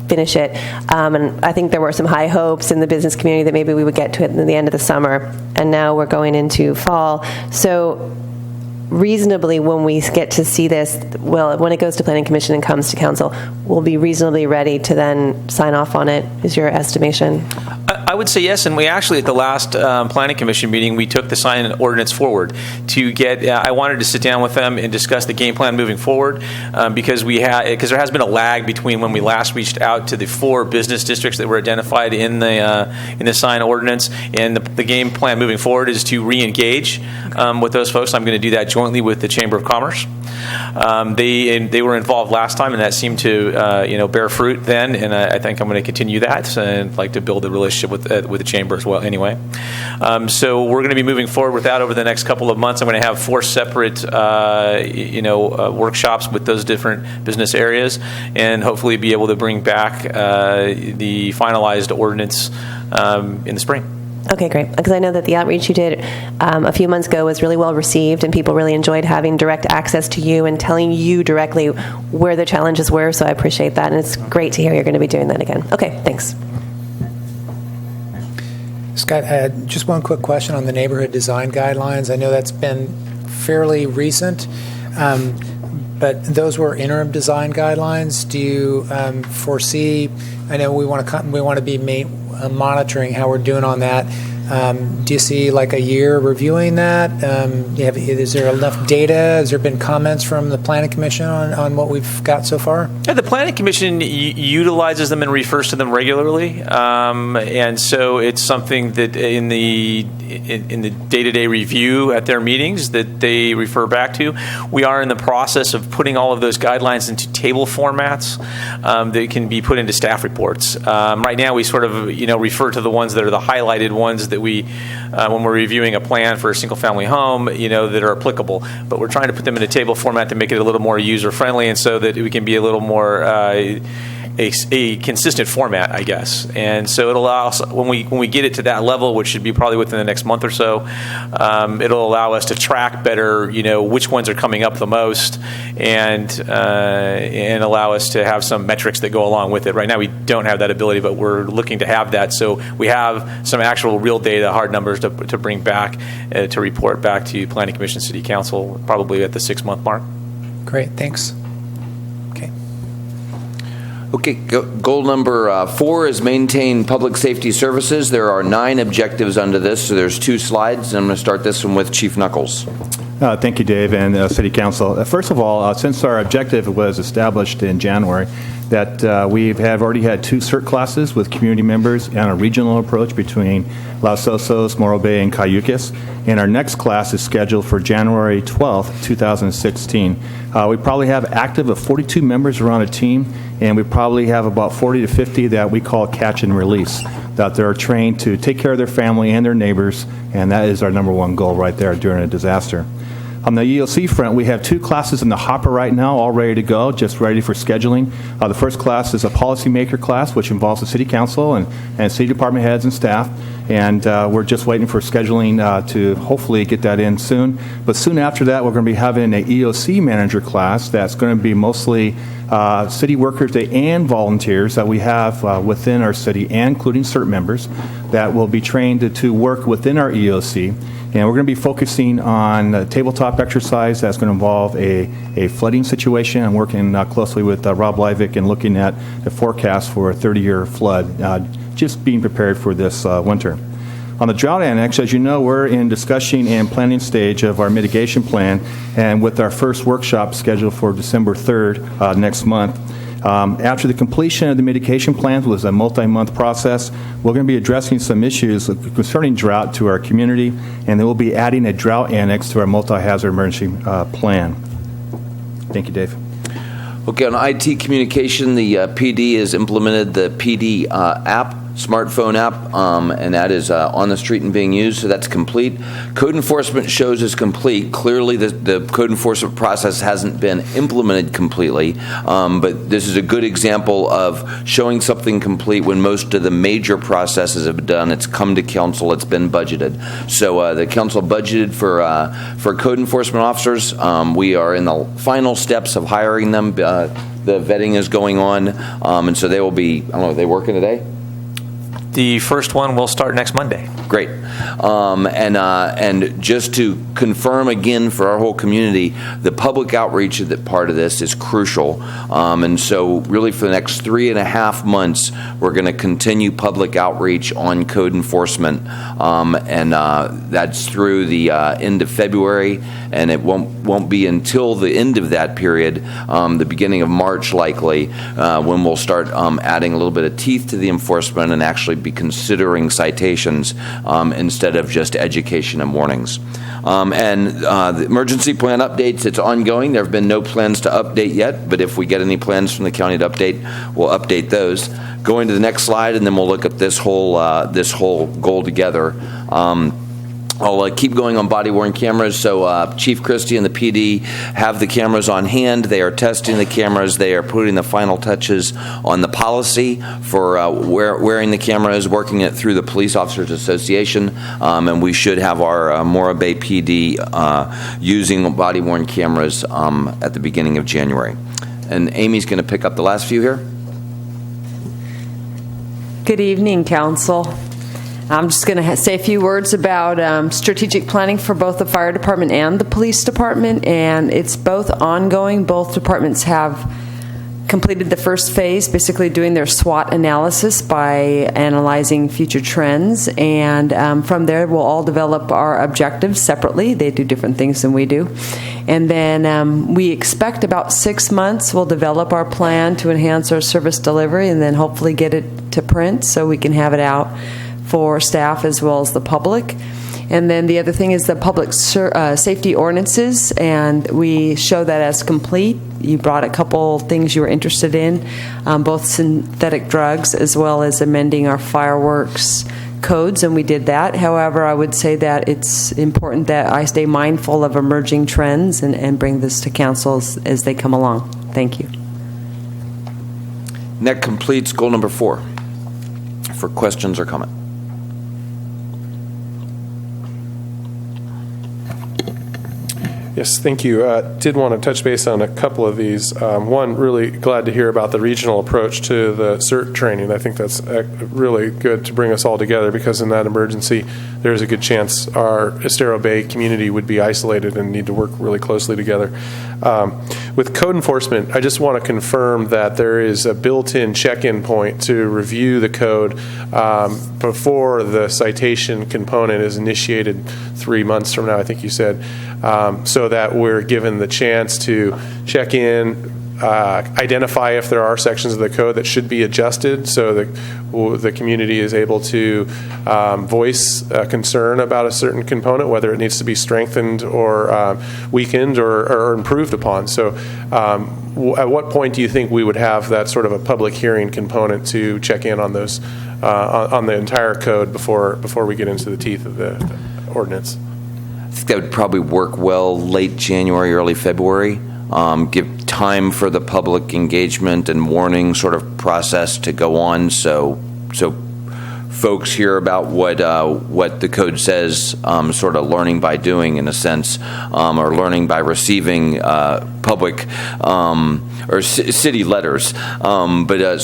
Speaker 7: finish it. And I think there were some high hopes in the business community that maybe we would get to it in the end of the summer, and now we're going into fall. So reasonably, when we get to see this, well, when it goes to Planning Commission and comes to Council, we'll be reasonably ready to then sign off on it, is your estimation?
Speaker 15: I would say yes, and we actually, at the last Planning Commission meeting, we took the sign ordinance forward to get, I wanted to sit down with them and discuss the game plan moving forward, because there has been a lag between when we last reached out to the 4 business districts that were identified in the sign ordinance, and the game plan moving forward is to re-engage with those folks. I'm going to do that jointly with the Chamber of Commerce. They were involved last time, and that seemed to bear fruit then, and I think I'm going to continue that, and I'd like to build a relationship with the Chamber as well anyway. So we're going to be moving forward with that over the next couple of months. I'm going to have 4 separate workshops with those different business areas, and hopefully be able to bring back the finalized ordinance in the spring.
Speaker 7: Okay, great. Because I know that the outreach you did a few months ago was really well received, and people really enjoyed having direct access to you and telling you directly where the challenges were, so I appreciate that, and it's great to hear you're going to be doing that again. Okay, thanks.
Speaker 2: Scott, just one quick question on the neighborhood design guidelines. I know that's been fairly recent, but those were interim design guidelines. Do you foresee? I know we want to be monitoring how we're doing on that. Do you see like a year reviewing that? Is there enough data? Has there been comments from the Planning Commission on what we've got so far?
Speaker 15: Yeah, the Planning Commission utilizes them and refers to them regularly, and so it's something that in the day-to-day review at their meetings that they refer back to. We are in the process of putting all of those guidelines into table formats that can be put into staff reports. Right now, we sort of refer to the ones that are the highlighted ones that we, when we're reviewing a plan for a single-family home, that are applicable. But we're trying to put them in a table format to make it a little more user-friendly, and so that we can be a little more a consistent format, I guess. And so it allows, when we get it to that level, which should be probably within the next month or so, it'll allow us to track better, which ones are coming up the most, and allow us to have some metrics that go along with it. Right now, we don't have that ability, but we're looking to have that. So we have some actual real data, hard numbers to bring back, to report back to Planning Commission, City Council, probably at the 6-month mark.
Speaker 2: Great, thanks.
Speaker 4: Okay, goal number 4 is maintain public safety services. There are 9 objectives under this, so there's 2 slides. I'm going to start this one with Chief Knuckles.
Speaker 17: Thank you, Dave, and City Council. First of all, since our objective was established in January, that we have already had 2 CERT classes with community members and a regional approach between Los Osos, Morro Bay, and Cayucas. And our next class is scheduled for January 12th, 2016. We probably have active of 42 members around a team, and we probably have about 40 to 50 that we call catch and release, that they're trained to take care of their family and their neighbors, and that is our number 1 goal right there during a disaster. On the EOC front, we have 2 classes in the hopper right now, all ready to go, just ready for scheduling. The first class is a policymaker class, which involves the City Council and City Department heads and staff, and we're just waiting for scheduling to hopefully get that in soon. But soon after that, we're going to be having an EOC manager class that's going to be mostly city workers and volunteers that we have within our city, and including CERT members, that will be trained to work within our EOC. And we're going to be focusing on a tabletop exercise that's going to involve a flooding situation. I'm working closely with Rob Leivick and looking at the forecast for a 30-year flood, just being prepared for this winter. On the drought annex, as you know, we're in discussion and planning stage of our mitigation plan, and with our first workshop scheduled for December 3rd next month. After the completion of the mitigation plans, was a multi-month process, we're going to be addressing some issues concerning drought to our community, and then we'll be adding a drought annex to our multi-hazard emergency plan. Thank you, Dave.
Speaker 4: Okay, on IT communication, the PD has implemented the PD app smartphone app, and that is on the street and being used, so that's complete. Code enforcement shows is complete. Clearly, the code enforcement process hasn't been implemented completely, but this is a good example of showing something complete when most of the major processes have been done. It's come to council, it's been budgeted. So the council budgeted for code enforcement officers. We are in the final steps of hiring them. The vetting is going on, and so they will be, I don't know, are they working today?
Speaker 15: The first one will start next Monday.
Speaker 4: Great. And just to confirm again for our whole community, the public outreach that part of this is crucial. And so really for the next 3.5 months, we're going to continue public outreach on code enforcement. And that's through the end of February, and it won't be until the end of that period, the beginning of March likely, when we'll start adding a little bit of teeth to the enforcement and actually be considering citations instead of just education and warnings. And the emergency plan updates, it's ongoing. There have been no plans to update yet, but if we get any plans from the county to update, we'll update those. Going to the next slide, and then we'll look at this whole goal together. I'll keep going on body-worn cameras. So Chief Christie and the PD have the cameras on hand. They are testing the cameras. They are putting the final touches on the policy for wearing the cameras, working it through the Police Officers Association, and we should have our Morro Bay PD using body-worn cameras at the beginning of January. And Amy's going to pick up the last few here.
Speaker 18: Good evening, Council. I'm just going to say a few words about strategic planning for both the fire department and the police department, and it's both ongoing. Both departments have completed the first phase, basically doing their SWOT analysis by analyzing future trends, and from there we'll all develop our objectives separately. They do different things than we do. And then we expect about 6 months we'll develop our plan to enhance our service delivery and then hopefully get it to print so we can have it out for staff as well as the public. And then the other thing is the public safety ordinances, and we show that as complete. You brought a couple things you were interested in, both synthetic drugs as well as amending our fireworks codes, and we did that. However, I would say that it's important that I stay mindful of emerging trends and bring this to council as they come along. Thank you.
Speaker 4: That completes goal number 4 for questions or comment.
Speaker 8: Yes, thank you. Did want to touch base on a couple of these. One, really glad to hear about the regional approach to the CERT training. I think that's really good to bring us all together, because in that emergency, there's a good chance our Estero Bay community would be isolated and need to work really closely together. With code enforcement, I just want to confirm that there is a built-in check-in point to review the code before the citation component is initiated 3 months from now, I think you said, so that we're given the chance to check in, identify if there are sections of the code that should be adjusted, so that the community is able to voice a concern about a certain component, whether it needs to be strengthened or weakened or improved upon. So at what point do you think we would have that sort of a public hearing component to check in on those on the entire code before we get into the teeth of the ordinance?
Speaker 4: I think that would probably work well late January, early February. Give time for the public engagement and warning sort of process to go on, so folks hear about what the code says, sort of learning by doing in a sense, or learning by receiving public or city letters. So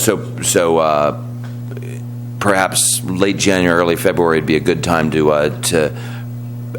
Speaker 4: perhaps late January, early February would be a good time to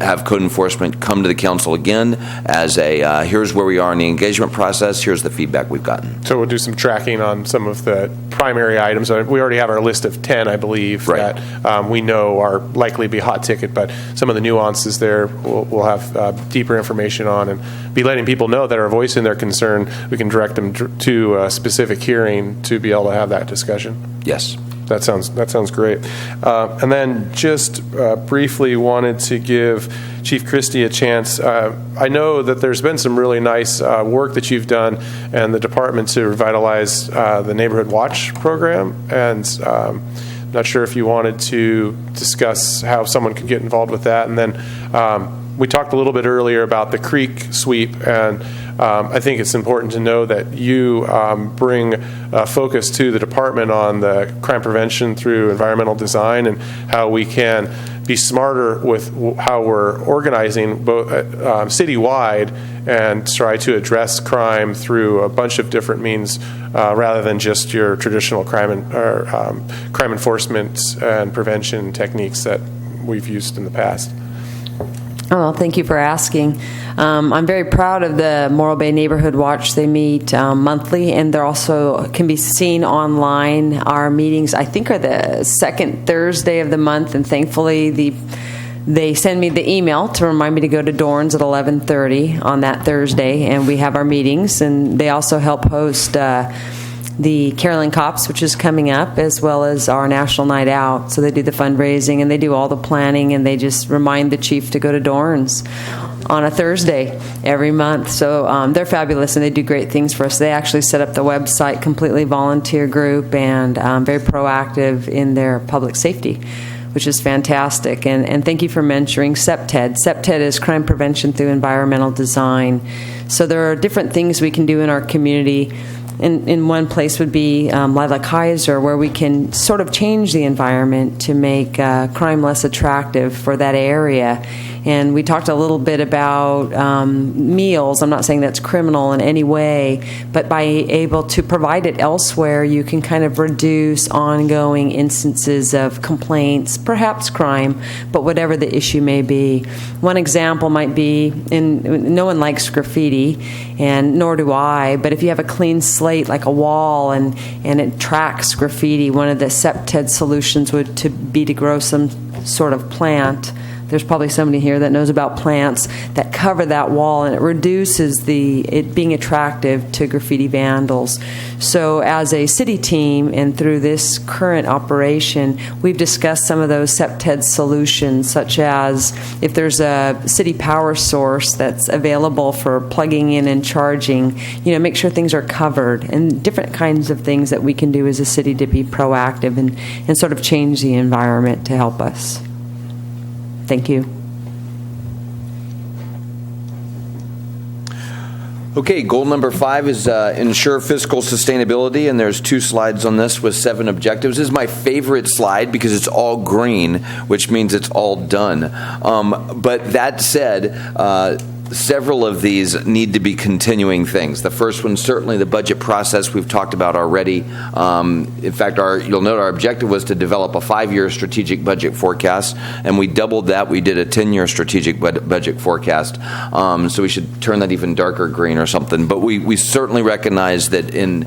Speaker 4: have code enforcement come to the council again as a here's where we are in the engagement process, here's the feedback we've gotten.
Speaker 8: So we'll do some tracking on some of the primary items. We already have our list of 10, I believe, right, that we know are likely to be hot ticket, but some of the nuances there we'll have deeper information on, and be letting people know that are voicing their concern. We can direct them to a specific hearing to be able to have that discussion.
Speaker 4: Yes.
Speaker 8: That sounds great. And then just briefly wanted to give Chief Christie a chance. I know that there's been some really nice work that you've done and the department to revitalize the Neighborhood Watch program, and Not sure if you wanted to discuss how someone could get involved with that. And then we talked a little bit earlier about the creek sweep, and I think it's important to know that you bring focus to the department on the crime prevention through environmental design and how we can be smarter with how we're organizing both citywide and try to address crime through a bunch of different means rather than just your traditional crime enforcement and prevention techniques that we've used in the past.
Speaker 18: Oh, thank you for asking. I'm very proud of the Morro Bay Neighborhood Watch. They meet monthly, and they're also can be seen online. Our meetings, I think, are the second Thursday of the month, and thankfully they send me the email to remind me to go to Dorn's at 11:30 on that Thursday, and we have our meetings. And they also help host the Carolyn Cops, which is coming up, as well as our National Night Out. So they do the fundraising and they do all the planning, and they just remind the chief to go to Dorn's on a Thursday every month. So they're fabulous, and they do great things for us. They actually set up the website, completely volunteer group, and very proactive in their public safety, which is fantastic. And thank you for mentioning CPTED. CPTED is Crime Prevention Through Environmental Design. So there are different things we can do in our community. In one place would be Lila Kaiser, where we can sort of change the environment to make crime less attractive for that area. And we talked a little bit about meals. I'm not saying that's criminal in any way, but by able to provide it elsewhere, you can kind of reduce ongoing instances of complaints, perhaps crime, but whatever the issue may be. One example might be, no one likes graffiti, and nor do I, but if you have a clean slate like a wall and it tracks graffiti, one of the CPTED solutions would be to grow some sort of plant. There's probably somebody here that knows about plants that cover that wall, and it reduces it being attractive to graffiti vandals. So as a city team and through this current operation, we've discussed some of those CPTED solutions, such as if there's a city power source that's available for plugging in and charging, make sure things are covered, and different kinds of things that we can do as a city to be proactive and sort of change the environment to help us. Thank you.
Speaker 4: Okay, goal number 5 is ensure fiscal sustainability, and there's 2 slides on this with 7 objectives. This is my favorite slide because it's all green, which means it's all done. But that said, several of these need to be continuing things. The first one, certainly the budget process we've talked about already. In fact, you'll note our objective was to develop a 5-year strategic budget forecast, and we doubled that. We did a 10-year strategic budget forecast. So we should turn that even darker green or something. But we certainly recognize that in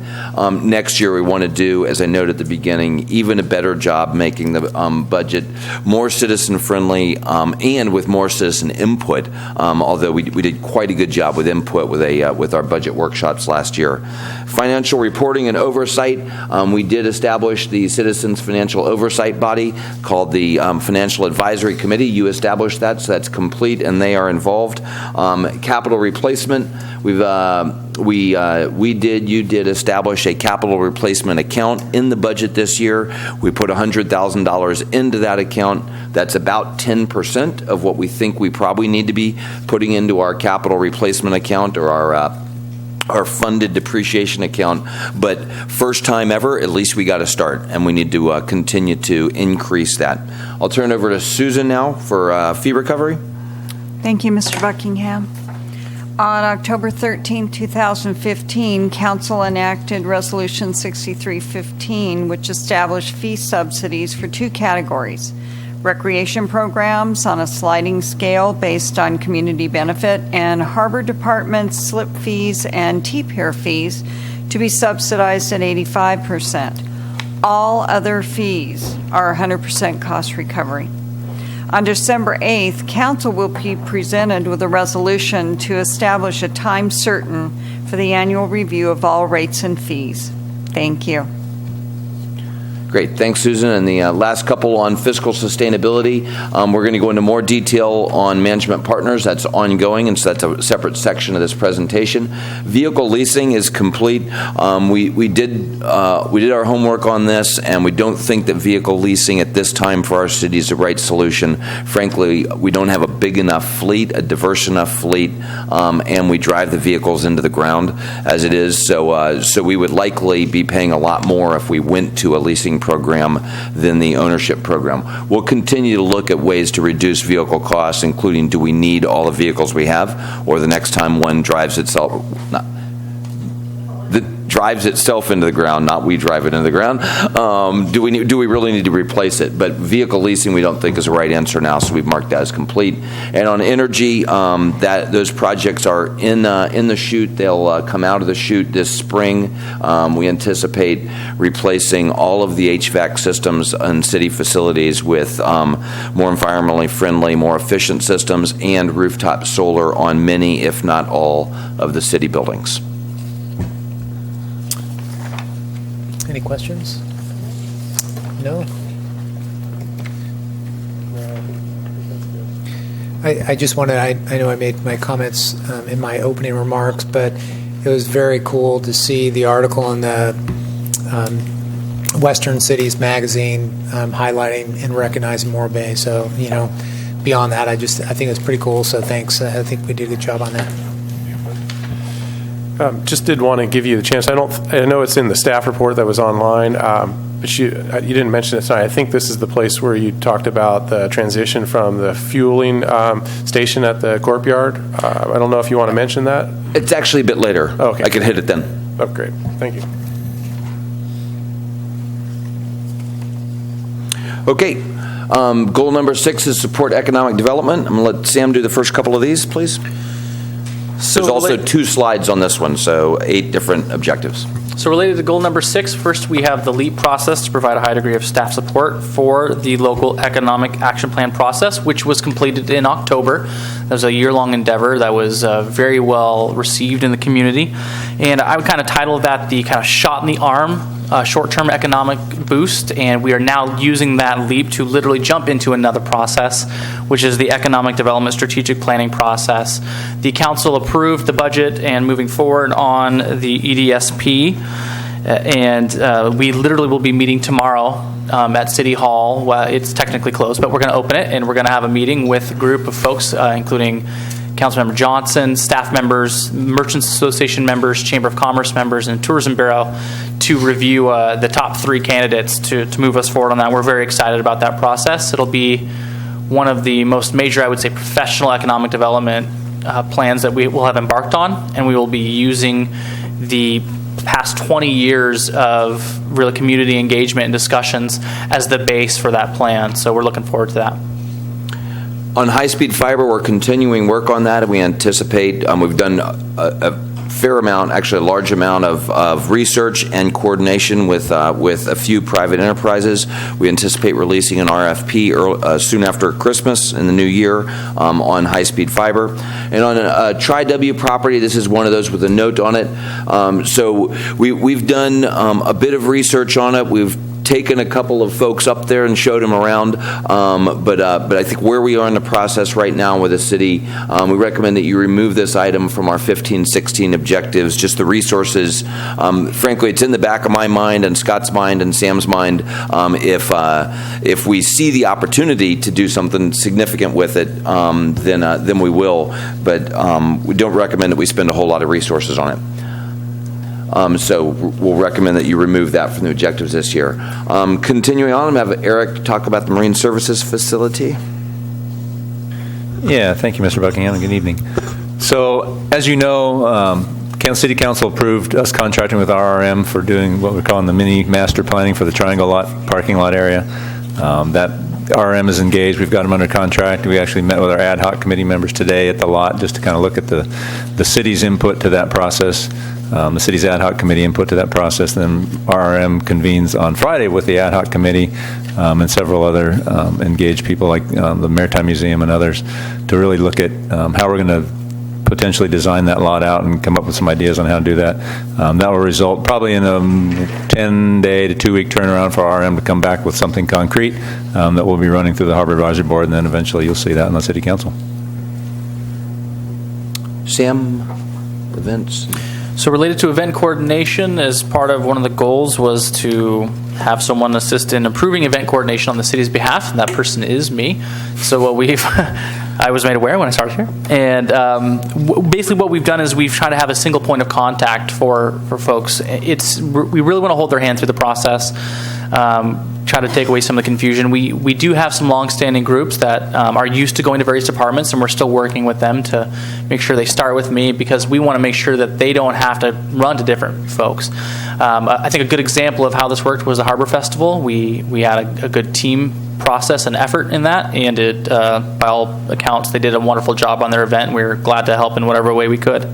Speaker 4: next year we want to do, as I noted at the beginning, even a better job making the budget more citizen-friendly and with more citizen input, although we did quite a good job with input with our budget workshops last year. Financial reporting and oversight. We did establish the Citizens Financial Oversight Body called the Financial Advisory Committee. You established that, so that's complete, and they are involved. Capital replacement. You did establish a capital replacement account in the budget this year. We put $100,000 into that account. That's about 10% of what we think we probably need to be putting into our capital replacement account or our funded depreciation account. But first time ever, at least we got to start, and we need to continue to increase that. I'll turn it over to Susan now for fee recovery.
Speaker 19: Thank you, Mr. Buckingham. On October 13, 2015, Council enacted Resolution 6315, which established fee subsidies for 2 categories: recreation programs on a sliding scale based on community benefit, and Harbor Department's slip fees and T-Pier fees to be subsidized at 85%. All other fees are 100% cost recovery. On December 8th, Council will be presented with a resolution to establish a time certain for the annual review of all rates and fees. Thank you.
Speaker 4: Great. Thanks, Susan. And the last couple on fiscal sustainability, we're going to go into more detail on management partners. That's ongoing, and so that's a separate section of this presentation. Vehicle leasing is complete. We did our homework on this, and we don't think that vehicle leasing at this time for our city is the right solution. Frankly, we don't have a big enough fleet, a diverse enough fleet, and we drive the vehicles into the ground as it is. So we would likely be paying a lot more if we went to a leasing program than the ownership program. We'll continue to look at ways to reduce vehicle costs, including do we need all the vehicles we have, or the next time one drives itself into the ground, not we drive it into the ground. Do we really need to replace it? But vehicle leasing we don't think is the right answer now, so we've marked that as complete. And on energy, those projects are in the chute. They'll come out of the chute this spring. We anticipate replacing all of the HVAC systems in city facilities with more environmentally friendly, more efficient systems, and rooftop solar on many, if not all, of the city buildings.
Speaker 2: Any questions? No? I just wanted, I know I made my comments in my opening remarks, but it was very cool to see the article in the Western Cities magazine highlighting and recognizing Morro Bay. So, beyond that, I think it's pretty cool. So thanks. I think we did a good job on that.
Speaker 8: Just did want to give you the chance. I know it's in the staff report that was online, but you didn't mention it tonight. I think this is the place where you talked about the transition from the fueling station at the courtyard. I don't know if you want to mention that.
Speaker 4: It's actually a bit later.
Speaker 8: Oh, okay.
Speaker 4: I can hit it then.
Speaker 8: Oh, great. Thank you.
Speaker 4: Okay. Goal number 6 is support economic development. I'm going to let Sam do the first couple of these, please. There's also 2 slides on this one, so 8 different objectives.
Speaker 20: So related to goal number 6, first we have the LEAP process to provide a high degree of staff support for the local economic action plan process, which was completed in October. That was a year-long endeavor that was very well received in the community. And I would kind of title that the kind of shot in the arm short-term economic boost, and we are now using that leap to literally jump into another process, which is the economic development strategic planning process. The council approved the budget and moving forward on the EDSP, and we literally will be meeting tomorrow at City Hall. Well, it's technically closed, but we're going to open it, and we're going to have a meeting with a group of folks, including Councilmember Johnson, staff members, Merchants Association members, Chamber of Commerce members, and Tourism Bureau to review the top 3 candidates to move us forward on that. We're very excited about that process. It'll be one of the most major, I would say, professional economic development plans that we will have embarked on, and we will be using the past 20 years of really community engagement and discussions as the base for that plan. So we're looking forward to that.
Speaker 4: On high-speed fiber, we're continuing work on that, and we anticipate we've done a fair amount, actually a large amount of research and coordination with a few private enterprises. We anticipate releasing an RFP soon after Christmas in the new year on high-speed fiber. And on a Tri-W property, this is one of those with a note on it. So we've done a bit of research on it. We've taken a couple of folks up there and showed them around, but I think where we are in the process right now with the city, we recommend that you remove this item from our 15-16 objectives. Just the resources, frankly, it's in the back of my mind and Scott's mind and Sam's mind. If we see the opportunity to do something significant with it, then we will. But we don't recommend that we spend a whole lot of resources on it. So we'll recommend that you remove that from the objectives this year. Continuing on, I'm going to have Eric talk about the Marine Services Facility.
Speaker 9: Yeah, thank you, Mr. Buckingham, and good evening. So, as you know, Kansas City Council approved us contracting with RRM for doing what we're calling the mini master planning for the Triangle Lot parking lot area. That RRM is engaged. We've got them under contract. We actually met with our ad hoc committee members today at the lot just to kind of look at the city's input to that process. The city's ad hoc committee input to that process. Then RRM convenes on Friday with the ad hoc committee and several other engaged people like the Maritime Museum and others to really look at how we're going to potentially design that lot out and come up with some ideas on how to do that. That will result probably in a 10-day to 2-week turnaround for RM to come back with something concrete that will be running through the Harbor Advisory Board, and then eventually you'll see that in the City Council.
Speaker 4: Sam, events?
Speaker 20: So related to event coordination, as part of one of the goals was to have someone assist in approving event coordination on the city's behalf, and that person is me. So what we've, I was made aware when I started here, and basically what we've done is we've tried to have a single point of contact for folks. We really want to hold their hand through the process, try to take away some of the confusion. We do have some long-standing groups that are used to going to various departments, and we're still working with them to make sure they start with me, because we want to make sure that they don't have to run to different folks. I think a good example of how this worked was the Harbor Festival. We had a good team process and effort in that, and it, by all accounts, they did a wonderful job on their event. We were glad to help in whatever way we could.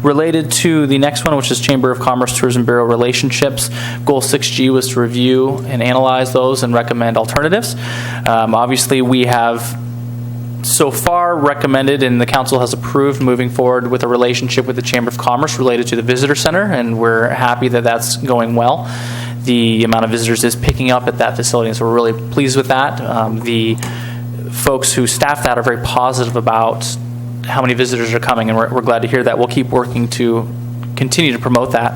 Speaker 20: Related to the next one, which is Chamber of Commerce Tourism Bureau relationships, Goal 6G was to review and analyze those and recommend alternatives. Obviously, we have so far recommended, and the council has approved, moving forward with a relationship with the Chamber of Commerce related to the visitor center, and we're happy that that's going well. The amount of visitors is picking up at that facility, and so we're really pleased with that. The folks who staff that are very positive about how many visitors are coming, and we're glad to hear that. We'll keep working to continue to promote that.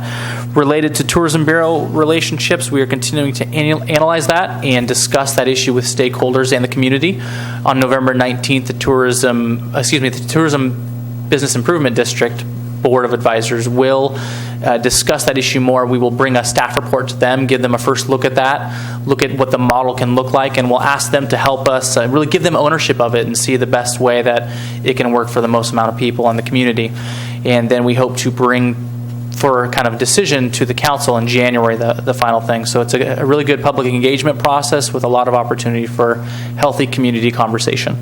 Speaker 20: Related to Tourism Bureau relationships, we are continuing to analyze that and discuss that issue with stakeholders and the community. On November 19th, the Tourism Business Improvement District Board of Advisors will discuss that issue more. We will bring a staff report to them, give them a first look at that, look at what the model can look like, and we'll ask them to help us really give them ownership of it and see the best way that it can work for the most amount of people in the community. And then we hope to bring for kind of a decision to the council in January, the final thing. So it's a really good public engagement process with a lot of opportunity for healthy community conversation.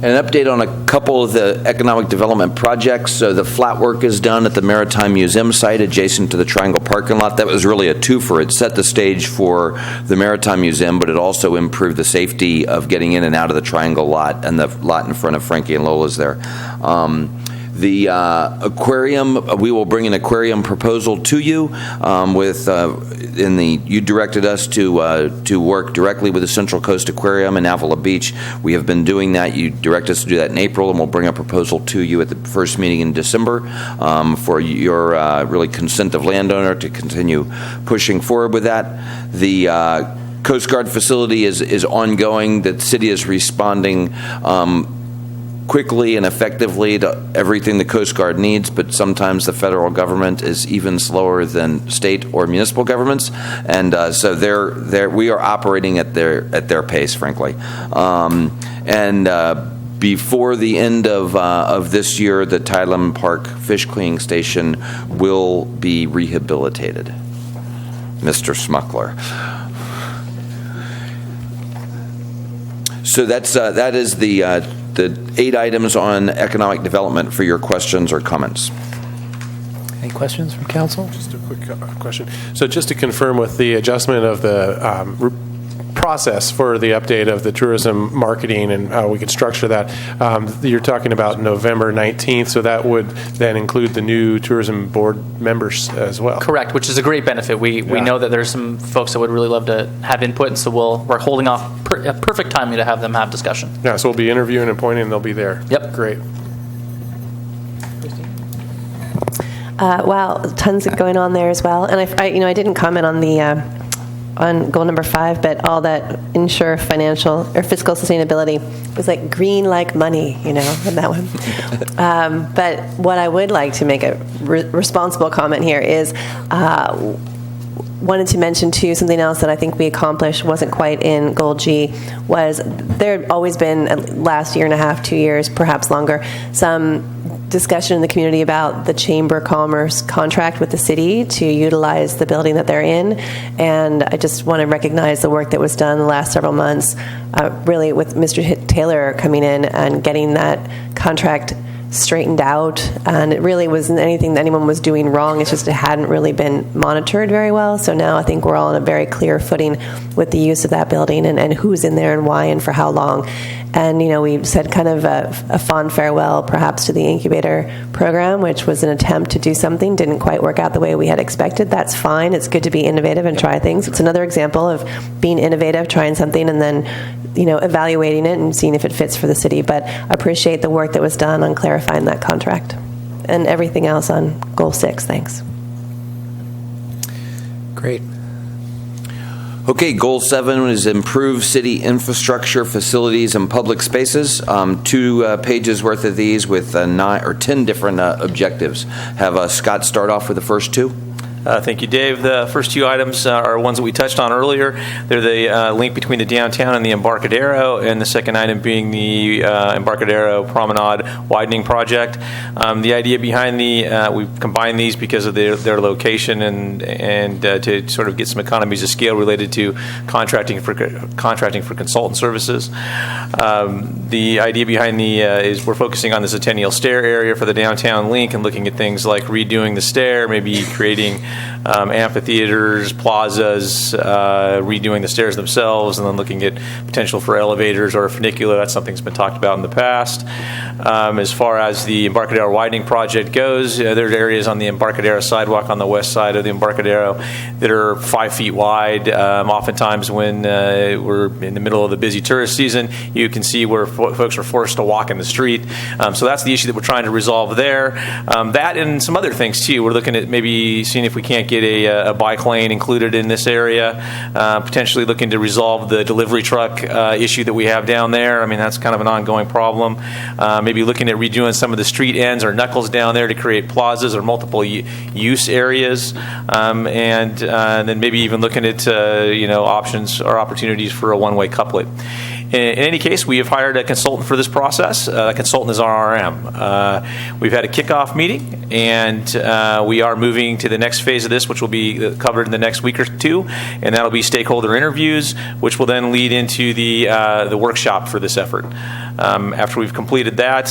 Speaker 4: And an update on a couple of the economic development projects. So the flat work is done at the Maritime Museum site adjacent to the Triangle parking lot. That was really a twofer. It set the stage for the Maritime Museum, but it also improved the safety of getting in and out of the Triangle lot and the lot in front of Frankie and Lola's there. The aquarium, we will bring an aquarium proposal to you. You directed us to work directly with the Central Coast Aquarium in Avila Beach. We have been doing that. You direct us to do that in April, and we'll bring a proposal to you at the first meeting in December for your really consent of landowner to continue pushing forward with that. The Coast Guard facility is ongoing. The city is responding quickly and effectively to everything the Coast Guard needs, but sometimes the federal government is even slower than state or municipal governments, and so we are operating at their pace, frankly. Before the end of this year, the Thailand Park fish cleaning station will be rehabilitated. Mr. Smuckler. So that is the 8 items on economic development for your questions or comments.
Speaker 2: Any questions from council?
Speaker 8: Just a quick question. So just to confirm with the adjustment of the process for the update of the tourism marketing and how we could structure that, you're talking about November 19th, so that would then include the new tourism board members as well.
Speaker 20: Correct, which is a great benefit. We know that there's some folks that would really love to have input, and so we're holding off a perfect timing to have them have discussion.
Speaker 8: Yeah, so we'll be interviewing and appointing, and they'll be there.
Speaker 20: Yep.
Speaker 8: Great.
Speaker 7: Wow, tons going on there as well. And I didn't comment on the on goal number 5, but all that ensure financial or fiscal sustainability was like green like money, in that one. But what I would like to make a responsible comment here is wanted to mention too something else that I think we accomplished wasn't quite in goal G, was there had always been last year and a half, 2 years, perhaps longer, some discussion in the community about the Chamber of Commerce contract with the city to utilize the building that they're in. And I just want to recognize the work that was done the last several months, really with Mr. Taylor coming in and getting that contract straightened out, and it really wasn't anything that anyone was doing wrong. It's just it hadn't really been monitored very well. So now I think we're all on a very clear footing with the use of that building and who's in there and why and for how long. And, we said kind of a fond farewell perhaps to the incubator program, which was an attempt to do something, didn't quite work out the way we had expected. That's fine. It's good to be innovative and try things. It's another example of being innovative, trying something, and then, evaluating it and seeing if it fits for the city. But appreciate the work that was done on clarifying that contract and everything else on Goal 6. Thanks.
Speaker 2: Great.
Speaker 4: Okay, Goal 7 is improve city infrastructure, facilities, and public spaces. 2 pages worth of these with 9 or 10 different objectives. Have Scott start off with the first 2.
Speaker 15: Thank you, Dave. The first 2 items are ones that we touched on earlier. They're the link between the downtown and the Embarcadero, and the second item being the Embarcadero Promenade widening project. The idea behind we've combined these because of their location and to sort of get some economies of scale related to contracting for consultant services. The idea behind is we're focusing on the Centennial Stair area for the downtown link and looking at things like redoing the stair, maybe creating amphitheaters, plazas, redoing the stairs themselves, and then looking at potential for elevators or a funicular. That's something that's been talked about in the past. As far as the Embarcadero widening project goes, there are areas on the Embarcadero sidewalk on the west side of the Embarcadero that are 5 feet wide. Oftentimes when we're in the middle of the busy tourist season, you can see where folks are forced to walk in the street. So that's the issue that we're trying to resolve there. That and some other things too. We're looking at maybe seeing if we can't get a bike lane included in this area, potentially looking to resolve the delivery truck issue that we have down there. I mean, that's kind of an ongoing problem. Maybe looking at redoing some of the street ends or knuckles down there to create plazas or multiple use areas, and then maybe even looking at options or opportunities for a one-way couplet. In any case, we have hired a consultant for this process. The consultant is RRM. We've had a kickoff meeting, and we are moving to the next phase of this, which will be covered in the next week or 2, and that'll be stakeholder interviews, which will then lead into the workshop for this effort. After we've completed that,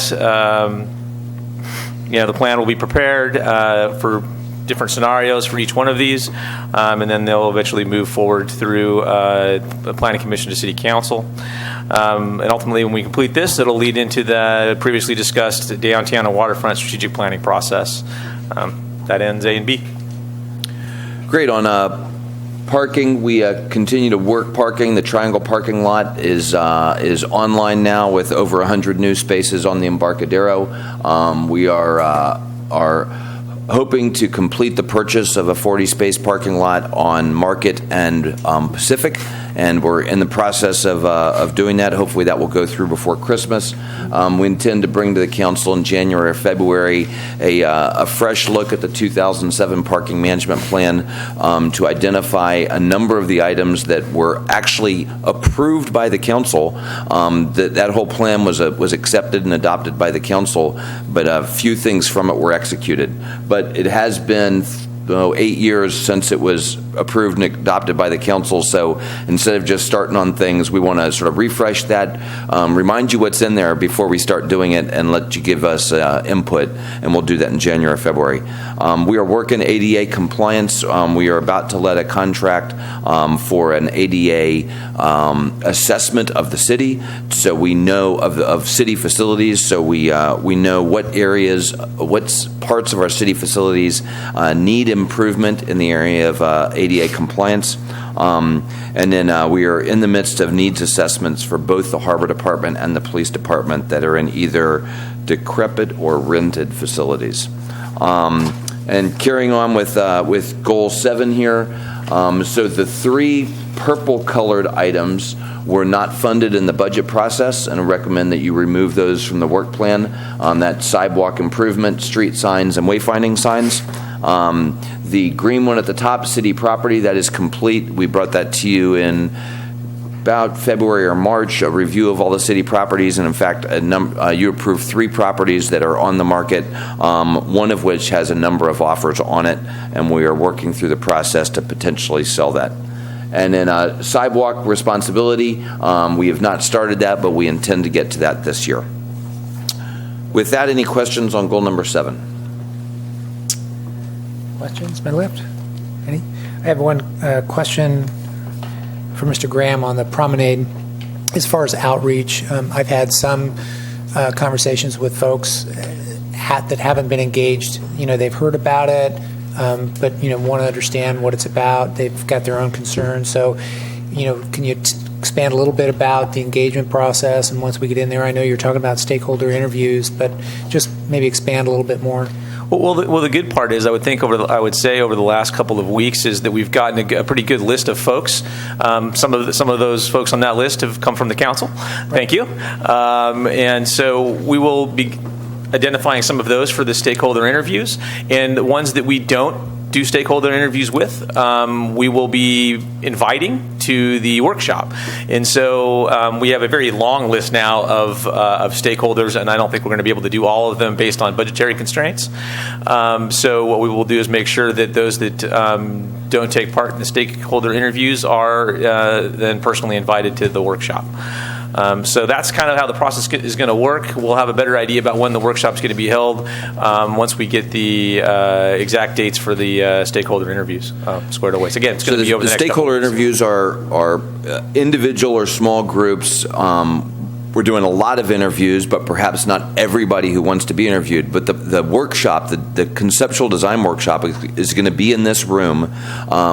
Speaker 15: the plan will be prepared for different scenarios for each one of these, and then they'll eventually move forward through the Planning Commission to City Council. And ultimately, when we complete this, it'll lead into the previously discussed downtown and waterfront strategic planning process. That ends A and B.
Speaker 4: Great. On parking, we continue to work parking. The Triangle parking lot is online now with over 100 new spaces on the Embarcadero. We are hoping to complete the purchase of a 40-space parking lot on Market and Pacific, and we're in the process of doing that. Hopefully that will go through before Christmas. We intend to bring to the council in January or February a fresh look at the 2007 parking management plan to identify a number of the items that were actually approved by the council. That whole plan was accepted and adopted by the council, but a few things from it were executed. But it has been 8 years since it was approved and adopted by the council, so instead of just starting on things, we want to sort of refresh that, remind you what's in there before we start doing it, and let you give us input, and we'll do that in January or February. We are working ADA compliance. We are about to let a contract for an ADA assessment of the city, so we know of city facilities, so we know what areas, what parts of our city facilities need improvement in the area of ADA compliance. And then we are in the midst of needs assessments for both the Harbor Department and the Police Department that are in either decrepit or rented facilities. And carrying on with Goal 7 here, so the 3 purple-colored items were not funded in the budget process, and I recommend that you remove those from the work plan. That sidewalk improvement, street signs, and wayfinding signs. The green one at the top, city property, that is complete. We brought that to you in about February or March, a review of all the city properties, and in fact, you approved 3 properties that are on the market, one of which has a number of offers on it, and we are working through the process to potentially sell that. And then sidewalk responsibility, we have not started that, but we intend to get to that this year. With that, any questions on goal number 7?
Speaker 2: Questions been left? Any? I have one question for Mr. Graham on the promenade. As far as outreach, I've had some conversations with folks that haven't been engaged. They've heard about it, but want to understand what it's about. They've got their own concerns. So, can you expand a little bit about the engagement process? And once we get in there, I know you're talking about stakeholder interviews, but just maybe expand a little bit more.
Speaker 15: Well, the good part is, I would say over the last couple of weeks is that we've gotten a pretty good list of folks. Some of those folks on that list have come from the council. Thank you. And so we will be identifying some of those for the stakeholder interviews, and the ones that we don't do stakeholder interviews with, we will be inviting to the workshop. And so we have a very long list now of stakeholders, and I don't think we're going to be able to do all of them based on budgetary constraints. So what we will do is make sure that those that don't take part in the stakeholder interviews are then personally invited to the workshop. So that's kind of how the process is going to work. We'll have a better idea about when the workshop is going to be held once we get the exact dates for the stakeholder interviews squared away. So again, it's going to be over the next couple of weeks.
Speaker 4: The stakeholder interviews are individual or small groups. We're doing a lot of interviews, but perhaps not everybody who wants to be interviewed. But the workshop, the conceptual design workshop, is going to be in this room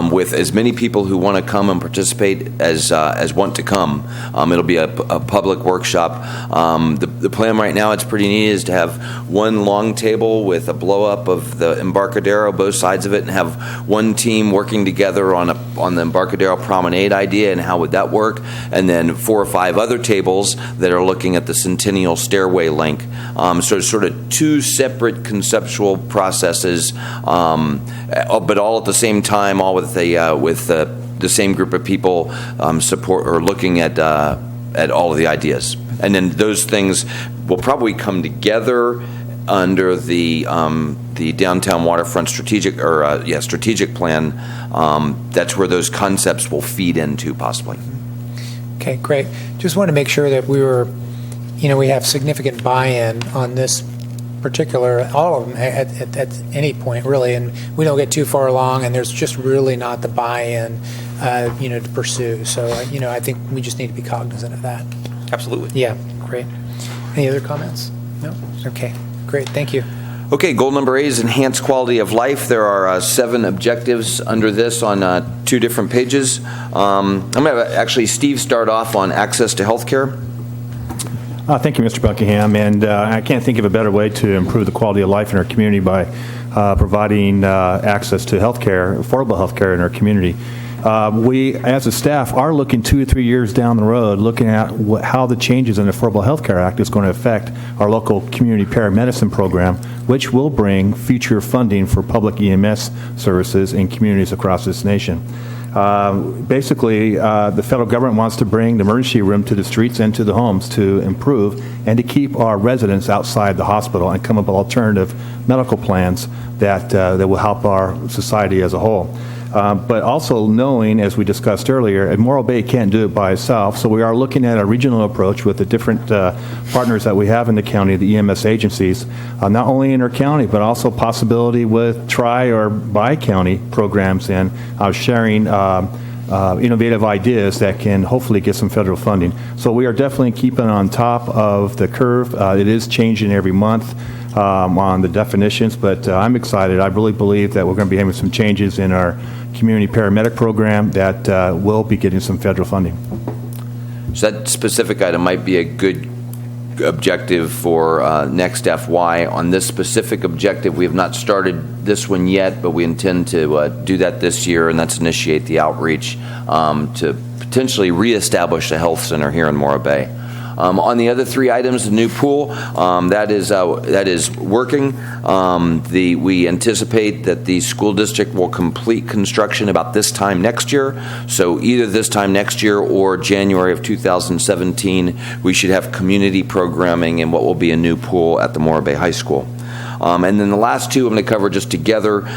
Speaker 4: with as many people who want to come and participate as want to come. It'll be a public workshop. The plan right now, it's pretty neat, is to have one long table with a blow up of the Embarcadero, both sides of it, and have one team working together on the Embarcadero Promenade idea and how would that work, and then 4 or 5 other tables that are looking at the Centennial Stairway link. So it's sort of 2 separate conceptual processes, but all at the same time, all with the same group of people support or looking at all of the ideas. And then those things will probably come together under the downtown waterfront strategic plan. That's where those concepts will feed into possibly.
Speaker 2: Okay, great. Just want to make sure that we have significant buy-in on this particular, all of them at any point, really, and we don't get too far along, and there's just really not the buy-in, to pursue. So, I think we just need to be cognizant of that.
Speaker 15: Absolutely.
Speaker 2: Yeah, great. Any other comments? No? Okay, great. Thank you.
Speaker 4: Okay, goal number 8 is enhance quality of life. There are 7 objectives under this on 2 different pages. I'm going to actually Steve start off on access to health care.
Speaker 17: Thank you, Mr. Buckingham. And I can't think of a better way to improve the quality of life in our community by providing access to health care, affordable health care in our community. We, as a staff, are looking 2 or 3 years down the road, looking at how the changes in the Affordable Health Care Act is going to affect our local community paramedicine program, which will bring future funding for public EMS services in communities across this nation. Basically, the federal government wants to bring the emergency room to the streets and to the homes to improve and to keep our residents outside the hospital and come up with alternative medical plans that will help our society as a whole. But also knowing, as we discussed earlier, Morro Bay can't do it by itself, so we are looking at a regional approach with the different partners that we have in the county, the EMS agencies, not only in our county, but also possibility with tri- or bi-county programs and sharing innovative ideas that can hopefully get some federal funding. So we are definitely keeping on top of the curve. It is changing every month on the definitions, but I'm excited. I really believe that we're going to be having some changes in our community paramedic program that will be getting some federal funding.
Speaker 4: So that specific item might be a good objective for next FY. On this specific objective, we have not started this one yet, but we intend to do that this year, and that's initiate the outreach to potentially reestablish a health center here in Morro Bay. On the other 3 items, the new pool, that is working. We anticipate that the school district will complete construction about this time next year. So either this time next year or January of 2017, we should have community programming in what will be a new pool at the Morro Bay High School. And then the last two I'm going to cover just together.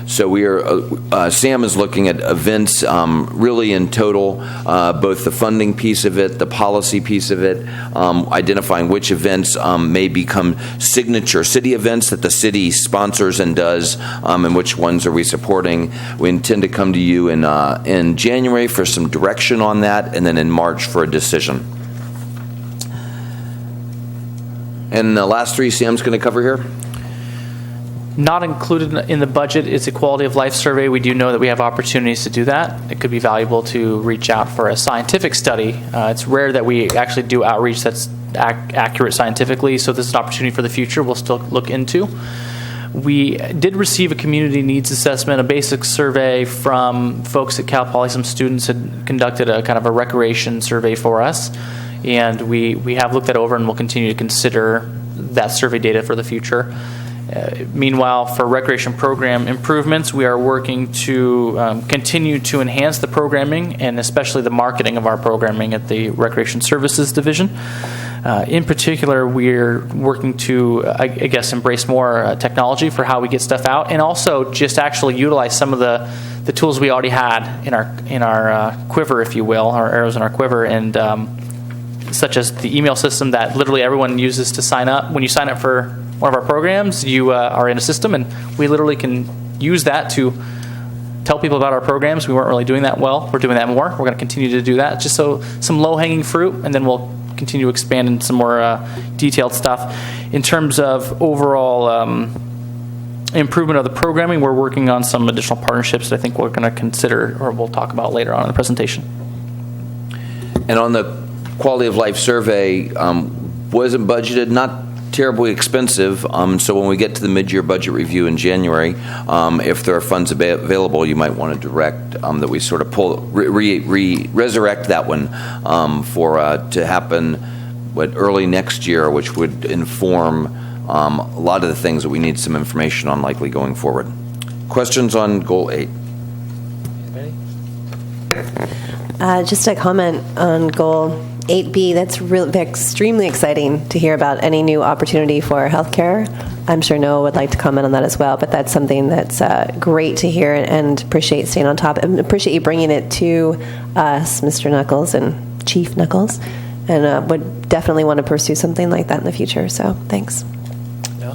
Speaker 4: So we are, Sam is looking at events really in total, both the funding piece of it, the policy piece of it, identifying which events may become signature city events that the city sponsors and does, and which ones are we supporting. We intend to come to you in January for some direction on that, and then in March for a decision. And the last three Sam's going to cover here.
Speaker 20: Not included in the budget is a quality of life survey. We do know that we have opportunities to do that. It could be valuable to reach out for a scientific study. It's rare that we actually do outreach that's accurate scientifically, so this is an opportunity for the future we'll still look into. We did receive a community needs assessment, a basic survey from folks at Cal Poly. Some students had conducted a kind of a recreation survey for us, and we have looked that over and we'll continue to consider that survey data for the future. Meanwhile, for recreation program improvements, we are working to continue to enhance the programming and especially the marketing of our programming at the Recreation Services Division. In particular, we're working to, I guess, embrace more technology for how we get stuff out, and also just actually utilize some of the tools we already had in our quiver, if you will, our arrows in our quiver, and such as the email system that literally everyone uses to sign up. When you sign up for one of our programs, you are in a system, and we literally can use that to tell people about our programs. We weren't really doing that well. We're doing that more. We're going to continue to do that. Just so some low-hanging fruit, and then we'll continue to expand in some more detailed stuff. In terms of overall improvement of the programming, we're working on some additional partnerships that I think we're going to consider, or we'll talk about later on in the presentation.
Speaker 4: And on the quality of life survey, wasn't budgeted, not terribly expensive, so when we get to the mid-year budget review in January, if there are funds available, you might want to direct that we sort of resurrect that one to happen early next year, which would inform a lot of the things that we need some information on likely going forward. Questions on Goal 8?
Speaker 7: Just a comment on Goal 8B, that's really extremely exciting to hear about any new opportunity for healthcare. I'm sure Noah would like to comment on that as well, but that's something that's great to hear, and appreciate staying on top, and appreciate you bringing it to us, Mr. Knuckles and Chief Knuckles, and would definitely want to pursue something like that in the future, so thanks.
Speaker 2: Yeah.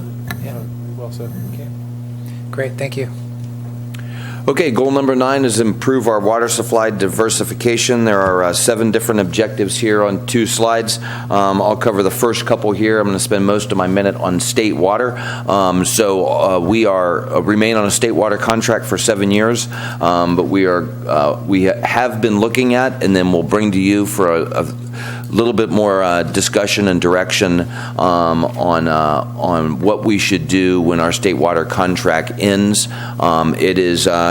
Speaker 8: Well said.
Speaker 2: Okay. Great, thank you.
Speaker 4: Okay, goal number 9 is improve our water supply diversification. There are 7 different objectives here on 2 slides. I'll cover the first couple here. I'm going to spend most of my minute on state water. We remain on a state water contract for 7 years, but we have been looking at, and then we'll bring to you for a little bit more discussion and direction on what we should do when our state water contract ends.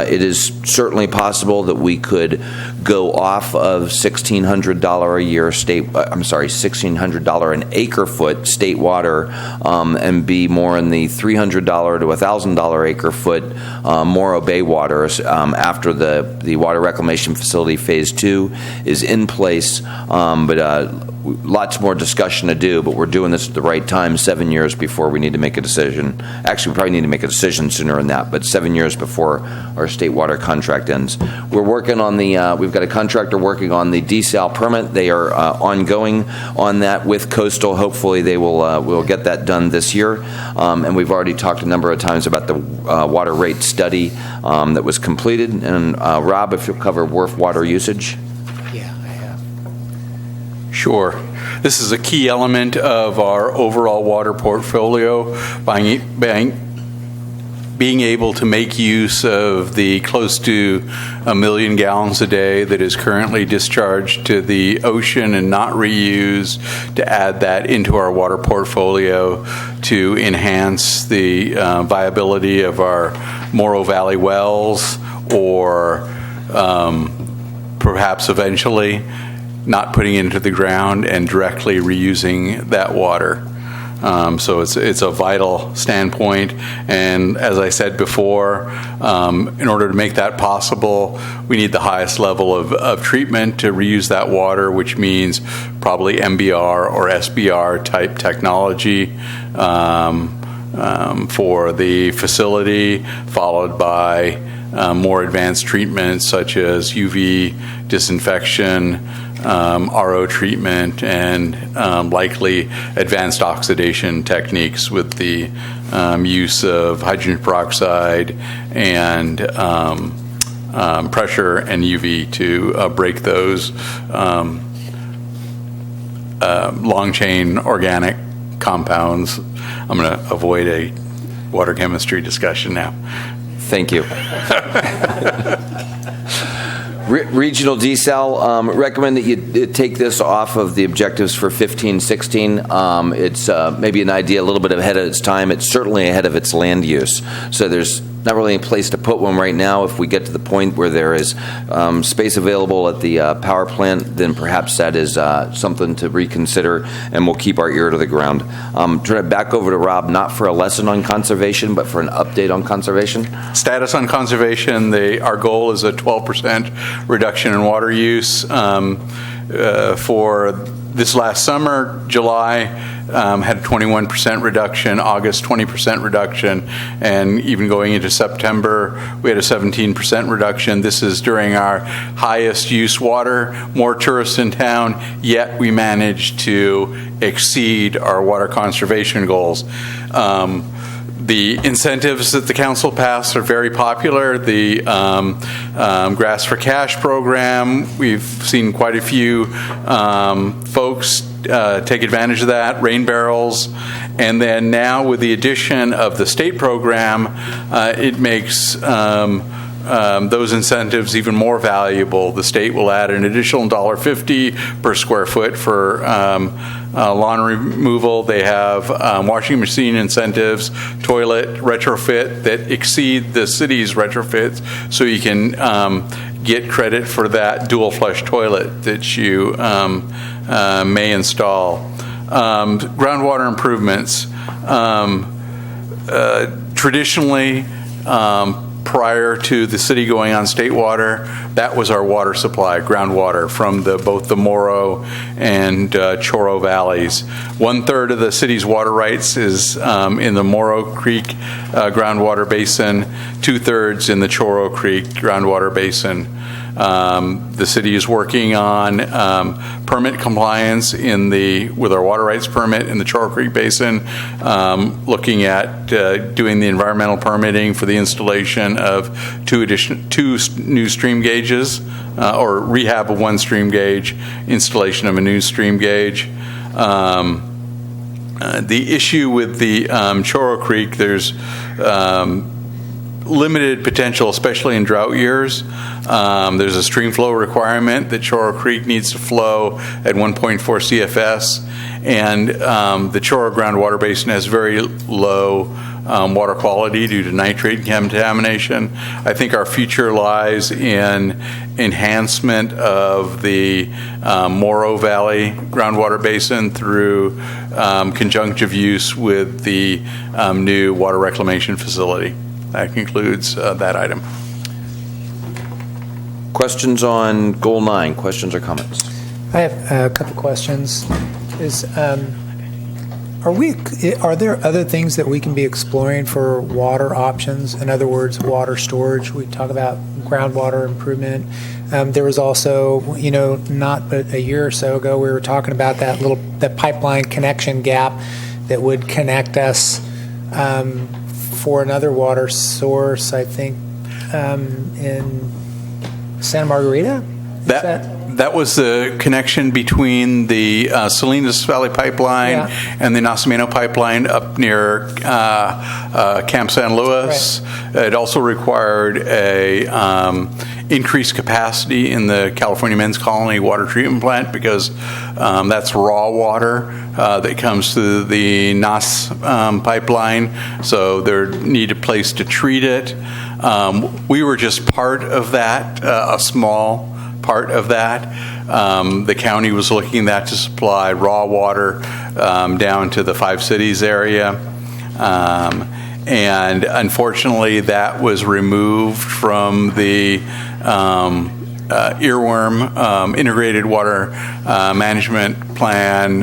Speaker 4: It is certainly possible that we could go off of $1,600 a year $1,600 an acre foot state water, and be more in the $300 to $1,000 acre foot Morro Bay waters after the water reclamation facility phase 2 is in place. But lots more discussion to do, but we're doing this at the right time, 7 years before we need to make a decision. Actually, we probably need to make a decision sooner than that, but 7 years before our state water contract ends. We're working on we've got a contractor working on the desal permit. They are ongoing on that with Coastal. Hopefully they will get that done this year. And we've already talked a number of times about the water rate study that was completed. And Rob, if you'll cover wharf water usage.
Speaker 16: Sure. This is a key element of our overall water portfolio, being able to make use of the close to 1 million gallons a day that is currently discharged to the ocean and not reused, to add that into our water portfolio to enhance the viability of our Morro Valley wells, or perhaps eventually not putting it into the ground and directly reusing that water. So it's a vital standpoint, and as I said before, in order to make that possible, we need the highest level of treatment to reuse that water, which means probably MBR or SBR type technology. for the facility, followed by more advanced treatments such as UV disinfection, RO treatment, and likely advanced oxidation techniques with the use of hydrogen peroxide and pressure and UV to break those long chain organic compounds. I'm going to avoid a water chemistry discussion now.
Speaker 4: Thank you. Regional desal, recommend that you take this off of the objectives for 15-16. It's maybe an idea a little bit ahead of its time. It's certainly ahead of its land use. So there's not really any place to put one right now. If we get to the point where there is space available at the power plant, then perhaps that is something to reconsider, and we'll keep our ear to the ground. Turn it back over to Rob, not for a lesson on conservation, but for an update on conservation.
Speaker 16: Status on conservation, our goal is a 12% reduction in water use. For this last summer, July had a 21% reduction, August 20% reduction, and even going into September, we had a 17% reduction. This is during our highest use water, more tourists in town, yet we managed to exceed our water conservation goals. The incentives that the council passed are very popular. The Grass for Cash program, we've seen quite a few folks take advantage of that, rain barrels. And then now with the addition of the state program, it makes those incentives even more valuable. The state will add an additional $1.50 per square foot for lawn removal. They have washing machine incentives, toilet retrofit that exceed the city's retrofits, so you can get credit for that dual flush toilet that you may install. Groundwater improvements. Traditionally, prior to the city going on state water, that was our water supply, groundwater, from both the Morrow and Choro valleys. 1/3 of the city's water rights is in the Morrow Creek groundwater basin, 2/3 in the Choro Creek groundwater basin. The city is working on permit compliance with our water rights permit in the Choro Creek Basin, looking at doing the environmental permitting for the installation of two new stream gauges, or rehab of one stream gauge, installation of a new stream gauge. The issue with the Choro Creek, there's limited potential, especially in drought years. There's a stream flow requirement that Choro Creek needs to flow at 1.4 CFS, and the Choro groundwater basin has very low water quality due to nitrate contamination. I think our future lies in enhancement of the Morrow Valley groundwater basin through conjunctive use with the new water reclamation facility. That concludes that item.
Speaker 4: Questions on Goal 9? Questions or comments?
Speaker 2: I have a couple questions. Are there other things that we can be exploring for water options? In other words, water storage. We talk about groundwater improvement. There was also, not but a year or so ago, we were talking about that pipeline connection gap that would connect us for another water source, I think, in Santa Margarita?
Speaker 16: That was the connection between the Salinas Valley Pipeline and the Nacimiento Pipeline up near Camp San Luis. Right. It also required a increased capacity in the California Men's Colony water treatment plant, because that's raw water that comes through the NAS pipeline, so there needed a place to treat it. We were just part of that, a small part of that. The county was looking at that to supply raw water down to the Five Cities area. And unfortunately, that was removed from the earworm integrated water management plan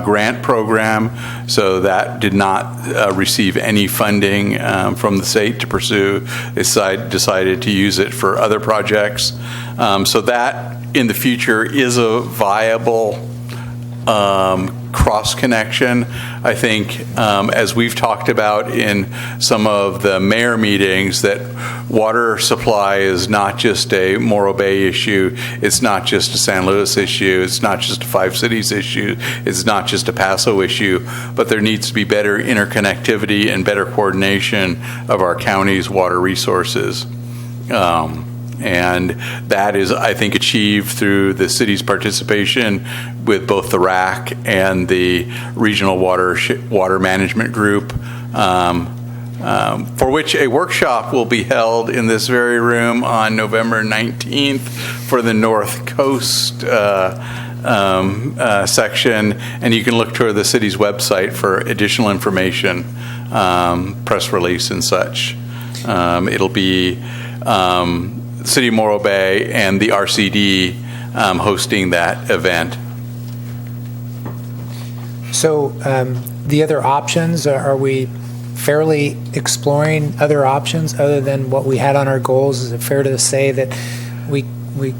Speaker 16: grant program. So that did not receive any funding from the state to pursue. They decided to use it for other projects. So that in the future is a viable cross connection. I think as we've talked about in some of the mayor meetings, that water supply is not just a Morro Bay issue, it's not just a San Luis issue, it's not just a Five Cities issue, it's not just a Paso issue, but there needs to be better interconnectivity and better coordination of our county's water resources. And that is, I think, achieved through the city's participation with both the RAC and the Regional Water Management Group, for which a workshop will be held in this very room on November 19th for the North Coast section. And you can look toward the city's website for additional information, press release and such. It'll be City of Morro Bay and the RCD hosting that event.
Speaker 2: So the other options, are we fairly exploring other options other than what we had on our goals? Is it fair to say that we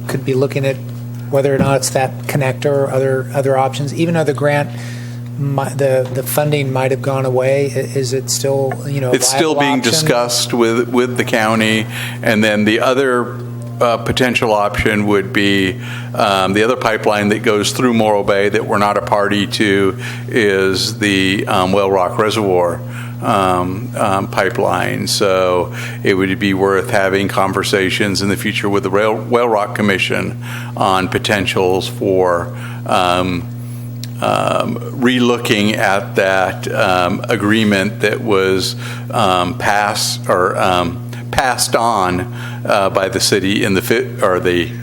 Speaker 2: could be looking at whether or not it's that connector or other options, even though the grant, the funding might have gone away? Is it still,
Speaker 16: it's still being discussed with the county, and then the other potential option would be the other pipeline that goes through Morro Bay that we're not a party to is the Whale Rock Reservoir pipeline. So it would be worth having conversations in the future with the Whale Rock Commission on potentials for relooking at that agreement that was passed on by the city in the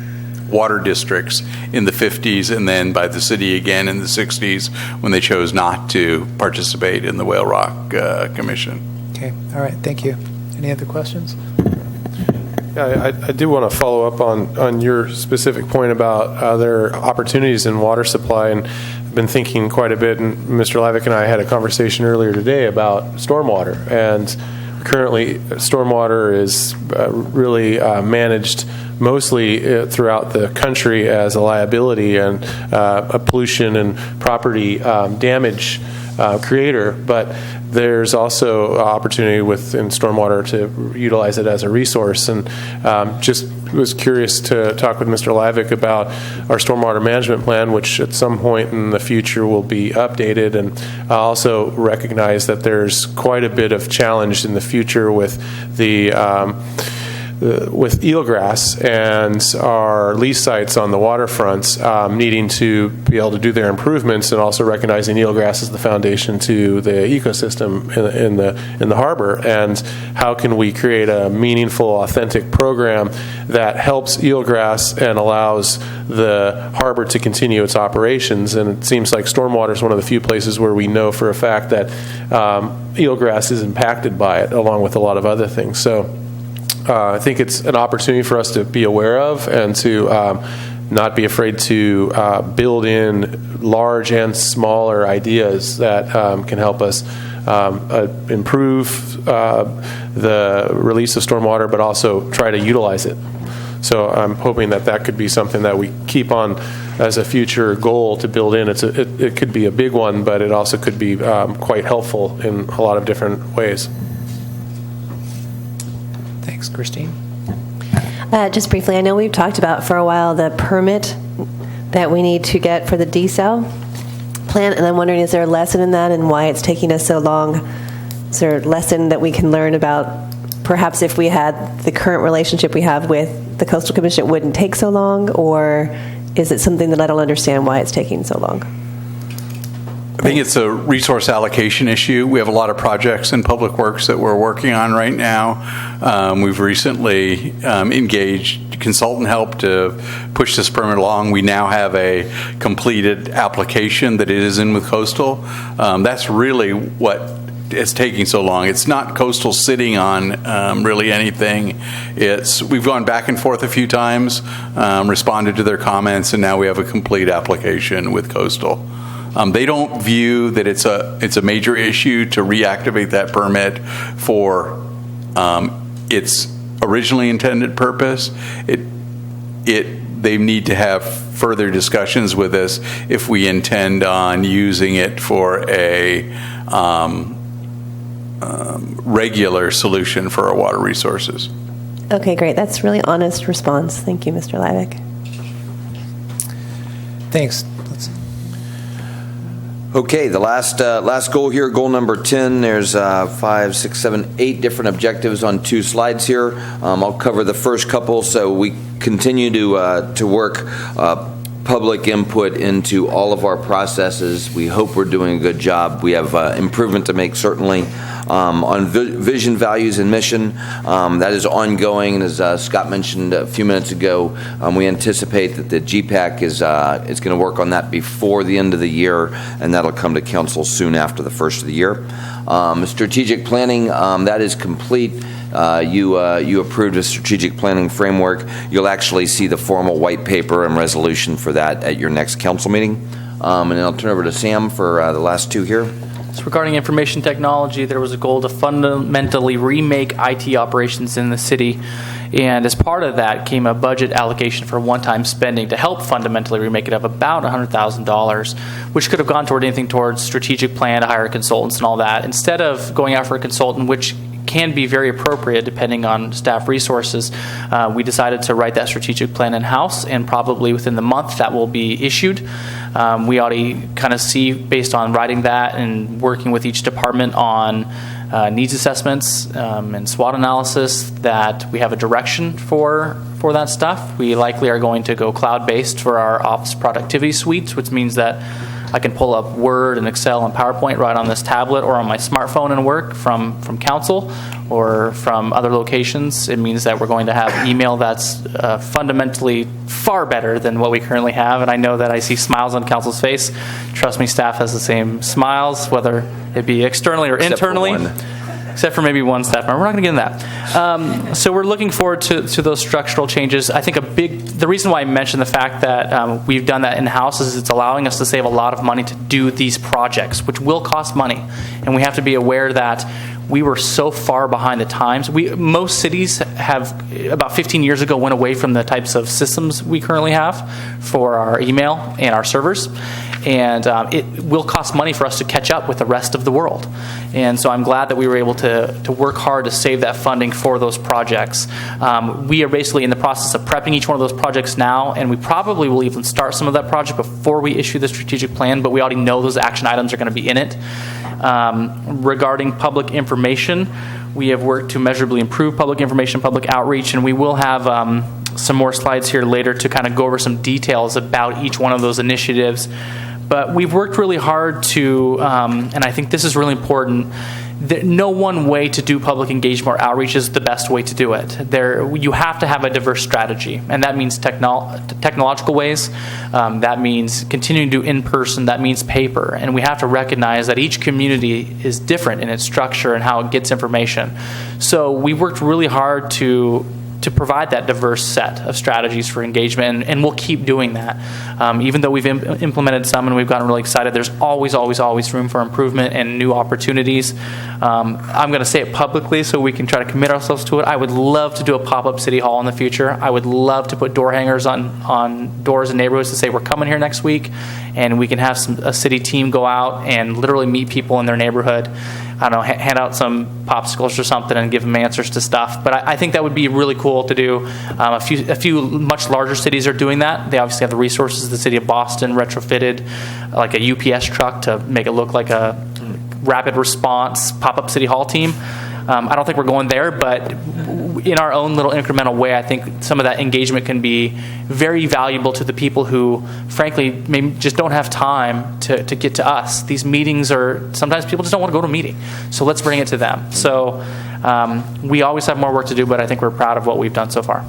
Speaker 16: water districts in the 50s, and then by the city again in the 60s when they chose not to participate in the Whale Rock Commission.
Speaker 2: Okay, all right, thank you. Any other questions?
Speaker 8: Yeah, I do want to follow up on your specific point about other opportunities in water supply, and I've been thinking quite a bit, and Mr. Levick and I had a conversation earlier today about stormwater, and currently stormwater is really managed mostly throughout the country as a liability and a pollution and property damage creator, but there's also opportunity in stormwater to utilize it as a resource. And just was curious to talk with Mr. Levick about our stormwater management plan, which at some point in the future will be updated. And I also recognize that there's quite a bit of challenge in the future with with eelgrass and our lease sites on the waterfronts needing to be able to do their improvements, and also recognizing eelgrass as the foundation to the ecosystem in the harbor. And how can we create a meaningful, authentic program that helps eelgrass and allows the harbor to continue its operations? And it seems like stormwater is one of the few places where we know for a fact that eelgrass is impacted by it, along with a lot of other things. So I think it's an opportunity for us to be aware of and to not be afraid to build in large and smaller ideas that can help us improve the release of stormwater, but also try to utilize it. So I'm hoping that could be something that we keep on as a future goal to build in. It could be a big one, but it also could be quite helpful in a lot of different ways.
Speaker 2: Thanks, Christine.
Speaker 7: Just briefly, I know we've talked about for a while the permit that we need to get for the desal plant, and I'm wondering, is there a lesson in that and why it's taking us so long? Is there a lesson that we can learn about perhaps if we had the current relationship we have with the Coastal Commission, it wouldn't take so long, or is it something that I don't understand why it's taking so long?
Speaker 16: I think it's a resource allocation issue. We have a lot of projects in Public Works that we're working on right now. We've recently engaged consultant help to push this permit along. We now have a completed application that it is in with Coastal. That's really what it's taking so long. It's not Coastal sitting on really anything. We've gone back and forth a few times, responded to their comments, and now we have a complete application with Coastal. They don't view that it's a major issue to reactivate that permit for its originally intended purpose. They need to have further discussions with us if we intend on using it for a regular solution for our water resources.
Speaker 7: Okay, great. That's really honest response. Thank you, Mr. Livick.
Speaker 2: Thanks.
Speaker 4: Okay, the last goal here, goal number 10. There's 5, 6, 7, 8 different objectives on 2 slides here. I'll cover the first couple. So we continue to work public input into all of our processes. We hope we're doing a good job. We have improvement to make, certainly. On vision, values, and mission, that is ongoing. And as Scott mentioned a few minutes ago, we anticipate that the GPAC is going to work on that before the end of the year, and that'll come to council soon after the first of the year. Strategic planning, that is complete. You approved a strategic planning framework. You'll actually see the formal white paper and resolution for that at your next council meeting. And then I'll turn over to Sam for the last 2 here.
Speaker 20: So regarding information technology, there was a goal to fundamentally remake IT operations in the city. And as part of that came a budget allocation for one-time spending to help fundamentally remake it of about $100,000, which could have gone toward anything towards strategic plan to hire consultants and all that. Instead of going out for a consultant, which can be very appropriate depending on staff resources, we decided to write that strategic plan in-house, and probably within the month that will be issued. We already kind of see, based on writing that and working with each department on needs assessments and SWOT analysis, that we have a direction for that stuff. We likely are going to go cloud-based for our office productivity suites, which means that I can pull up Word and Excel and PowerPoint right on this tablet or on my smartphone and work from council or from other locations. It means that we're going to have email that's fundamentally far better than what we currently have. And I know that I see smiles on council's face. Trust me, staff has the same smiles, whether it be externally or internally. Except for maybe one staff member. We're not going to get into that. So we're looking forward to those structural changes. I think the reason why I mentioned the fact that we've done that in-house is it's allowing us to save a lot of money to do these projects, which will cost money. And we have to be aware that we were so far behind the times. Most cities have, about 15 years ago, went away from the types of systems we currently have for our email and our servers. And it will cost money for us to catch up with the rest of the world. And so I'm glad that we were able to work hard to save that funding for those projects. We are basically in the process of prepping each one of those projects now, and we probably will even start some of that project before we issue the strategic plan, but we already know those action items are going to be in it. Regarding public information, we have worked to measurably improve public information, public outreach, and we will have some more slides here later to kind of go over some details about each one of those initiatives. But we've worked really hard to, and I think this is really important, no one way to do public engagement or outreach is the best way to do it. You have to have a diverse strategy, and that means technological ways. That means continuing to do in-person. That means paper. And we have to recognize that each community is different in its structure and how it gets information. So we worked really hard to provide that diverse set of strategies for engagement, and we'll keep doing that. Even though we've implemented some and we've gotten really excited, there's always room for improvement and new opportunities. I'm going to say it publicly so we can try to commit ourselves to it. I would love to do a pop-up city hall in the future. I would love to put door hangers on doors in neighborhoods to say we're coming here next week, and we can have a city team go out and literally meet people in their neighborhood. I don't know, hand out some popsicles or something and give them answers to stuff. But I think that would be really cool to do. A few much larger cities are doing that. They obviously have the resources. The city of Boston retrofitted like a UPS truck to make it look like a rapid response pop-up city hall team. I don't think we're going there, but in our own little incremental way, I think some of that engagement can be very valuable to the people who, frankly, maybe just don't have time to get to us. These meetings sometimes people just don't want to go to a meeting, so let's bring it to them. So we always have more work to do, but I think we're proud of what we've done so far.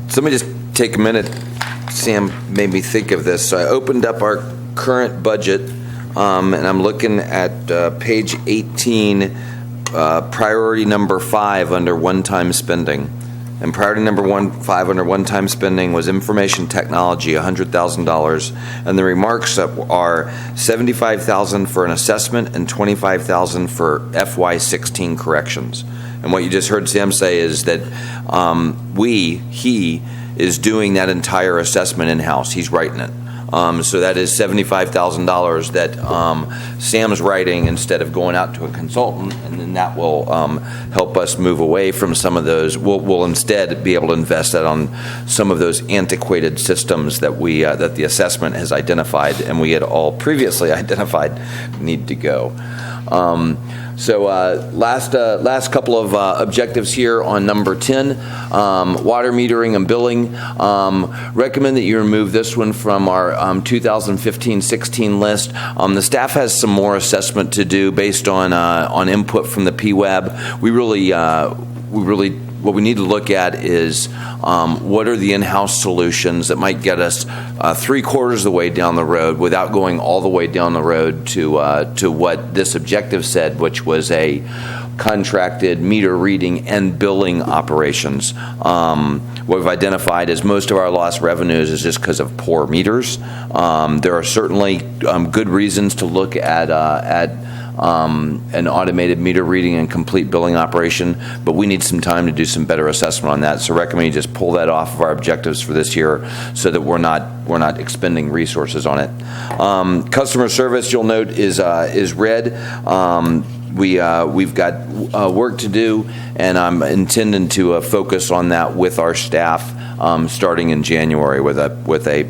Speaker 4: So let me just take a minute. Sam made me think of this. So I opened up our current budget and I'm looking at page 18, priority number 5 under one-time spending. And priority number 5 under one-time spending was information technology, $100,000. And the remarks are $75,000 for an assessment and $25,000 for FY16 corrections. And what you just heard Sam say is that he is doing that entire assessment in-house. He's writing it. So that is $75,000 that Sam's writing instead of going out to a consultant, and then that will help us move away from some of those. We'll instead be able to invest that on some of those antiquated systems that that the assessment has identified and we had all previously identified need to go. So last couple of objectives here on number 10, water metering and billing. Recommend that you remove this one from our 2015-16 list. The staff has some more assessment to do based on input from the PWAB. What we need to look at is what are the in-house solutions that might get us 3/4 of the way down the road without going all the way down the road to what this objective said, which was a contracted meter reading and billing operations. What we've identified is most of our lost revenues is just because of poor meters. There are certainly good reasons to look at an automated meter reading and complete billing operation, but we need some time to do some better assessment on that. So I recommend you just pull that off of our objectives for this year so that we're not expending resources on it. Customer service, you'll note, is red. We've got work to do, and I'm intending to focus on that with our staff starting in January with a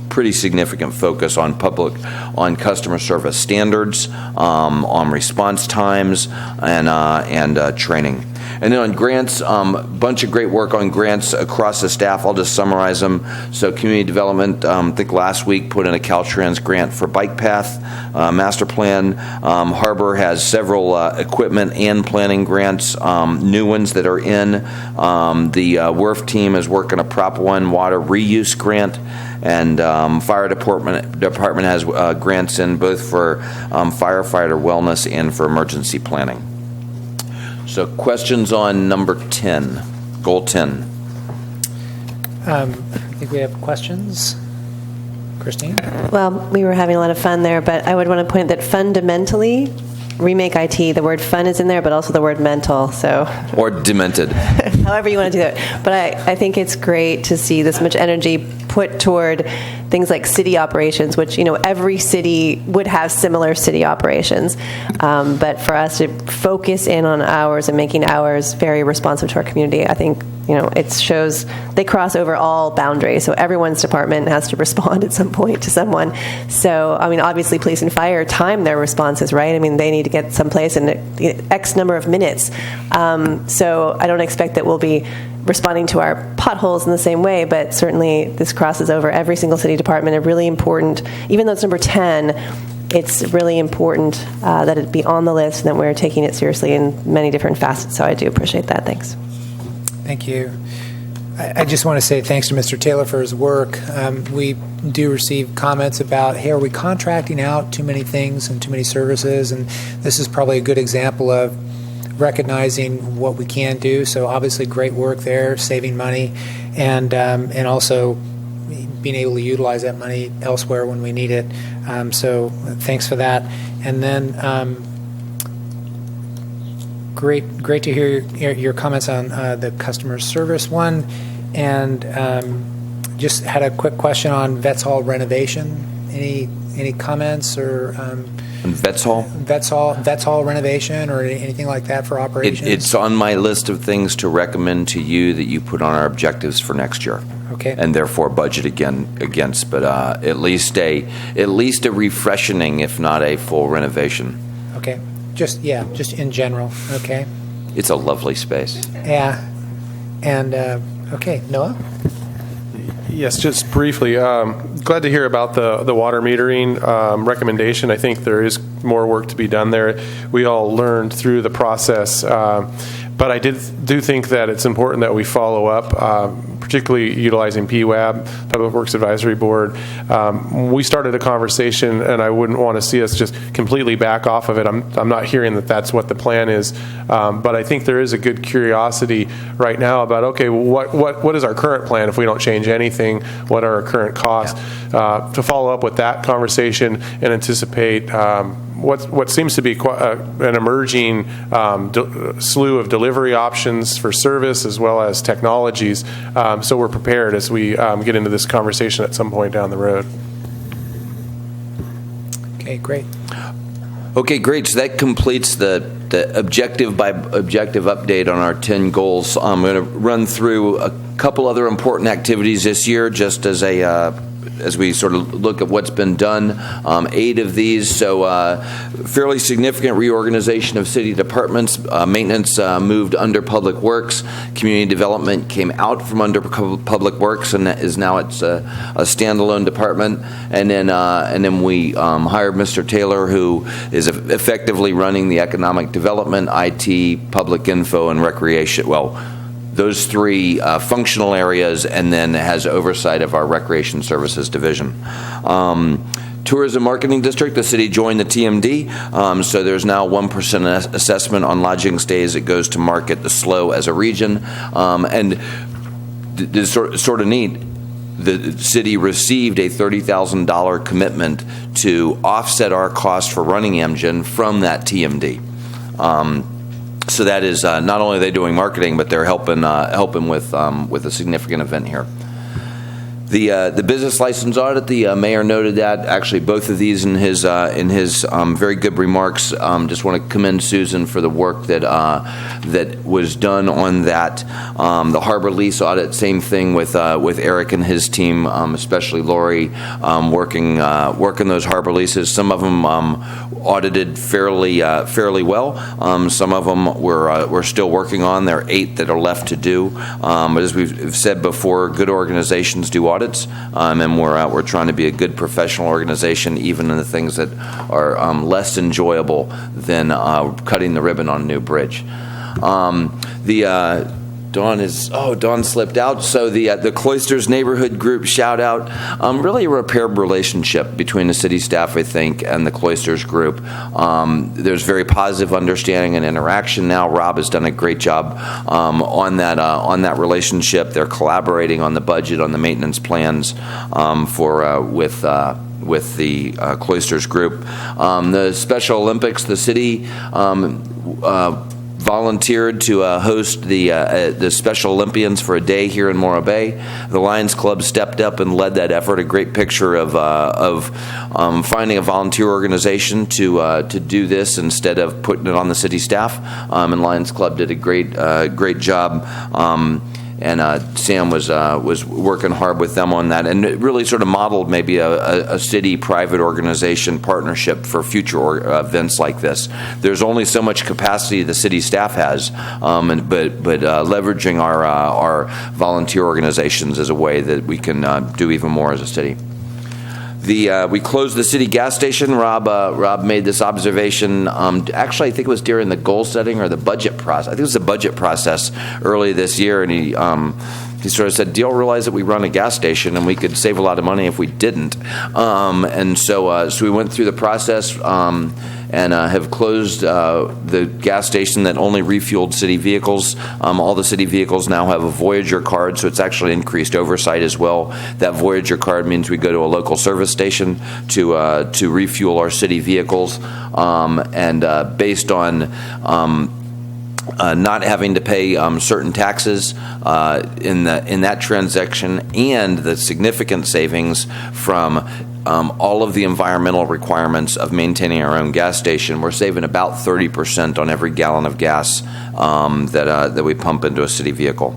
Speaker 4: pretty significant focus on customer service standards, on response times, and training. And then on grants, bunch of great work on grants across the staff. I'll just summarize them. So community development, I think last week put in a Caltrans grant for bike path master plan. Harbor has several equipment and planning grants, new ones that are in. The WRF team is working a Prop 1 water reuse grant. And fire department has grants in both for firefighter wellness and for emergency planning. So questions on number 10, goal 10.
Speaker 2: I think we have questions. Christine?
Speaker 7: Well, we were having a lot of fun there, but I would want to point that fundamentally, Remake IT, the word fun is in there, but also the word mental. So,
Speaker 4: or demented.
Speaker 7: However you want to do it. But I think it's great to see this much energy put toward things like city operations, which, every city would have similar city operations. But for us to focus in on ours and making ours very responsive to our community, I think, it shows they cross over all boundaries. So everyone's department has to respond at some point to someone. So, obviously police and fire time their responses, right? They need to get someplace in X number of minutes. So I don't expect that we'll be responding to our potholes in the same way, but certainly this crosses over every single city department. And really important, even though it's number 10, it's really important that it be on the list and that we're taking it seriously in many different facets. So I do appreciate that. Thanks.
Speaker 2: Thank you. I just want to say thanks to Mr. Taylor for his work. We do receive comments about, hey, are we contracting out too many things and too many services? And this is probably a good example of recognizing what we can do. So obviously great work there, saving money, and also being able to utilize that money elsewhere when we need it. So thanks for that. And then great to hear your comments on the customer service one. And just had a quick question on Vets Hall renovation. Any comments or
Speaker 4: Vets Hall?
Speaker 2: Vets Hall renovation or anything like that for operations?
Speaker 4: It's on my list of things to recommend to you that you put on our objectives for next year.
Speaker 2: Okay.
Speaker 4: And therefore budget against, but at least a refreshening, if not a full renovation.
Speaker 2: Okay. Just in general. Okay.
Speaker 4: It's a lovely space.
Speaker 2: Yeah. And okay, Noah.
Speaker 8: Yes, just briefly. Glad to hear about the water metering recommendation. I think there is more work to be done there. We all learned through the process, But I do think that it's important that we follow up, particularly utilizing PWAB, Public Works Advisory Board. We started a conversation, and I wouldn't want to see us just completely back off of it. I'm not hearing that that's what the plan is, but I think there is a good curiosity right now about, okay, what is our current plan if we don't change anything? What are our current costs? To follow up with that conversation and anticipate what seems to be an emerging slew of delivery options for service as well as technologies. So we're prepared as we get into this conversation at some point down the road.
Speaker 2: Okay, great.
Speaker 4: Okay, great. So that completes the objective by objective update on our 10 goals. I'm going to run through a couple other important activities this year just as we sort of look at what's been done. 8 of these, so fairly significant reorganization of city departments. Maintenance moved under Public Works. Community Development came out from under Public Works and is now it's a standalone department. And then we hired Mr. Taylor, who is effectively running the Economic Development, IT, Public Info, and Recreation. Well, those 3 functional areas, and then has oversight of our Recreation Services Division. Tourism Marketing District, the city joined the TMD, so there's now 1% assessment on lodging stays. It goes to market the SLO as a region. And this sort of neat, the city received a $30,000 commitment to offset our cost for running Amgen from that TMD. So that is not only are they doing marketing, but they're helping with a significant event here. The business license audit, the mayor noted that. Actually, both of these in his very good remarks. Just want to commend Susan for the work that was done on that. The harbor lease audit, same thing with Eric and his team, especially Lori, working those harbor leases. Some of them audited fairly well. Some of them we're still working on. There are 8 that are left to do. But as we've said before, good organizations do audits, and we're trying to be a good professional organization, even in the things that are less enjoyable than cutting the ribbon on a new bridge. Dawn slipped out. So the Cloisters Neighborhood Group shout out, really a repaired relationship between the city staff, I think, and the Cloisters Group. There's very positive understanding and interaction now. Rob has done a great job on that relationship. They're collaborating on the budget, on the maintenance plans with the Cloisters Group. The Special Olympics, the city volunteered to host the Special Olympians for a day here in Morro Bay. The Lions Club stepped up and led that effort. A great picture of finding a volunteer organization to do this instead of putting it on the city staff. And Lions Club did a great job. And Sam was working hard with them on that, and it really sort of modeled maybe a city-private organization partnership for future events like this. There's only so much capacity the city staff has, but leveraging our volunteer organizations is a way that we can do even more as a city. We closed the city gas station. Rob made this observation. Actually, I think it was during the goal setting or the budget process. I think it was the budget process early this year, and he sort of said, "Do y'all realize that we run a gas station and we could save a lot of money if we didn't?" And so we went through the process and have closed the gas station that only refueled city vehicles. All the city vehicles now have a Voyager card, so it's actually increased oversight as well. That Voyager card means we go to a local service station to refuel our city vehicles, and based on not having to pay certain taxes in that transaction, and the significant savings from all of the environmental requirements of maintaining our own gas station, we're saving about 30% on every gallon of gas that we pump into a city vehicle.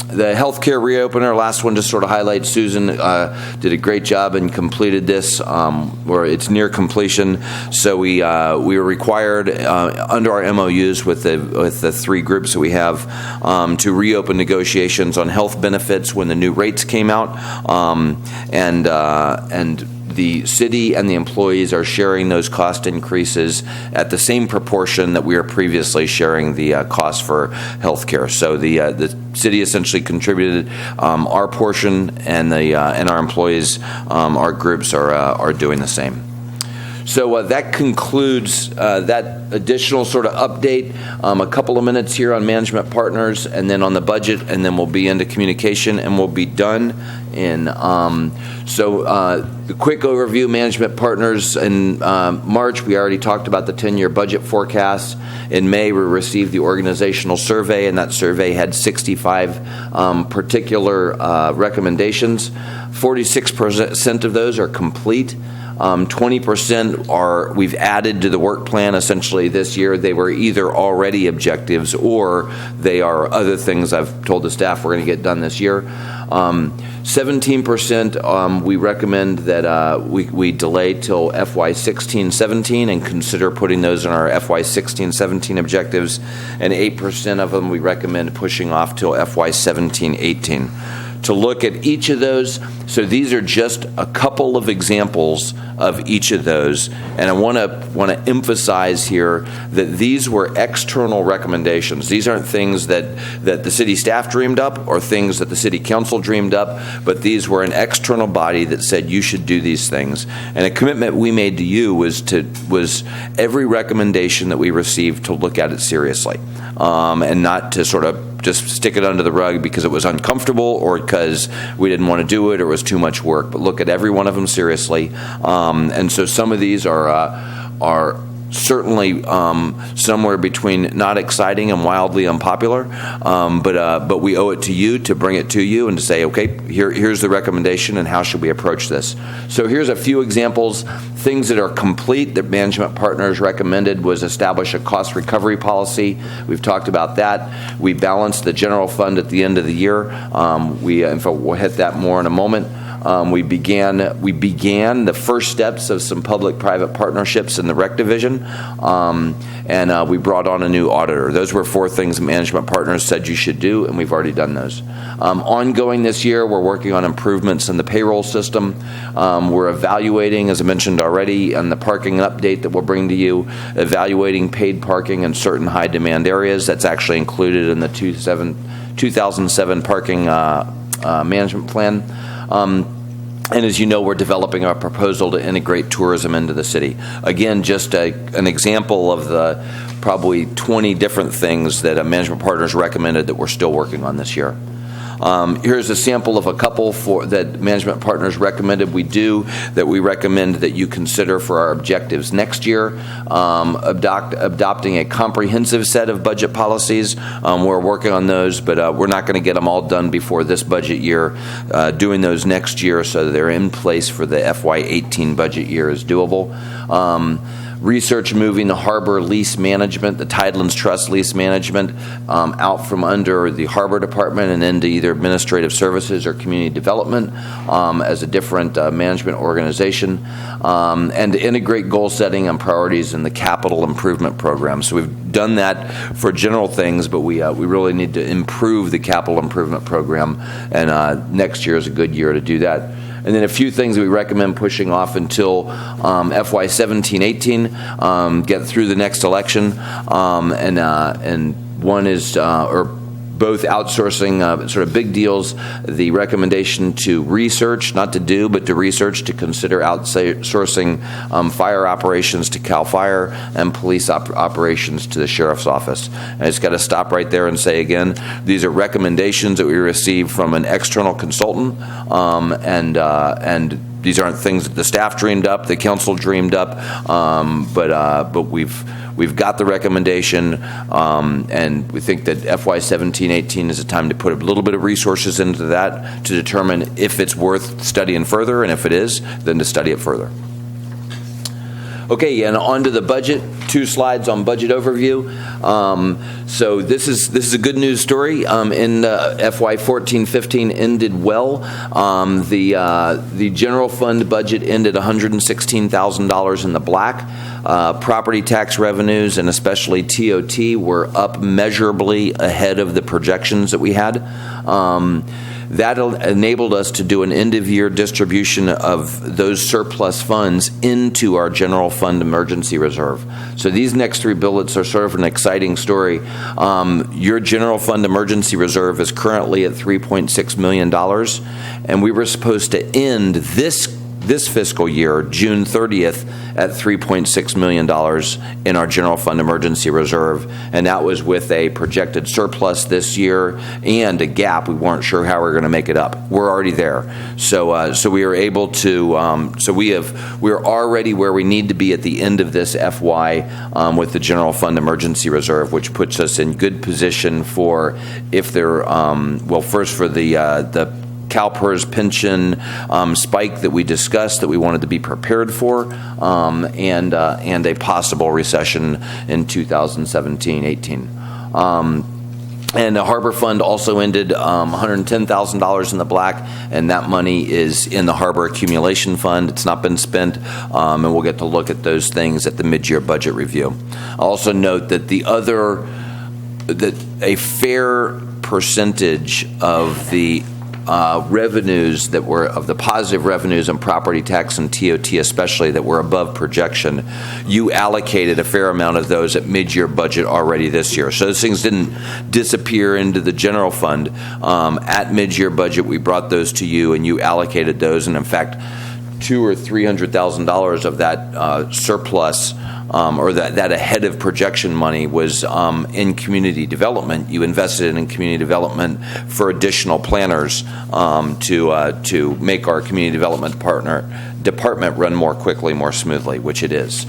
Speaker 4: The healthcare reopener, last one, just sort of highlights Susan did a great job and completed this, or it's near completion. So we were required under our MOUs with the 3 groups that we have to reopen negotiations on health benefits when the new rates came out, and the city and the employees are sharing those cost increases at the same proportion that we are previously sharing the cost for healthcare. So the city essentially contributed our portion, and our employees, our groups are doing the same. So that concludes that additional sort of update. A couple of minutes here on management partners, and then on the budget, and then we'll be into communication, and we'll be done. The quick overview, management partners in March, we already talked about the 10-year budget forecast. In May, we received the organizational survey, and that survey had 65 particular recommendations. 46% of those are complete. 20% we've added to the work plan essentially this year. They were either already objectives or they are other things I've told the staff we're going to get done this year. 17% we recommend that we delay till FY 16-17 and consider putting those in our FY 16-17 objectives, and 8% of them we recommend pushing off till FY 17-18. To look at each of those. So these are just a couple of examples of each of those, and I want to emphasize here that these were external recommendations. These aren't things that the city staff dreamed up or things that the city council dreamed up, but these were an external body that said you should do these things. And a commitment we made to you was every recommendation that we received to look at it seriously, and not to sort of just stick it under the rug because it was uncomfortable or because we didn't want to do it or it was too much work, but look at every one of them seriously. And so some of these are certainly somewhere between not exciting and wildly unpopular, but we owe it to you to bring it to you and to say, okay, here's the recommendation and how should we approach this. So here's a few examples. Things that are complete that management partners recommended was establish a cost recovery policy. We've talked about that. We balanced the general fund at the end of the year. In fact, we'll hit that more in a moment. We began the first steps of some public-private partnerships in the rec division, and we brought on a new auditor. Those were 4 things management partners said you should do, and we've already done those. Ongoing this year, we're working on improvements in the payroll system. We're evaluating, as I mentioned already, on the parking update that we'll bring to you, evaluating paid parking in certain high-demand areas. That's actually included in the 2007 parking management plan. And as you know, we're developing a proposal to integrate tourism into the city. Again, just an example of the probably 20 different things that management partners recommended that we're still working on this year. Here's a sample of a couple that management partners recommended we do that we recommend that you consider for our objectives next year. Adopting a comprehensive set of budget policies. We're working on those, but we're not going to get them all done before this budget year. Doing those next year so that they're in place for the FY 18 budget year is doable. Research moving the harbor lease management, the Tidelands Trust lease management, out from under the harbor department and into either administrative services or community development as a different management organization, and to integrate goal setting and priorities in the capital improvement program. So we've done that for general things, but we really need to improve the capital improvement program, and next year is a good year to do that. And then a few things we recommend pushing off until FY 17-18, get through the next election, and one is both outsourcing sort of big deals, the recommendation to research, not to do, but to research, to consider outsourcing fire operations to CAL FIRE and police operations to the Sheriff's Office. And I just got to stop right there and say again, these are recommendations that we received from an external consultant, and these aren't things that the staff dreamed up, the council dreamed up, but we've got the recommendation, and we think that FY 17-18 is a time to put a little bit of resources into that to determine if it's worth studying further, and if it is, then to study it further. Okay, and on to the budget. 2 slides on budget overview. So this is a good news story. In FY 14-15 ended well. The general fund budget ended $116,000 in the black. Property tax revenues and especially TOT were up measurably ahead of the projections that we had. That enabled us to do an end-of-year distribution of those surplus funds into our general fund emergency reserve. So these next three bullets are sort of an exciting story. Your general fund emergency reserve is currently at $3.6 million, and we were supposed to end this fiscal year, June 30th, at $3.6 million in our general fund emergency reserve, and that was with a projected surplus this year and a gap. We weren't sure how we were going to make it up. We're already there, so we are able to. We're already where we need to be at the end of this FY with the general fund emergency reserve, which puts us in good position for if there. First for the CalPERS pension spike that we discussed that we wanted to be prepared for, and a possible recession in 2017-18. And the Harbor Fund also ended $110,000 in the black, and that money is in the Harbor Accumulation Fund. It's not been spent, and we'll get to look at those things at the mid-year budget review. I'll also note that a fair percentage of the revenues that were of the positive revenues and property tax and TOT especially that were above projection, you allocated a fair amount of those at mid-year budget already this year. So those things didn't disappear into the general fund. At mid-year budget, we brought those to you and you allocated those, and in fact, $200,000 or $300,000 of that surplus or that ahead of projection money was in community development. You invested in community development for additional planners to make our community development department run more quickly, more smoothly, which it is.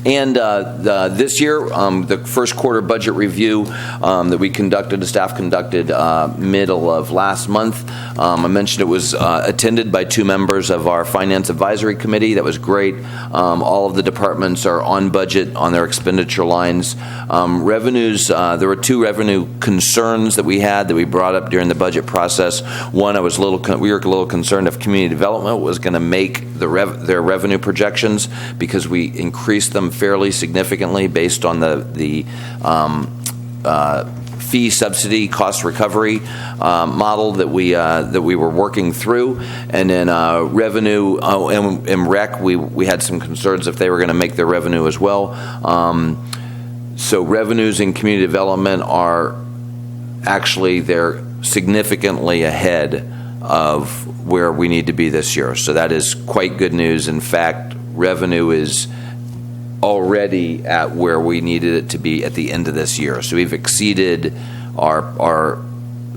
Speaker 4: And this year, the first quarter budget review that the staff conducted middle of last month. I mentioned it was attended by two members of our Finance Advisory Committee. That was great. All of the departments are on budget on their expenditure lines. Revenues, there were two revenue concerns that we brought up during the budget process. One, we were a little concerned if community development was going to make their revenue projections because we increased them fairly significantly based on the fee subsidy cost recovery model that we were working through, and then revenue in rec we had some concerns if they were going to make their revenue as well. So revenues in community development are actually they're significantly ahead of where we need to be this year. So that is quite good news. In fact, revenue is already at where we needed it to be at the end of this year. So we've exceeded our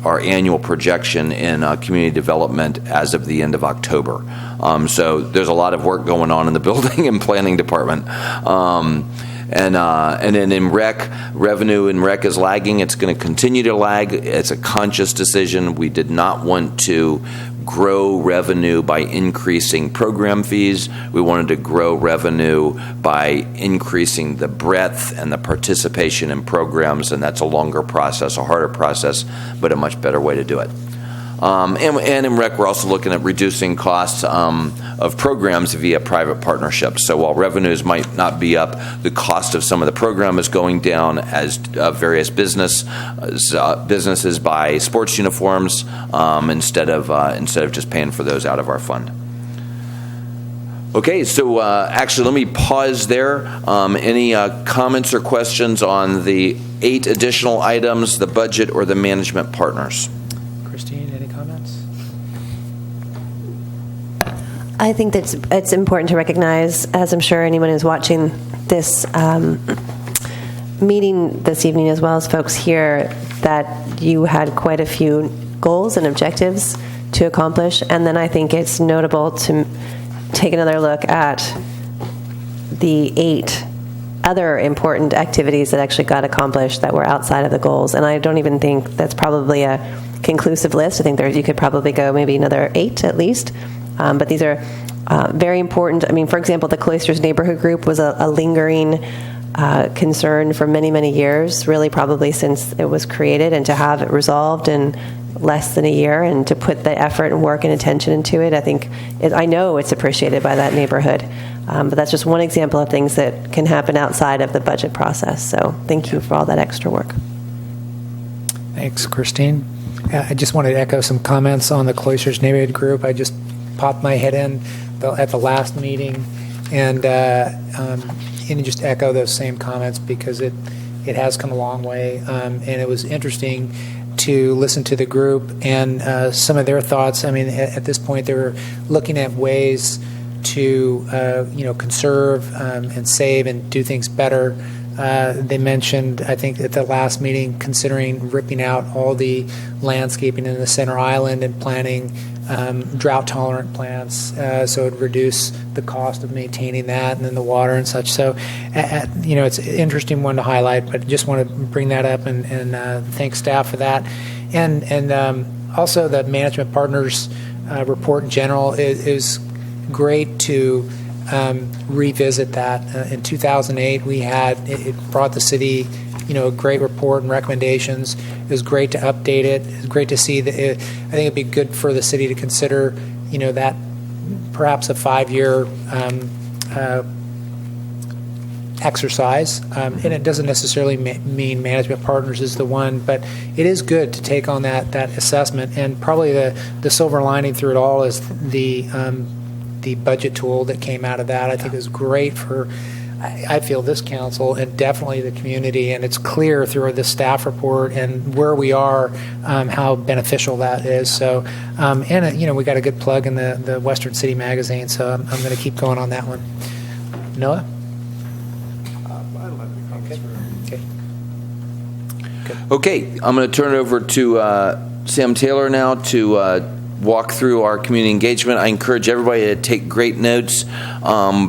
Speaker 4: annual projection in community development as of the end of October. So there's a lot of work going on in the building and planning department. And then in rec, revenue in rec is lagging. It's going to continue to lag. It's a conscious decision. We did not want to grow revenue by increasing program fees. We wanted to grow revenue by increasing the breadth and the participation in programs, and that's a longer process, a harder process, but a much better way to do it. And in rec, we're also looking at reducing costs of programs via private partnerships. So while revenues might not be up, the cost of some of the program is going down as various businesses buy sports uniforms instead of just paying for those out of our fund. Okay, so actually, let me pause there. Any comments or questions on the 8 additional items, the budget, or the management partners?
Speaker 2: Christine, any comments?
Speaker 7: I think that it's important to recognize, as I'm sure anyone who's watching this meeting this evening, as well as folks here, that you had quite a few goals and objectives to accomplish. And then I think it's notable to take another look at the 8 other important activities that actually got accomplished that were outside of the goals. And I don't even think that's probably a conclusive list. I think you could probably go maybe another 8 at least. But these are very important. I mean, for example, the Cloisters Neighborhood Group was a lingering concern for many, many years, really probably since it was created, and to have it resolved in less than a year and to put the effort and work and attention into it, I know it's appreciated by that neighborhood. But that's just one example of things that can happen outside of the budget process. So thank you for all that extra work.
Speaker 2: Thanks, Christine. I just wanted to echo some comments on the Cloisters Neighborhood Group. I just popped my head in at the last meeting, and just echo those same comments because it has come a long way, and it was interesting to listen to the group and some of their thoughts. I mean, at this point, they were looking at ways to conserve and save and do things better. They mentioned, I think, at the last meeting, considering ripping out all the landscaping in the center island and planting drought-tolerant plants, so it would reduce the cost of maintaining that and then the water and such. So, it's an interesting one to highlight, but just want to bring that up and thank staff for that. And also the management partners report in general is great to revisit that. In 2008, it brought the city, a great report and recommendations. It was great to update it. It's great to see that. I think it'd be good for the city to consider, that perhaps a 5-year exercise. And it doesn't necessarily mean management partners is the one, but it is good to take on that assessment. And probably the silver lining through it all is the budget tool that came out of that. I think is great for, I feel, this council and definitely the community, and it's clear through the staff report and where we are, how beneficial that is. So, we got a good plug in the Western City magazine, so I'm going to keep going on that one. Noah?
Speaker 4: Okay, I'm going to turn it over to Sam Taylor now to walk through our community engagement. I encourage everybody to take great notes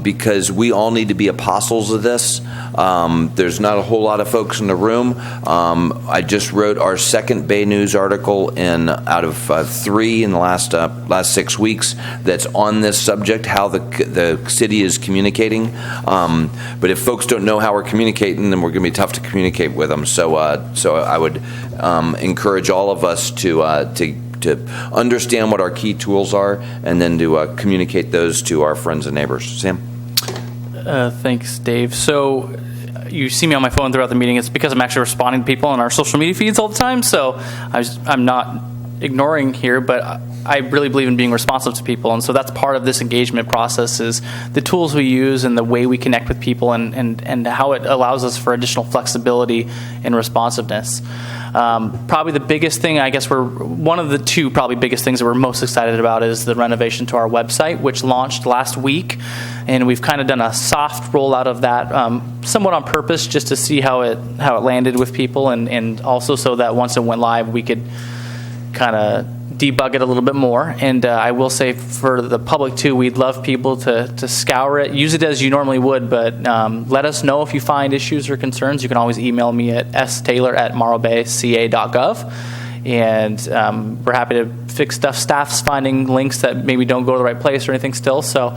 Speaker 4: because we all need to be apostles of this. There's not a whole lot of folks in the room. I just wrote our second Bay News article out of 3 in the last 6 weeks that's on this subject, how the city is communicating. But if folks don't know how we're communicating, then we're going to be tough to communicate with them. So I would encourage all of us to understand what our key tools are and then to communicate those to our friends and neighbors. Sam?
Speaker 20: Thanks, Dave. So you see me on my phone throughout the meeting. It's because I'm actually responding to people on our social media feeds all the time. So I'm not ignoring here, but I really believe in being responsive to people. And so that's part of this engagement process is the tools we use and the way we connect with people and how it allows us for additional flexibility and responsiveness. Probably the biggest thing, I guess one of the two probably biggest things that we're most excited about is the renovation to our website, which launched last week. And we've kind of done a soft rollout of that, somewhat on purpose, just to see how it landed with people, and also so that once it went live, we could kind of debug it a little bit more. And I will say for the public too, we'd love people to scour it, use it as you normally would, but let us know if you find issues or concerns. You can always email me at staylor@morrowbayca.gov, and we're happy to fix stuff. Staff's finding links that maybe don't go to the right place or anything still. So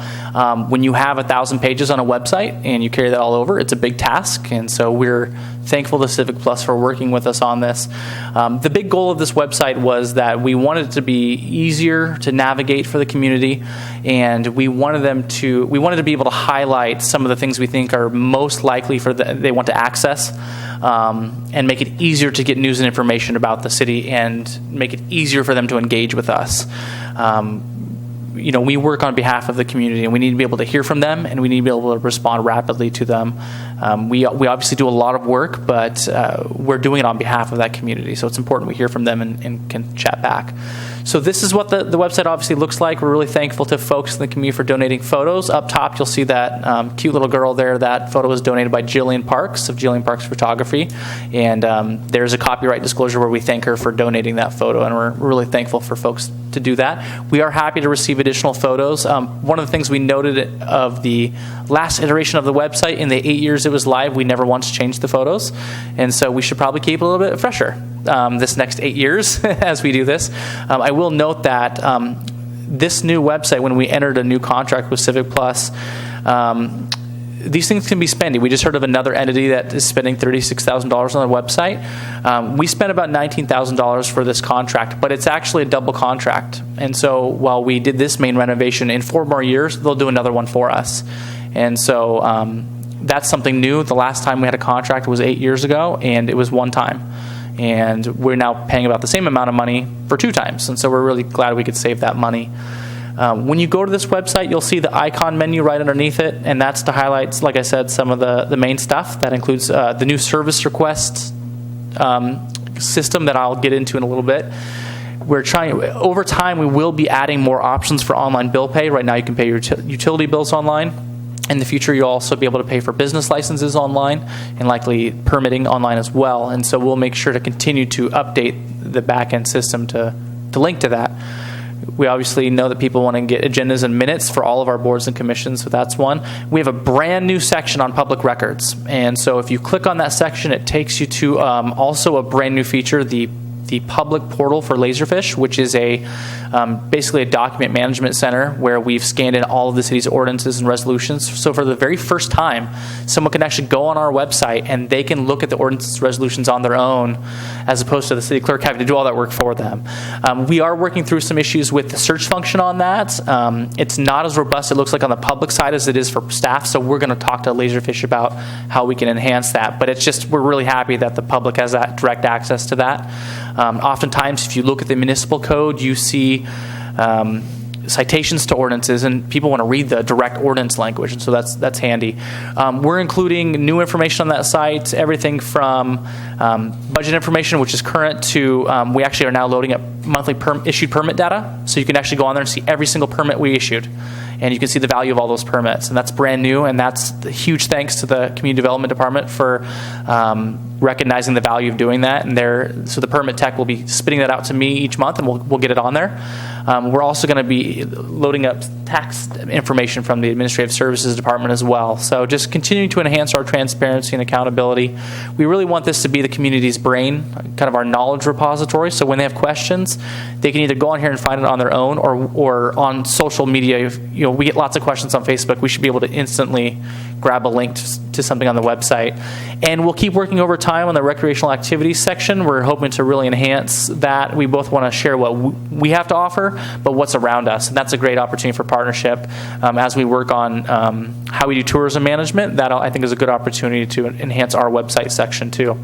Speaker 20: when you have 1,000 pages on a website and you carry that all over, it's a big task. And so we're thankful to Civic Plus for working with us on this. The big goal of this website was that we wanted it to be easier to navigate for the community, and we wanted to be able to highlight some of the things we think are most likely they want to access, and make it easier to get news and information about the city and make it easier for them to engage with us. We work on behalf of the community, and we need to be able to hear from them, and we need to be able to respond rapidly to them. We obviously do a lot of work, but we're doing it on behalf of that community, so it's important we hear from them and can chat back. So this is what the website obviously looks like. We're really thankful to folks in the community for donating photos. Up top, you'll see that cute little girl there. That photo was donated by Jillian Parks of Jillian Parks Photography. And there's a copyright disclosure where we thank her for donating that photo, and we're really thankful for folks to do that. We are happy to receive additional photos. One of the things we noted of the last iteration of the website, in the 8 years it was live, we never once changed the photos. And so we should probably keep it a little bit fresher this next 8 years as we do this. I will note that this new website, when we entered a new contract with Civic Plus, these things can be spendy. We just heard of another entity that is spending $36,000 on their website. We spent about $19,000 for this contract, but it's actually a double contract. And so while we did this main renovation, in 4 more years, they'll do another one for us. And so that's something new. The last time we had a contract was 8 years ago, and it was one time. and we're now paying about the same amount of money for 2 times. And so we're really glad we could save that money. When you go to this website, you'll see the icon menu right underneath it, and that's to highlight, like I said, some of the main stuff. That includes the new service request system that I'll get into in a little bit. We're trying, over time, we will be adding more options for online bill pay. Right now, you can pay your utility bills online. In the future, you'll also be able to pay for business licenses online and likely permitting online as well. And so we'll make sure to continue to update the back-end system to link to that. We obviously know that people want to get agendas and minutes for all of our boards and commissions, so that's one. We have a brand new section on public records. And so if you click on that section, it takes you to also a brand new feature, the public portal for Laserfish, which is basically a document management center where we've scanned in all of the city's ordinances and resolutions. So for the very first time, someone can actually go on our website and they can look at the ordinances and resolutions on their own, as opposed to the city clerk having to do all that work for them. We are working through some issues with the search function on that. It's not as robust, it looks like, on the public side as it is for staff, so we're going to talk to Laserfish about how we can enhance that. But it's just, we're really happy that the public has that direct access to that. Oftentimes, if you look at the municipal code, you see citations to ordinances, and people want to read the direct ordinance language, and so that's handy. We're including new information on that site, everything from budget information, which is current, to we actually are now loading up monthly issued permit data, so you can actually go on there and see every single permit we issued. And you can see the value of all those permits. And that's brand new, and that's a huge thanks to the Community Development Department for recognizing the value of doing that. And so the permit tech will be spitting that out to me each month, and we'll get it on there. We're also going to be loading up tax information from the Administrative Services Department as well. So just continuing to enhance our transparency and accountability. We really want this to be the community's brain, kind of our knowledge repository. So when they have questions, they can either go on here and find it on their own, or on social media. We get lots of questions on Facebook. We should be able to instantly grab a link to something on the website. And we'll keep working over time on the recreational activities section. We're hoping to really enhance that. We both want to share what we have to offer, but what's around us. And that's a great opportunity for partnership as we work on how we do tourism management. That, I think, is a good opportunity to enhance our website section too.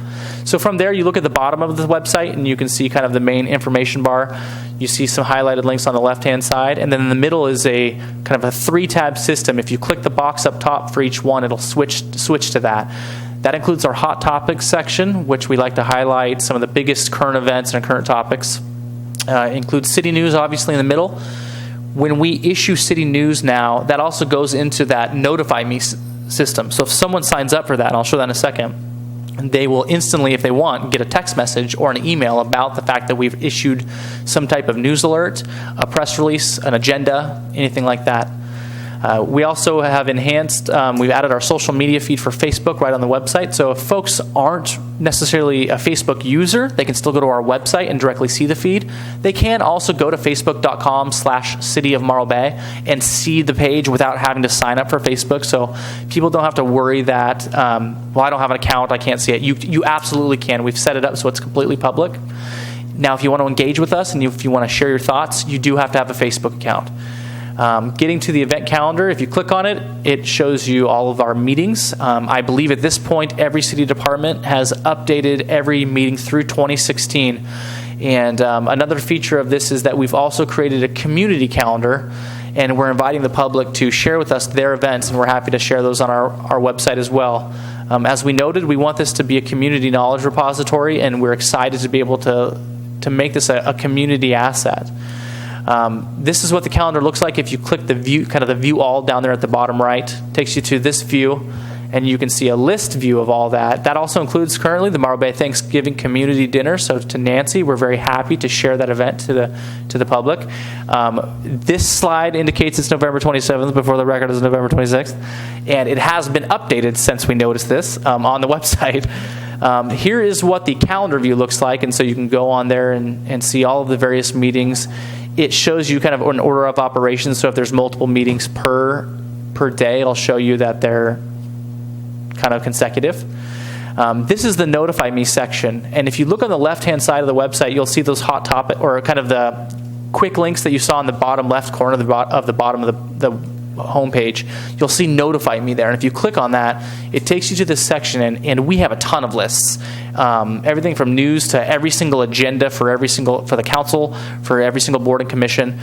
Speaker 20: So from there, you look at the bottom of the website and you can see kind of the main information bar. You see some highlighted links on the left-hand side, and then in the middle is a kind of a 3-tab system. If you click the box up top for each one, it'll switch to that. That includes our hot topics section, which we like to highlight some of the biggest current events and current topics. Includes city news, obviously, in the middle. When we issue city news now, that also goes into that Notify Me system. So if someone signs up for that, and I'll show that in a second, they will instantly, if they want, get a text message or an email about the fact that we've issued some type of news alert, a press release, an agenda, anything like that. We also have enhanced, we've added our social media feed for Facebook right on the website. So if folks aren't necessarily a Facebook user, they can still go to our website and directly see the feed. They can also go to facebook.com/City of Morro Bay and see the page without having to sign up for Facebook. So people don't have to worry that, I don't have an account, I can't see it. You absolutely can. We've set it up so it's completely public. Now, if you want to engage with us and if you want to share your thoughts, you do have to have a Facebook account. Getting to the event calendar, if you click on it, it shows you all of our meetings. I believe at this point, every city department has updated every meeting through 2016. And another feature of this is that we've also created a community calendar, and we're inviting the public to share with us their events, and we're happy to share those on our website as well. As we noted, we want this to be a community knowledge repository, and we're excited to be able to make this a community asset. This is what the calendar looks like. If you click the view, kind of the view all down there at the bottom right, takes you to this view, and you can see a list view of all that. That also includes currently the Morro Bay Thanksgiving Community Dinner. So to Nancy, we're very happy to share that event to the public. This slide indicates it's November 27th, before the record is November 26th, and it has been updated since we noticed this on the website. Here is what the calendar view looks like, and so you can go on there and see all of the various meetings. It shows you kind of an order of operations, so if there's multiple meetings per day, it'll show you that they're kind of consecutive. This is the Notify Me section, and if you look on the left-hand side of the website, you'll see those hot topic, or kind of the quick links that you saw in the bottom left corner of the bottom of the homepage, you'll see Notify Me there. And if you click on that, it takes you to this section, and we have a ton of lists. Everything from news to every single agenda for the council, for every single board and commission.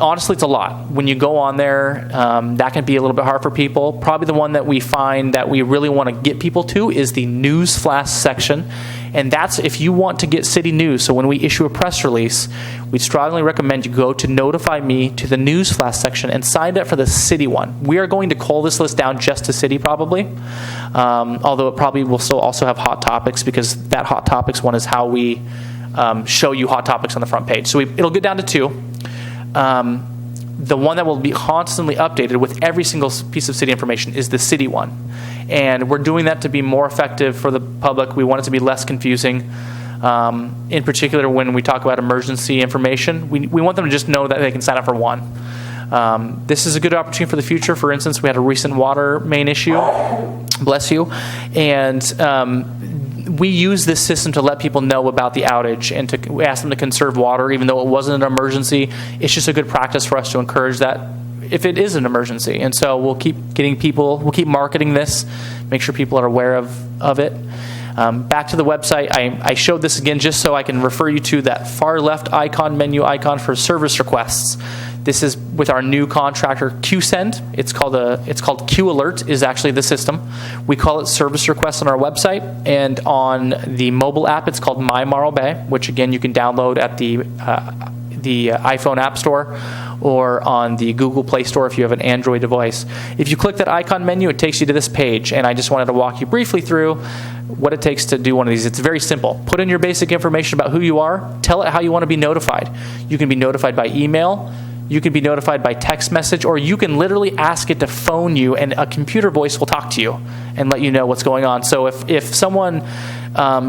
Speaker 20: Honestly, it's a lot. When you go on there, that can be a little bit hard for people. Probably the one that we find that we really want to get people to is the news flash section. And that's if you want to get city news. So when we issue a press release, we strongly recommend you go to Notify Me, to the news flash section, and sign up for the city one. We are going to cull this list down just to city probably, although it probably will still also have hot topics, because that hot topics one is how we show you hot topics on the front page. So it'll get down to 2. The one that will be constantly updated with every single piece of city information is the city one. And we're doing that to be more effective for the public. We want it to be less confusing. In particular, when we talk about emergency information, we want them to just know that they can sign up for one. This is a good opportunity for the future. For instance, we had a recent water main issue, bless you, and we use this system to let people know about the outage and to ask them to conserve water, even though it wasn't an emergency. It's just a good practice for us to encourage that if it is an emergency. And so we'll keep marketing this, make sure people are aware of it. Back to the website, I showed this again just so I can refer you to that far left menu icon for service requests. This is with our new contractor, QSend. It's called Q Alert is actually the system. We call it service requests on our website, and on the mobile app, it's called My Morro Bay, which again you can download at the iPhone App Store or on the Google Play Store if you have an Android device. If you click that icon menu, it takes you to this page, and I just wanted to walk you briefly through what it takes to do one of these. It's very simple. Put in your basic information about who you are. Tell it how you want to be notified. You can be notified by email. You can be notified by text message, or you can literally ask it to phone you, and a computer voice will talk to you and let you know what's going on. So if someone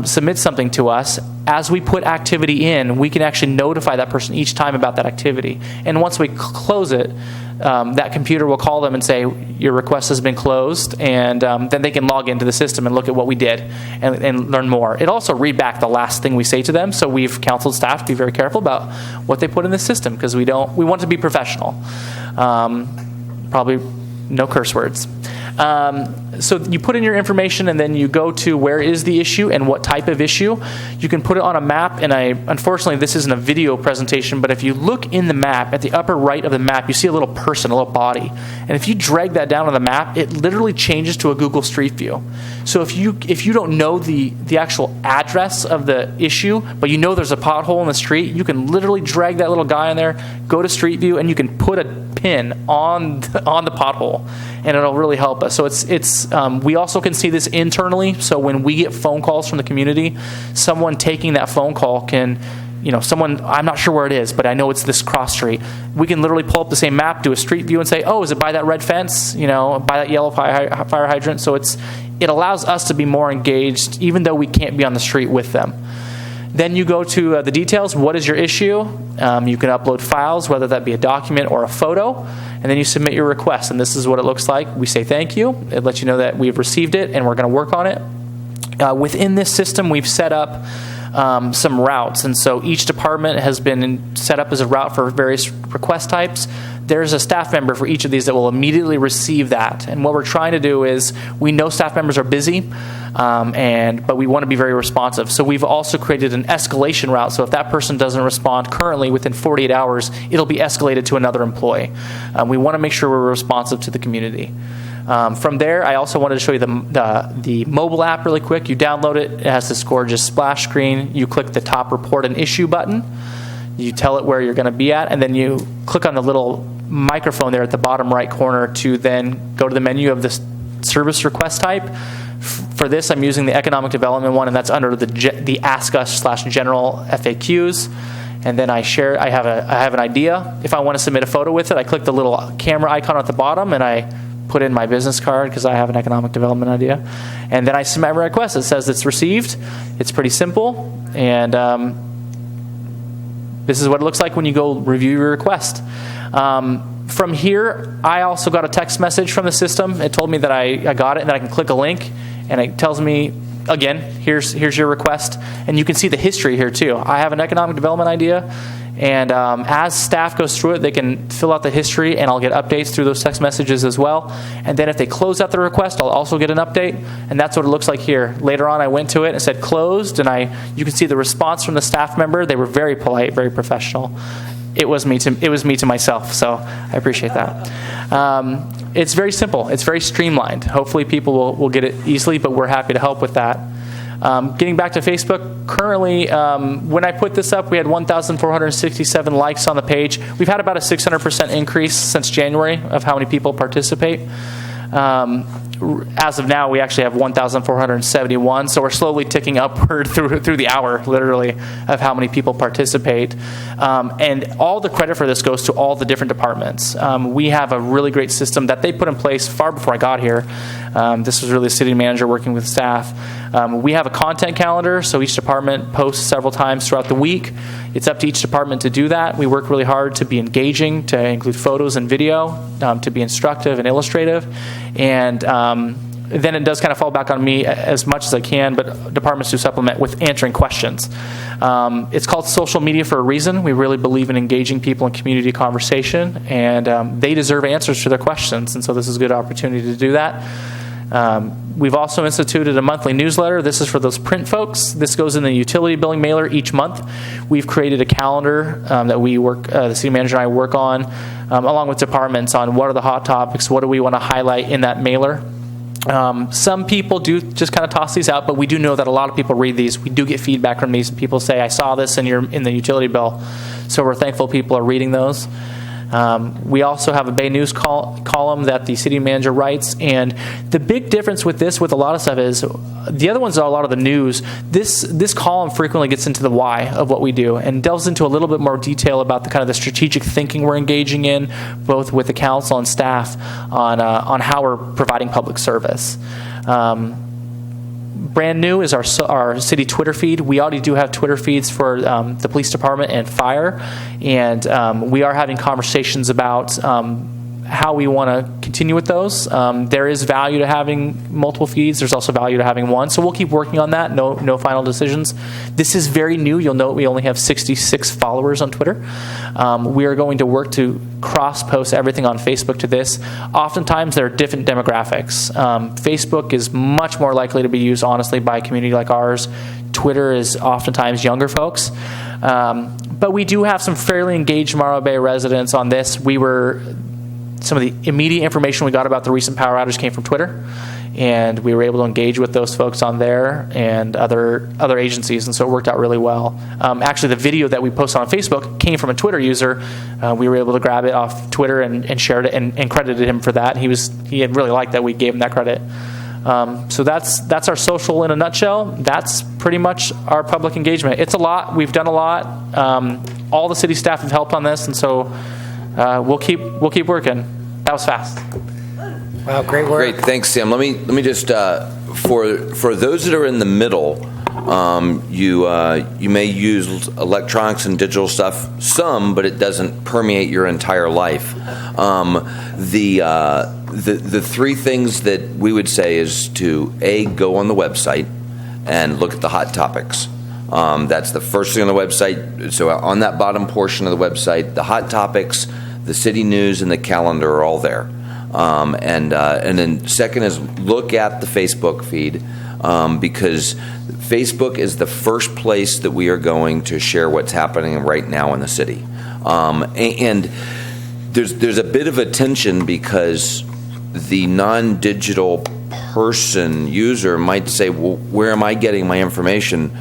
Speaker 20: submits something to us, as we put activity in, we can actually notify that person each time about that activity. And once we close it, that computer will call them and say, your request has been closed, and then they can log into the system and look at what we did and learn more. It also read back the last thing we say to them, so we've counseled staff to be very careful about what they put in the system, because we want to be professional. Probably no curse words. So you put in your information, and then you go to where is the issue and what type of issue. You can put it on a map, and unfortunately this isn't a video presentation, but if you look in the map, at the upper right of the map, you see a little person, a little body. And if you drag that down on the map, it literally changes to a Google Street View. So if you don't know the actual address of the issue, but you know there's a pothole in the street, you can literally drag that little guy in there, go to Street View, and you can put a pin on the pothole, and it'll really help us. So we also can see this internally. So when we get phone calls from the community, someone taking that phone call can, I'm not sure where it is, but I know it's this cross street. We can literally pull up the same map, do a street view, and say, oh, is it by that red fence? By that yellow fire hydrant? So it allows us to be more engaged, even though we can't be on the street with them. Then you go to the details. What is your issue? You can upload files, whether that be a document or a photo, and then you submit your request. And this is what it looks like. We say thank you. It lets you know that we've received it and we're going to work on it. Within this system, we've set up some routes. And so each department has been set up as a route for various request types. There's a staff member for each of these that will immediately receive that. And what we're trying to do is, we know staff members are busy, but we want to be very responsive. So we've also created an escalation route. So if that person doesn't respond currently within 48 hours, it'll be escalated to another employee. We want to make sure we're responsive to the community. From there, I also wanted to show you the mobile app really quick. You download it. It has this gorgeous splash screen. You click the top report an issue button. You tell it where you're going to be at, and then you click on the little microphone there at the bottom right corner to then go to the menu of this service request type. For this, I'm using the economic development one, and that's under the Ask Us /General FAQs. And then I have an idea. If I want to submit a photo with it, I click the little camera icon at the bottom, and I put in my business card because I have an economic development idea. And then I submit my request. It says it's received. It's pretty simple. And this is what it looks like when you go review your request. From here, I also got a text message from the system. It told me that I got it, and that I can click a link, and it tells me, again, here's your request. And you can see the history here too. I have an economic development idea, And as staff goes through it, they can fill out the history, and I'll get updates through those text messages as well. And then if they close out the request, I'll also get an update. And that's what it looks like here. Later on, I went to it and it said closed, and you can see the response from the staff member. They were very polite, very professional. It was me to myself, so I appreciate that. It's very simple. It's very streamlined. Hopefully people will get it easily, but we're happy to help with that. Getting back to Facebook, currently, when I put this up, we had 1,467 likes on the page. We've had about a 600% increase since January of how many people participate. As of now, we actually have 1,471, so we're slowly ticking upward through the hour, literally, of how many people participate. And all the credit for this goes to all the different departments. We have a really great system that they put in place far before I got here. This was really the city manager working with staff. We have a content calendar, so each department posts several times throughout the week. It's up to each department to do that. We work really hard to be engaging, to include photos and video, to be instructive and illustrative. And then it does kind of fall back on me as much as I can, but departments do supplement with answering questions. It's called social media for a reason. We really believe in engaging people in community conversation, and they deserve answers to their questions, and so this is a good opportunity to do that. We've also instituted a monthly newsletter. This is for those print folks. This goes in the utility billing mailer each month. We've created a calendar that we work, the city manager and I work on, along with departments on what are the hot topics, what do we want to highlight in that mailer. Some people do just kind of toss these out, but we do know that a lot of people read these. We do get feedback from these, and people say, I saw this in the utility bill. So we're thankful people are reading those. We also have a Bay News column that the city manager writes, and the big difference with this, with a lot of stuff, is the other ones are a lot of the news. This column frequently gets into the why of what we do and delves into a little bit more detail about the kind of the strategic thinking we're engaging in, both with the council and staff, on how we're providing public service. Brand new is our city Twitter feed. We already do have Twitter feeds for the police department and fire, and we are having conversations about how we want to continue with those. There is value to having multiple feeds. There's also value to having one, so we'll keep working on that. No final decisions. This is very new. You'll note we only have 66 followers on Twitter. We are going to work to cross-post everything on Facebook to this. Oftentimes, there are different demographics. Facebook is much more likely to be used, honestly, by a community like ours. Twitter is oftentimes younger folks. But we do have some fairly engaged Morro Bay residents on this. Some of the immediate information we got about the recent power outage came from Twitter, and we were able to engage with those folks on there and other agencies, and so it worked out really well. Actually, the video that we posted on Facebook came from a Twitter user. We were able to grab it off Twitter and shared it and credited him for that. He had really liked that we gave him that credit. So that's our social in a nutshell. That's pretty much our public engagement. It's a lot. We've done a lot. All the city staff have helped on this, and so we'll keep working. That was fast.
Speaker 2: Wow, great work.
Speaker 4: Great, thanks, Sam. Let me just for those that are in the middle, you may use electronics and digital stuff some, but it doesn't permeate your entire life. The three things that we would say is to go on the website and look at the hot topics. That's the first thing on the website. So on that bottom portion of the website, the hot topics, the city news, and the calendar are all there. And then second is look at the Facebook feed, because Facebook is the first place that we are going to share what's happening right now in the city. And there's a bit of a tension because the non-digital user might say, well, where am I getting my information?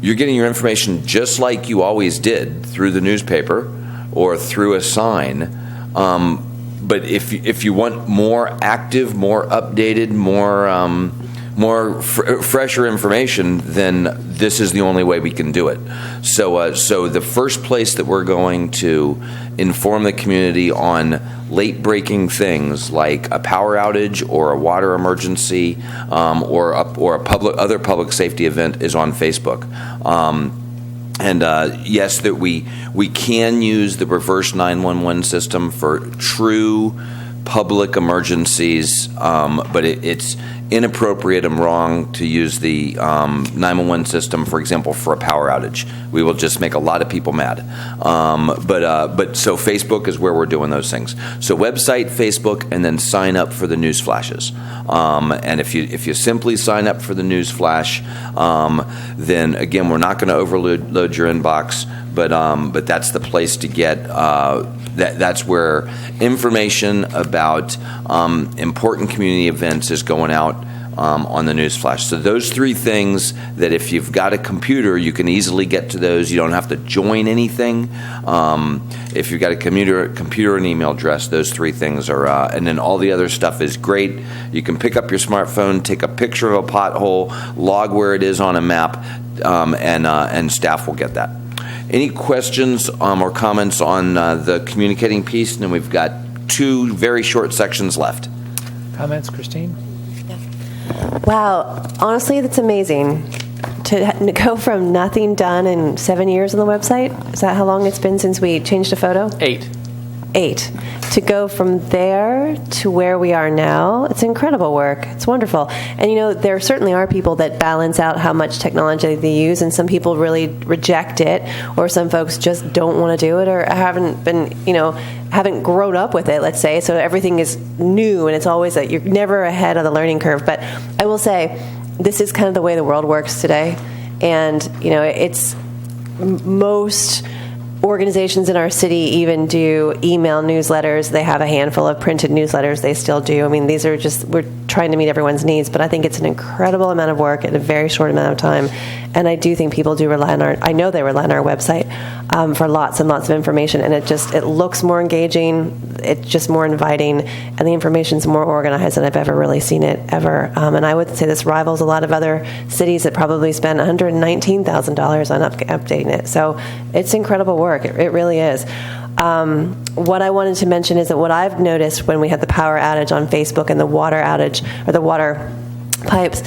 Speaker 4: You're getting your information just like you always did, through the newspaper or through a sign. But if you want more active, more updated, more fresher information, then this is the only way we can do it. So the first place that we're going to inform the community on late-breaking things like a power outage or a water emergency or other public safety event is on Facebook. Yes, that we can use the reverse 911 system for true public emergencies, but it's inappropriate and wrong to use the 911 system, for example, for a power outage. We will just make a lot of people mad. But so Facebook is where we're doing those things. So website, Facebook, and then sign up for the news flashes. And if you simply sign up for the news flash, then again, we're not going to overload your inbox, but that's the place to get. That's where information about important community events is going out on the news flash. So those three things that if you've got a computer, you can easily get to those. You don't have to join anything. If you've got a computer and email address, those three things are, and then all the other stuff is great. You can pick up your smartphone, take a picture of a pothole, log where it is on a map, and staff will get that. Any questions or comments on the communicating piece? And then we've got 2 very short sections left.
Speaker 2: Comments, Christine?
Speaker 7: Wow, honestly, that's amazing. To go from nothing done in 7 years on the website, is that how long it's been since we changed a photo? 8. To go from there to where we are now, it's incredible work. It's wonderful. And, there certainly are people that balance out how much technology they use, and some people really reject it, or some folks just don't want to do it or haven't been, haven't grown up with it, let's say. So everything is new, and it's always that you're never ahead of the learning curve. But I will say, this is kind of the way the world works today. And, it's most organizations in our city even do email newsletters. They have a handful of printed newsletters. They still do. I mean, these are we're trying to meet everyone's needs, but I think it's an incredible amount of work in a very short amount of time. And I do think people do rely on I know they rely on our website for lots and lots of information, and it looks more engaging, it's just more inviting, and the information's more organized than I've ever really seen it ever. And I would say this rivals a lot of other cities that probably spend $119,000 on updating it. So it's incredible work. It really is. What I wanted to mention is that what I've noticed when we had the power outage on Facebook and the water outage, or the water pipes,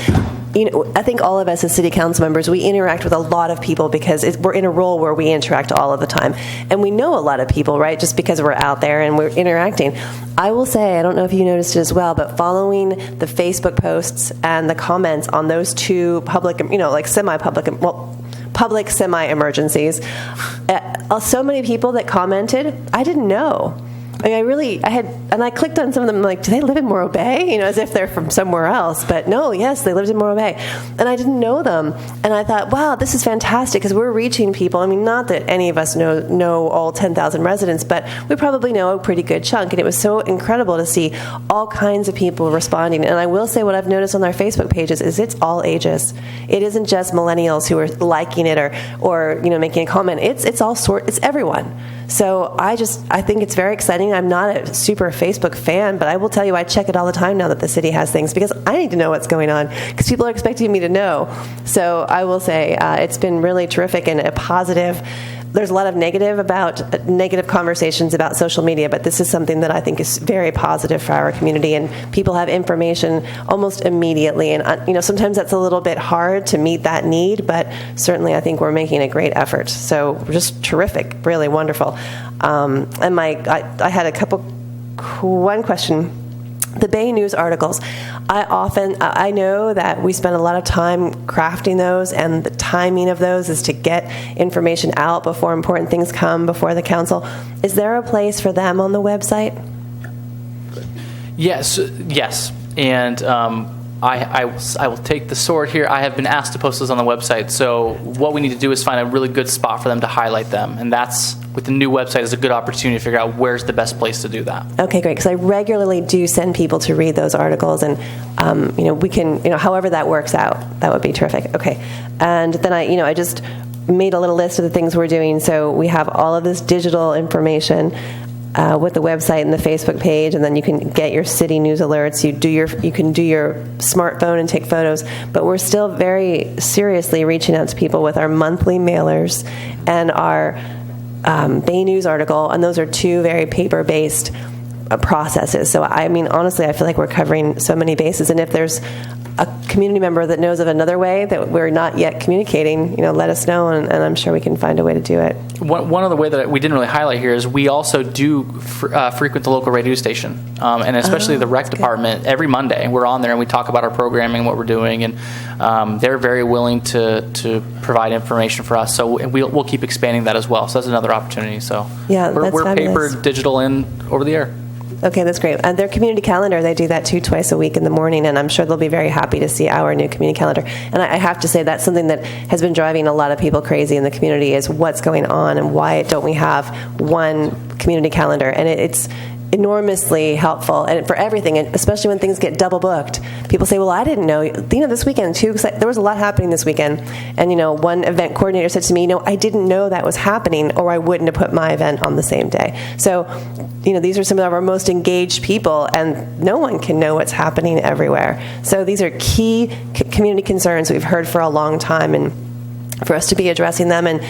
Speaker 7: I think all of us as city council members, we interact with a lot of people because we're in a role where we interact all of the time. And we know a lot of people, right, just because we're out there and we're interacting. I will say, I don't know if you noticed it as well, but following the Facebook posts and the comments on those 2 public, like semi-public, public semi-emergencies, so many people that commented, I didn't know. I mean, I clicked on some of them, like, do they live in Morro Bay? As if they're from somewhere else. But no, yes, they lived in Morro Bay. And I didn't know them. And I thought, wow, this is fantastic, because we're reaching people. I mean, not that any of us know all 10,000 residents, but we probably know a pretty good chunk. And it was so incredible to see all kinds of people responding. And I will say what I've noticed on our Facebook pages is it's all ages. It isn't just millennials who are liking it or making a comment. It's everyone. So I think it's very exciting. I'm not a super Facebook fan, but I will tell you I check it all the time now that the city has things, because I need to know what's going on, because people are expecting me to know. So I will say it's been really terrific and a positive. There's a lot of negative conversations about social media, but this is something that I think is very positive for our community, and people have information almost immediately. And sometimes that's a little bit hard to meet that need, but certainly I think we're making a great effort. So just terrific, really wonderful. And I had one question. The Bay News articles, I know that we spend a lot of time crafting those, and the timing of those is to get information out before important things come before the council. Is there a place for them on the website?
Speaker 20: Yes. And I will take the sword here. I have been asked to post those on the website. So what we need to do is find a really good spot for them to highlight them. And that's, with the new website, is a good opportunity to figure out where's the best place to do that. Okay, great. Because I regularly do send people to read those articles. And, we can, however that works out, that would be terrific. Okay. And then I just made a little list of the things we're doing. So we have all of this digital information with the website and the Facebook page, and then you can get your city news alerts. You can do your smartphone and take photos. But we're still very seriously reaching out to people with our monthly mailers and our Bay News article, and those are 2 very paper-based processes. So I mean, honestly, I feel like we're covering so many bases. And if there's
Speaker 7: a community member that knows of another way that we're not yet communicating, let us know, and I'm sure we can find a way to do it.
Speaker 20: One other way that we didn't really highlight here is we also do frequent the local radio station, and especially the rec department. Every Monday, we're on there and we talk about our programming, what we're doing, and they're very willing to provide information for us. So we'll keep expanding that as well. So that's another opportunity. So
Speaker 7: yeah,
Speaker 20: we're paper, digital, and over the air.
Speaker 7: Okay, that's great. And their community calendar, they do that too twice a week in the morning, and I'm sure they'll be very happy to see our new community calendar. And I have to say that's something that has been driving a lot of people crazy in the community is what's going on and why don't we have one community calendar. And it's enormously helpful and for everything, and especially when things get double booked. People say, well, I didn't know, this weekend too, because there was a lot happening this weekend. And, one event coordinator said to me, I didn't know that was happening, or I wouldn't have put my event on the same day. So, these are some of our most engaged people, and no one can know what's happening everywhere. So these are key community concerns we've heard for a long time, and for us to be addressing them and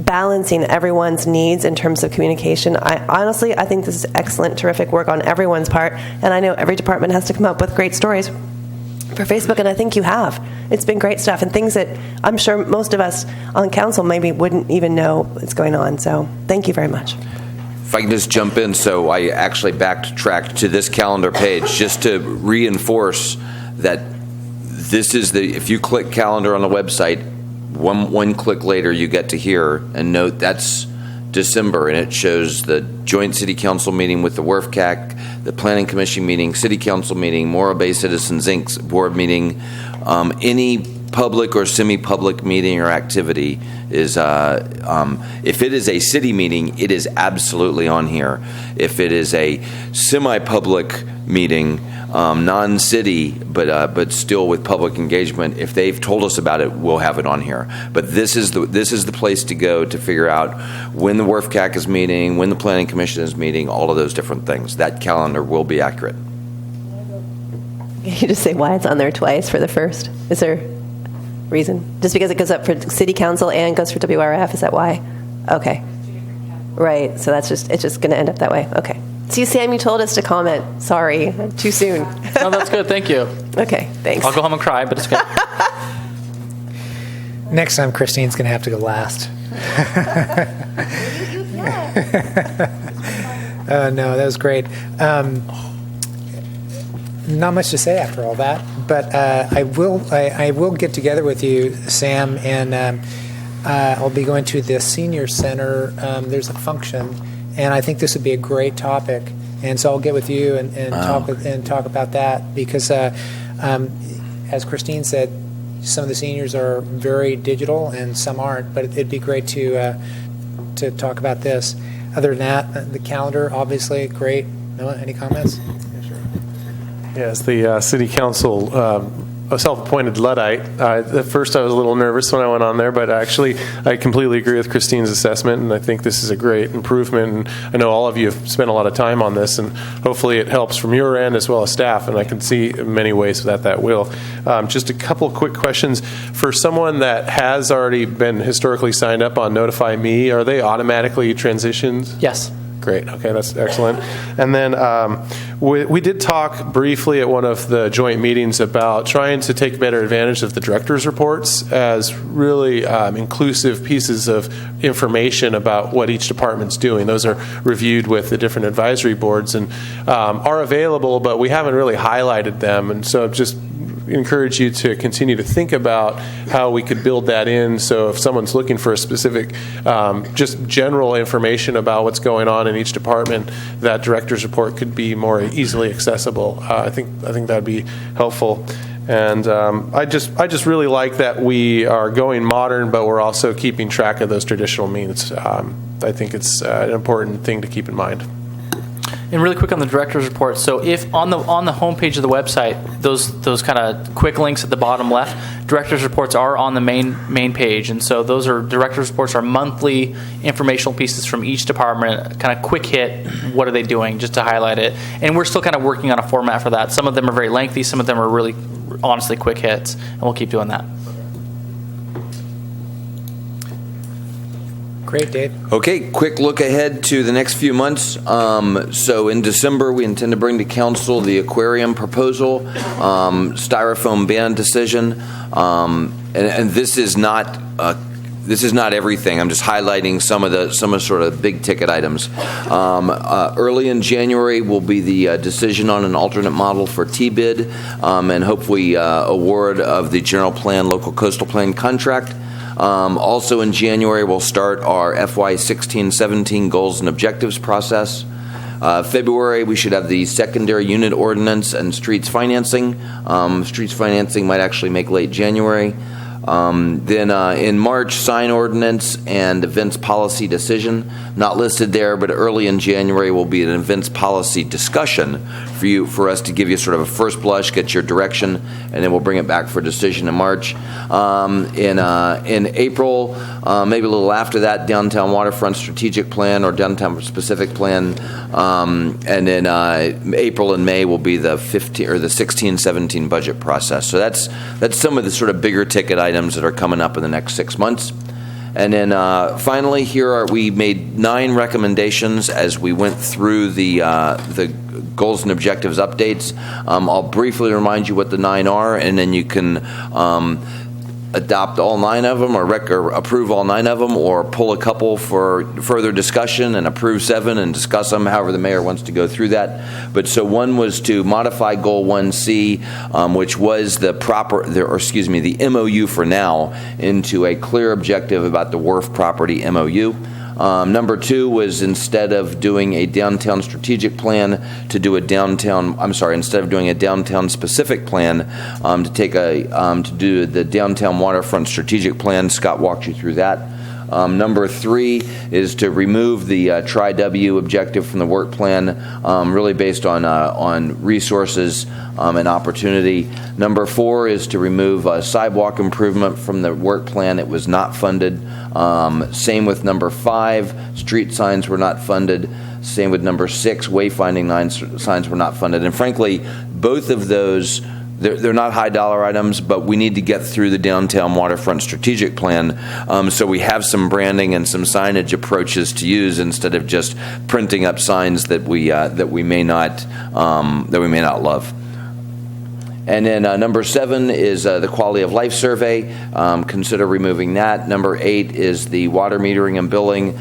Speaker 7: balancing everyone's needs in terms of communication. I think this is excellent, terrific work on everyone's part, and I know every department has to come up with great stories for Facebook, and I think you have. It's been great stuff, and things that I'm sure most of us on council maybe wouldn't even know what's going on. So thank you very much.
Speaker 4: If I can just jump in, so I actually backtracked to this calendar page just to reinforce that this is if you click calendar on the website, one click later you get to here, and note that's December, and it shows the joint city council meeting with the WRFCAC, the planning commission meeting, city council meeting, Morro Bay Citizens Inc. board meeting, any public or semi-public meeting or activity is, if it is a city meeting, it is absolutely on here. If it is a semi-public meeting, non-city, but still with public engagement, if they've told us about it, we'll have it on here. But this is the place to go to figure out when the WRFCAC is meeting, when the Planning Commission is meeting, all of those different things. That calendar will be accurate.
Speaker 7: Can you just say why it's on there twice for the first? Is there reason? Just because it goes up for city council and goes for WRF? Is that why? Okay. Right. So it's just going to end up that way. Okay. See, Sam, you told us to comment. Sorry, too soon.
Speaker 20: No, that's good. Thank you.
Speaker 7: Okay, thanks.
Speaker 20: I'll go home and cry, but it's good.
Speaker 2: Next time, Christine's going to have to go last. No, that was great. Not much to say after all that, but I will get together with you, Sam, and I'll be going to the senior center. There's a function, and I think this would be a great topic. And so I'll get with you and talk about that, because as Christine said, some of the seniors are very digital and some aren't. But it'd be great to talk about this. Other than that, the calendar, obviously, great. Noah, any comments?
Speaker 8: Yes, the city council, a self-appointed Luddite. At first I was a little nervous when I went on there, but actually I completely agree with Christine's assessment, and I think this is a great improvement. And I know all of you have spent a lot of time on this, and hopefully it helps from your end as well as staff, and I can see many ways that will. Just a couple quick questions. For someone that has already been historically signed up on Notify Me, are they automatically transitioned?
Speaker 20: Yes.
Speaker 8: Great. Okay, that's excellent. And then we did talk briefly at one of the joint meetings about trying to take better advantage of the director's reports as really inclusive pieces of information about what each department's doing. Those are reviewed with the different advisory boards and are available, but we haven't really highlighted them. And so just encourage you to continue to think about how we could build that in, so if someone's looking for a specific just general information about what's going on in each department, that director's report could be more easily accessible. I think that'd be helpful. And I just really like that we are going modern, but we're also keeping track of those traditional means. I think it's an important thing to keep in mind.
Speaker 20: And really quick on the director's report. So if on the homepage of the website, those kind of quick links at the bottom left, director's reports are on the main page. And so those are director's reports are monthly informational pieces from each department, kind of quick hit, what are they doing, just to highlight it. And we're still kind of working on a format for that. Some of them are very lengthy, some of them are really honestly quick hits, and we'll keep doing that.
Speaker 2: Great, Dave.
Speaker 4: Okay, quick look ahead to the next few months. So in December, we intend to bring to council the aquarium proposal, styrofoam ban decision, and this is not everything. I'm just highlighting some of sort of big ticket items. Early in January will be the decision on an alternate model for T-bid, and hopefully award of the general plan, local coastal plan contract. Also in January, we'll start our FY 16-17 goals and objectives process. February, we should have the secondary unit ordinance and streets financing. Streets financing might actually make late January. Then in March, sign ordinance and events policy decision. Not listed there, but early in January will be an events policy discussion for us to give you sort of a first blush, get your direction, and then we'll bring it back for decision in March. In April, maybe a little after that, downtown waterfront strategic plan or downtown specific plan, and then April and May will be the 16-17 budget process. So that's some of the sort of bigger ticket items that are coming up in the next 6 months. And then finally, we made 9 recommendations as we went through the goals and objectives updates. I'll briefly remind you what the 9 are, and then you can adopt all 9 of them or approve all 9 of them, or pull a couple for further discussion and approve 7 and discuss them, however the mayor wants to go through that. But so one was to modify Goal 1C, which was the MOU for now, into a clear objective about the Wharf property MOU. Number 2 was instead of doing a downtown strategic plan to do instead of doing a downtown specific plan, to do the downtown waterfront strategic plan. Scott walked you through that. Number 3 is to remove the Tri-W objective from the work plan, really based on resources and opportunity. Number 4 is to remove sidewalk improvement from the work plan. It was not funded. Same with number 5, street signs were not funded. Same with number 6, wayfinding signs were not funded. And frankly, both of those, they're not high dollar items, but we need to get through the downtown waterfront strategic plan, so we have some branding and some signage approaches to use instead of just printing up signs that we may not love. And then number 7 is the quality of life survey. Consider removing that. Number 8 is the water metering and billing.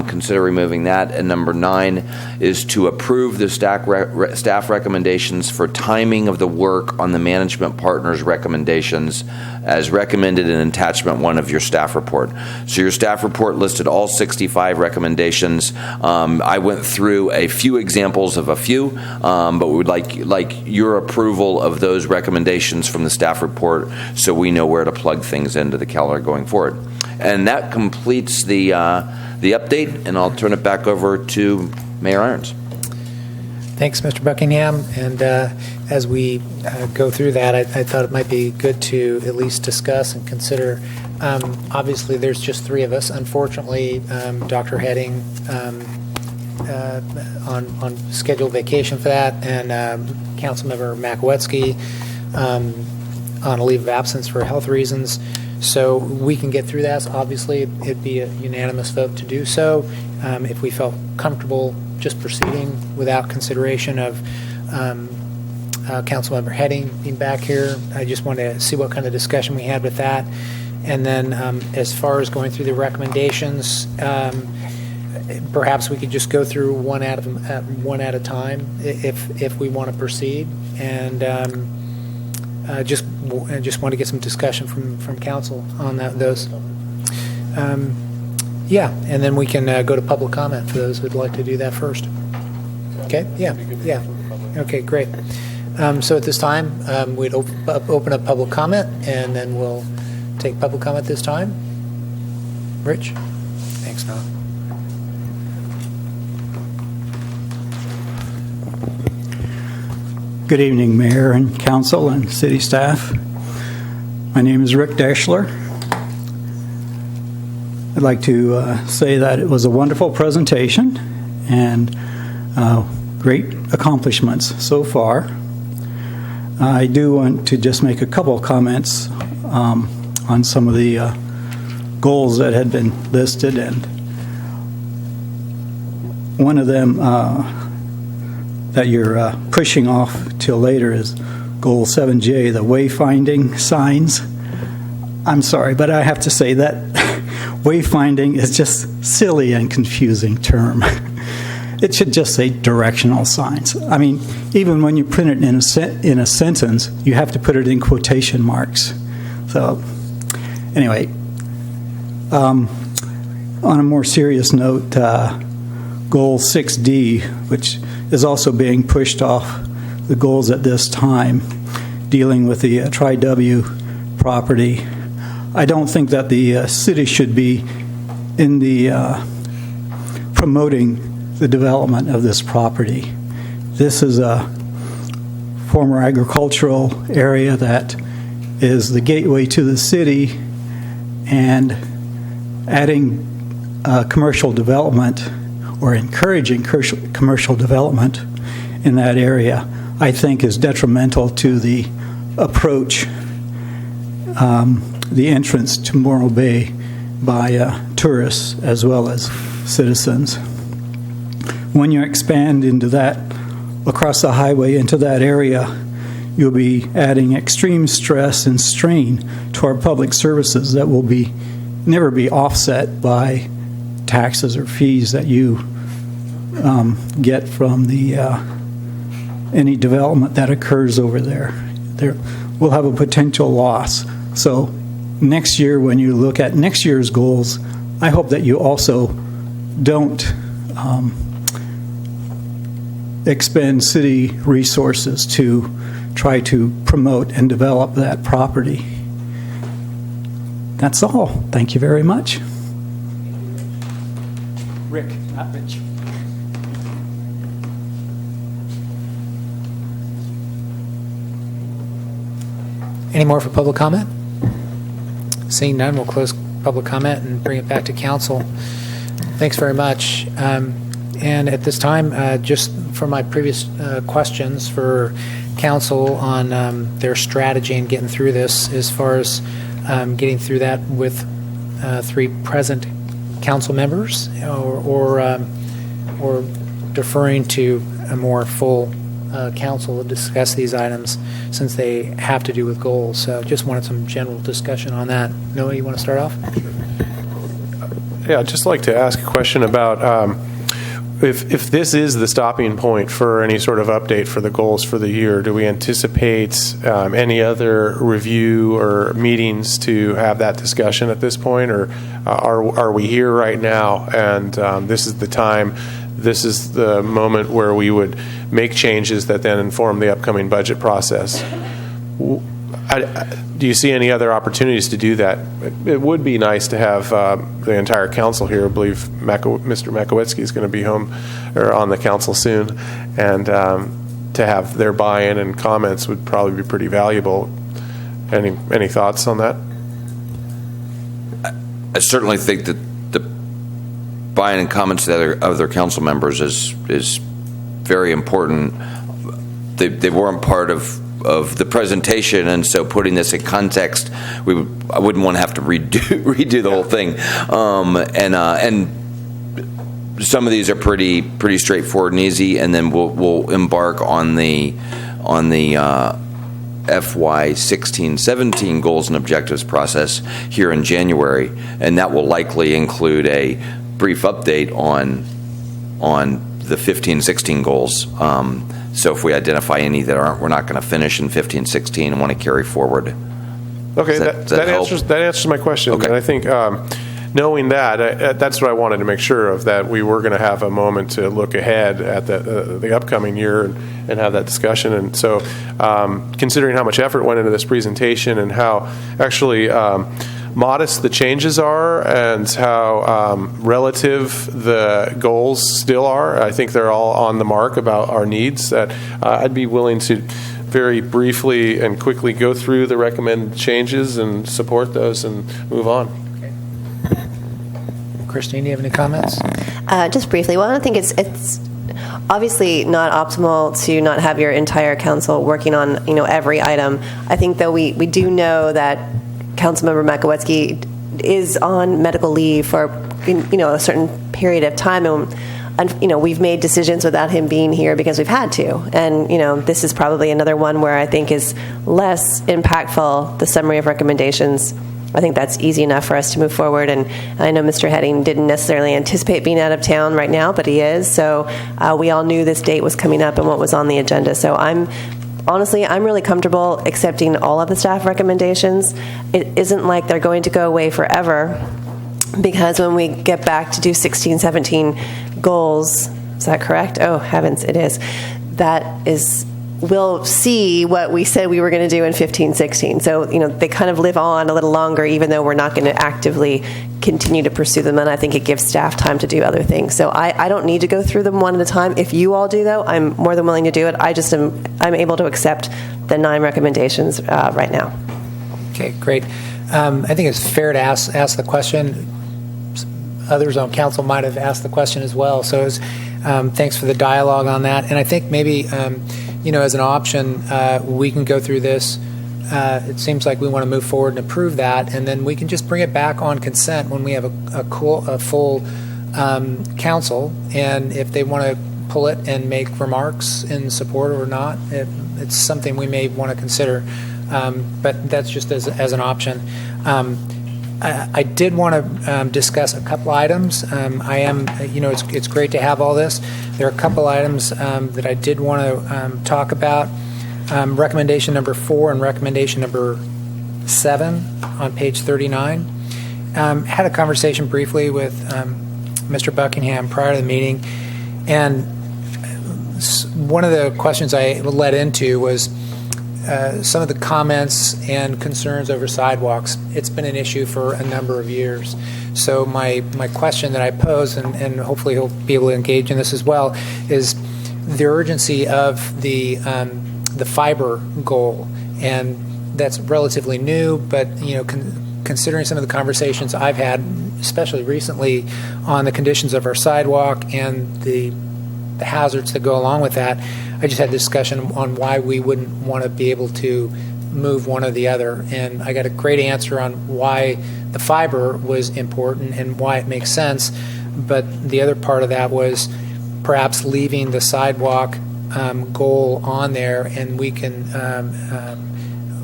Speaker 4: Consider removing that. And number 9 is to approve the staff recommendations for timing of the work on the management partners' recommendations as recommended in attachment 1 of your staff report. So your staff report listed all 65 recommendations. I went through a few examples of a few, but we would like your approval of those recommendations from the staff report so we know where to plug things into the calendar going forward. And that completes the update, and I'll turn it back over to Mayor Irons.
Speaker 2: Thanks, Mr. Buckingham. And as we go through that, I thought it might be good to at least discuss and consider. Obviously, there's just 3 of us. Unfortunately, Dr. Heading on scheduled vacation for that, and Councilmember Makowiecki on a leave of absence for health reasons. So we can get through that. Obviously, it'd be a unanimous vote to do so. If we felt comfortable just proceeding without consideration of Councilmember Heading being back here, I just wanted to see what kind of discussion we had with that. And then as far as going through the recommendations, perhaps we could just go through one at a time if we want to proceed, and just want to get some discussion from council on those. And then we can go to public comment for those who'd like to do that first. Okay. Yeah. Okay. Great. So at this time, we'd open up public comment, and then we'll take public comment this time. Rich. Thanks, Noah.
Speaker 10: Good evening, Mayor and Council and City staff. My name is Rick Deschler. I'd like to say that it was a wonderful presentation and great accomplishments so far. I do want to just make a couple of comments on some of the goals that had been listed, and one of them that you're pushing off till later is Goal 7J, the wayfinding signs. I'm sorry, but I have to say that wayfinding is just silly and confusing term. It should just say directional signs. I mean, even when you print it in a sentence, you have to put it in quotation marks. So, anyway, on a more serious note, Goal 6D, which is also being pushed off the goals at this time, dealing with the Tri-W property. I don't think that the city should be in the promoting the development of this property. This is a former agricultural area that is the gateway to the city, and adding commercial development or encouraging commercial development in that area, I think, is detrimental to the approach, the entrance to Morro Bay by tourists as well as citizens. When you expand into that, across the highway into that area, you'll be adding extreme stress and strain to our public services that will never be offset by taxes or fees that you get from the any development that occurs over there. There will have a potential loss. So next year, when you look at next year's goals, I hope that you also don't expend city resources to try to promote and develop that property. That's all. Thank you very much. Rick, not Rich.
Speaker 2: Any more for public comment? Seeing none, we'll close public comment and bring it back to council. Thanks very much. And at this time, just for my previous questions for council on their strategy in getting through this, as far as getting through that with 3 present council members, or deferring to a more full council to discuss these items, since they have to do with goals. So just wanted some general discussion on that. Noah, you want to start off?
Speaker 8: Yeah, I'd just like to ask a question about if this is the stopping point for any sort of update for the goals for the year. Do we anticipate any other review or meetings to have that discussion at this point, or are we here right now and this is the time, this is the moment where we would make changes that then inform the upcoming budget process? Do you see any other opportunities to do that? It would be nice to have the entire council here. I believe Mr. Makowiecki is going to be home or on the council soon, and to have their buy-in and comments would probably be pretty valuable. Any thoughts on that?
Speaker 4: I certainly think that the buy-in and comments of other council members is very important. They weren't part of the presentation, and so putting this in context, I wouldn't want to have to redo the whole thing. And some of these are pretty straightforward and easy, and then we'll embark on the FY 16-17 goals and objectives process here in January, and that will likely include a brief update on the 15-16 goals. So if we identify any that we're not going to finish in 15-16 and want to carry forward.
Speaker 8: Okay, that answers my question. Okay. And I think knowing that, that's what I wanted to make sure of, that we were going to have a moment to look ahead at the upcoming year and have that discussion. And so considering how much effort went into this presentation and how actually modest the changes are and how relative the goals still are, I think they're all on the mark about our needs, that I'd be willing to very briefly and quickly go through the recommended changes and support those and move on.
Speaker 2: Okay. Christine, do you have any comments?
Speaker 7: Just briefly. Well, I think it's obviously not optimal to not have your entire council working on every item. I think though we do know that Councilmember Makowiecki is on medical leave for a certain period of time, and we've made decisions without him being here because we've had to. And, this is probably another one where I think is less impactful, the summary of recommendations. I think that's easy enough for us to move forward. And I know Mr. Heading didn't necessarily anticipate being out of town right now, but he is. So we all knew this date was coming up and what was on the agenda. So I'm really comfortable accepting all of the staff recommendations. It isn't like they're going to go away forever, because when we get back to do 16, 17 goals, is that correct? Oh, heavens, it is. We'll see what we said we were going to do in 15, 16. So, they kind of live on a little longer, even though we're not going to actively continue to pursue them. And I think it gives staff time to do other things. So I don't need to go through them one at a time. If you all do, though, I'm more than willing to do it. I'm able to accept the 9 recommendations right now.
Speaker 2: Okay, great. I think it's fair to ask the question. Others on council might have asked the question as well. So thanks for the dialogue on that. And I think maybe, as an option, we can go through this. It seems like we want to move forward and approve that, and then we can just bring it back on consent when we have a full council. And if they want to pull it and make remarks in support or not, it's something we may want to consider. But that's just as an option. I did want to discuss a couple items. It's great to have all this. There are a couple items that I did want to talk about. Recommendation number 4 and recommendation number 7 on page 39. Had a conversation briefly with Mr. Buckingham prior to the meeting, and one of the questions I led into was some of the comments and concerns over sidewalks. It's been an issue for a number of years. So my question that I pose, and hopefully he'll be able to engage in this as well, is the urgency of the fiber goal. And that's relatively new, but considering some of the conversations I've had, especially recently, on the conditions of our sidewalk and the hazards that go along with that, I just had a discussion on why we wouldn't want to be able to move one or the other. And I got a great answer on why the fiber was important and why it makes sense. But the other part of that was perhaps leaving the sidewalk goal on there, and we can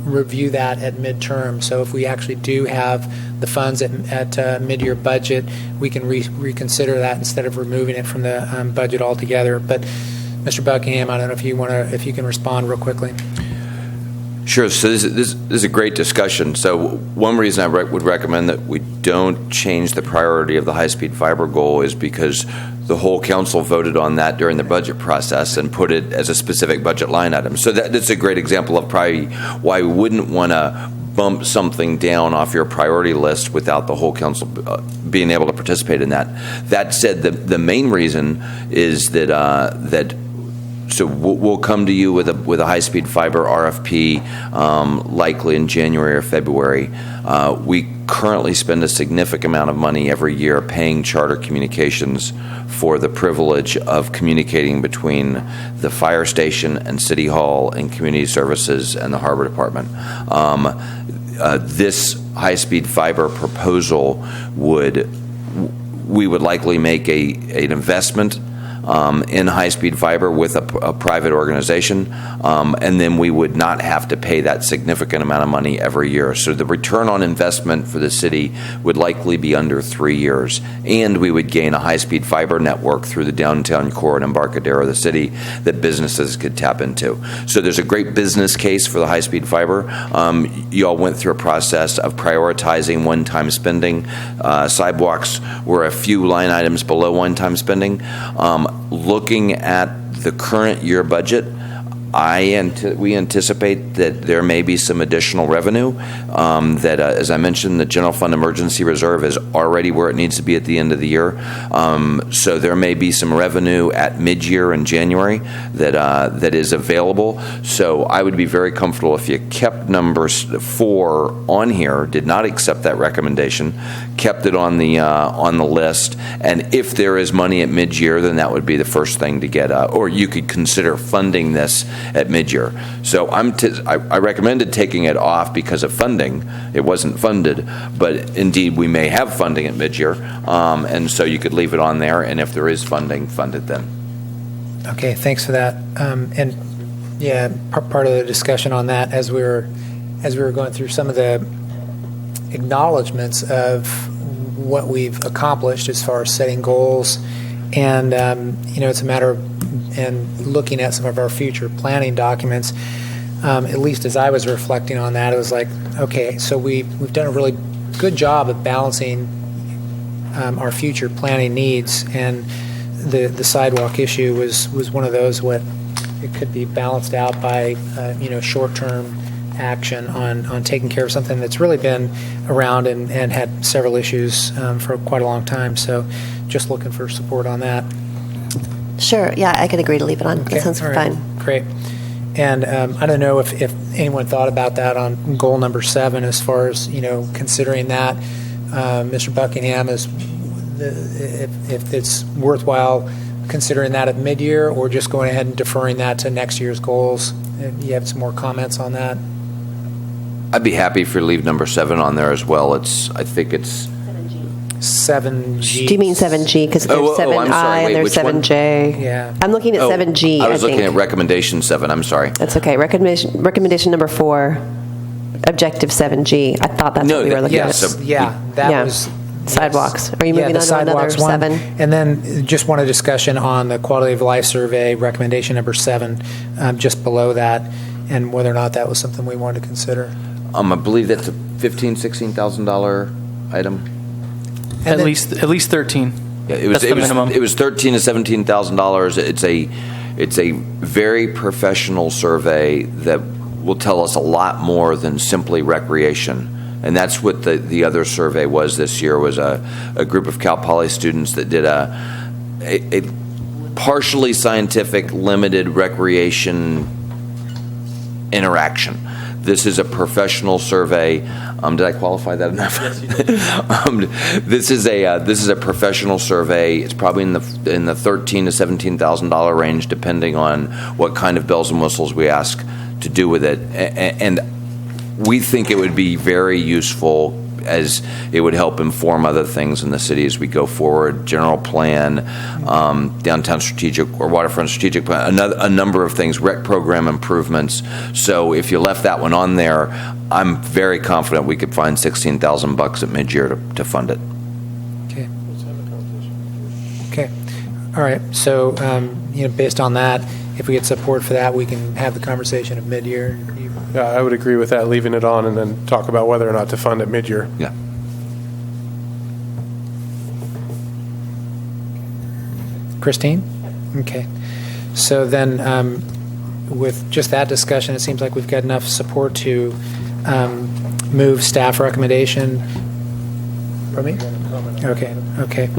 Speaker 2: review that at midterm. So if we actually do have the funds at mid-year budget, we can reconsider that instead of removing it from the budget altogether. But Mr. Buckingham, I don't know if you can respond real quickly.
Speaker 4: Sure. So this is a great discussion. So one reason I would recommend that we don't change the priority of the high-speed fiber goal is because the whole council voted on that during the budget process and put it as a specific budget line item. So that's a great example of probably why we wouldn't want to bump something down off your priority list without the whole council being able to participate in that. That said, the main reason is that so we'll come to you with a high-speed fiber RFP likely in January or February. We currently spend a significant amount of money every year paying Charter Communications for the privilege of communicating between the fire station and City Hall and Community Services and the Harbor Department. This high-speed fiber proposal we would likely make an investment in high-speed fiber with a private organization, and then we would not have to pay that significant amount of money every year. So the return on investment for the city would likely be under 3 years, and we would gain a high-speed fiber network through the downtown core and Embarcadero of the city that businesses could tap into. So there's a great business case for the high-speed fiber. You all went through a process of prioritizing one-time spending. Sidewalks were a few line items below one-time spending. Looking at the current year budget, we anticipate that there may be some additional revenue that, as I mentioned, the General Fund Emergency Reserve is already where it needs to be at the end of the year. So there may be some revenue at mid-year in January that is available. So I would be very comfortable if you kept number 4 on here, did not accept that recommendation, kept it on the list, and if there is money at mid-year, then that would be the first thing to get, or you could consider funding this at mid-year. So I recommended taking it off because of funding. It wasn't funded, but indeed we may have funding at mid-year, and so you could leave it on there, and if there is funding, fund it then.
Speaker 2: Okay, thanks for that. And yeah, part of the discussion on that as we were going through some of the acknowledgments of what we've accomplished as far as setting goals, and it's a matter of looking at some of our future planning documents. At least as I was reflecting on that, it was like, okay, so we've done a really good job of balancing our future planning needs, and the sidewalk issue was one of those. What it could be balanced out by short-term action on taking care of something that's really been around and had several issues for quite a long time. So just looking for support on that.
Speaker 7: Sure. Yeah, I could agree to leave it on.
Speaker 2: Okay.
Speaker 7: That sounds
Speaker 2: All right.
Speaker 7: fine.
Speaker 2: Great. And I don't know if anyone thought about that on goal number 7 as far as, considering that. Mr. Buckingham, if it's worthwhile considering that at mid-year or just going ahead and deferring that to next year's goals. You have some more comments on that?
Speaker 4: I'd be happy if you leave number 7 on there as well. I think it's
Speaker 2: 7G.
Speaker 7: Do you mean 7G? Because there's 7I and there's 7J.
Speaker 2: Yeah.
Speaker 7: I'm looking at 7G.
Speaker 4: I was
Speaker 7: think.
Speaker 4: looking at recommendation 7. I'm sorry.
Speaker 7: That's okay. Recommendation number 4, objective 7G. I thought that's what we were looking at.
Speaker 2: That was
Speaker 7: sidewalks. Are you moving on to another 7?
Speaker 2: And then just want a discussion on the quality of life survey, recommendation number 7, just below that, and whether or not that was something we wanted to consider.
Speaker 4: I believe that's a $15,000-$16,000 item.
Speaker 20: At least 13.
Speaker 4: Yeah, it was
Speaker 20: That's the minimum.
Speaker 4: It was $13,000 to $17,000. It's a very professional survey that will tell us a lot more than simply recreation. And that's what the other survey was this year, was a group of Cal Poly students that did a partially scientific, limited recreation interaction. This is a professional survey. Did I qualify that enough?
Speaker 20: Yes, you did.
Speaker 4: This is a professional survey. It's probably in the $13,000 to $17,000 range, depending on what kind of bells and whistles we ask to do with it. And we think it would be very useful, as it would help inform other things in the city as we go forward. General plan, downtown strategic or waterfront strategic plan, a number of things, rec program improvements. So if you left that one on there, I'm very confident we could find $16,000 at mid-year to fund it.
Speaker 2: Okay. Okay. All right. So based on that, if we get support for that, we can have the conversation at mid-year.
Speaker 8: Yeah, I would agree with that, leaving it on and then talk about whether or not to fund it mid-year.
Speaker 4: Yeah.
Speaker 2: Christine? Okay. So then with just that discussion, it seems like we've got enough support to move staff recommendation. For me? Okay. Okay.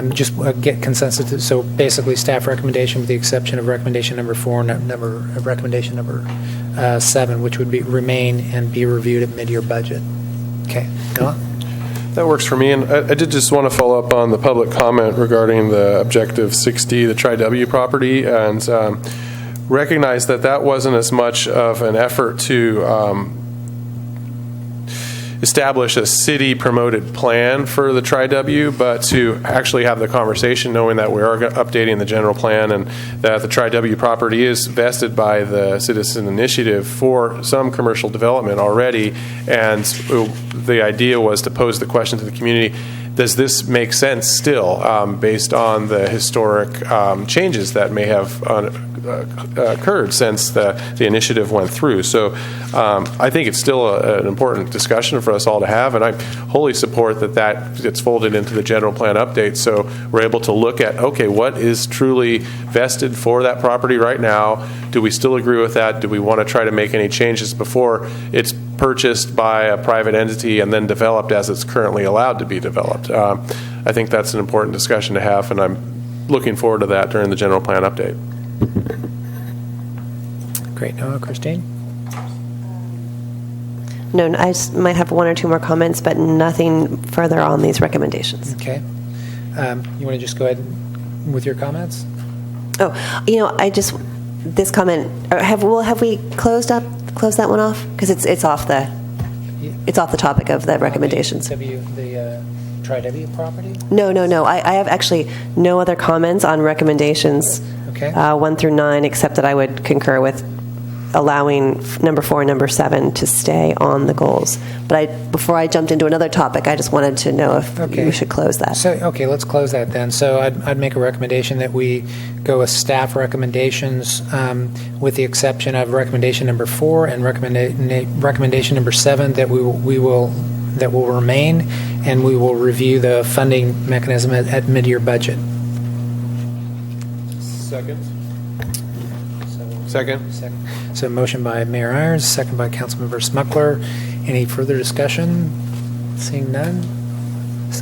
Speaker 2: Just get consensus. So basically, staff recommendation with the exception of recommendation number 4, recommendation number 7, which would remain and be reviewed at mid-year budget. Okay. Noah?
Speaker 8: That works for me. And I did just want to follow up on the public comment regarding the Objective 60, the Tri-W property, and recognize that wasn't as much of an effort to establish a city-promoted plan for the Tri-W, but to actually have the conversation, knowing that we are updating the general plan and that the Tri-W property is vested by the Citizen Initiative for some commercial development already. And the idea was to pose the question to the community, does this make sense still, based on the historic changes that may have occurred since the initiative went through? So I think it's still an important discussion for us all to have, and I wholly support that gets folded into the general plan update, so we're able to look at, okay, what is truly vested for that property right now? Do we still agree with that? Do we want to try to make any changes before it's purchased by a private entity and then developed as it's currently allowed to be developed? I think that's an important discussion to have, and I'm looking forward to that during the general plan update.
Speaker 2: Great. Noah, Christine?
Speaker 7: No, I might have 1 or 2 more comments, but nothing further on these recommendations.
Speaker 2: Okay. You want to just go ahead with your comments?
Speaker 7: Oh, I just this comment, or have we closed that one off? Because it's off the topic of the recommendations.
Speaker 2: The Tri-W property?
Speaker 7: No. I have actually no other comments on recommendations 1 through 9, except that I would concur with allowing number 4 and number 7 to stay on the goals. But before I jumped into another topic, I just wanted to know if we should close that.
Speaker 2: So, let's close that then. So I'd make a recommendation that we go with staff recommendations with the exception of recommendation number 4 and recommendation number 7 that will remain, and we will review the funding mechanism at mid-year budget.
Speaker 8: Second.
Speaker 2: So motion by Mayor Irons, second by Councilmember Smuckler. Any further discussion? Seeing none.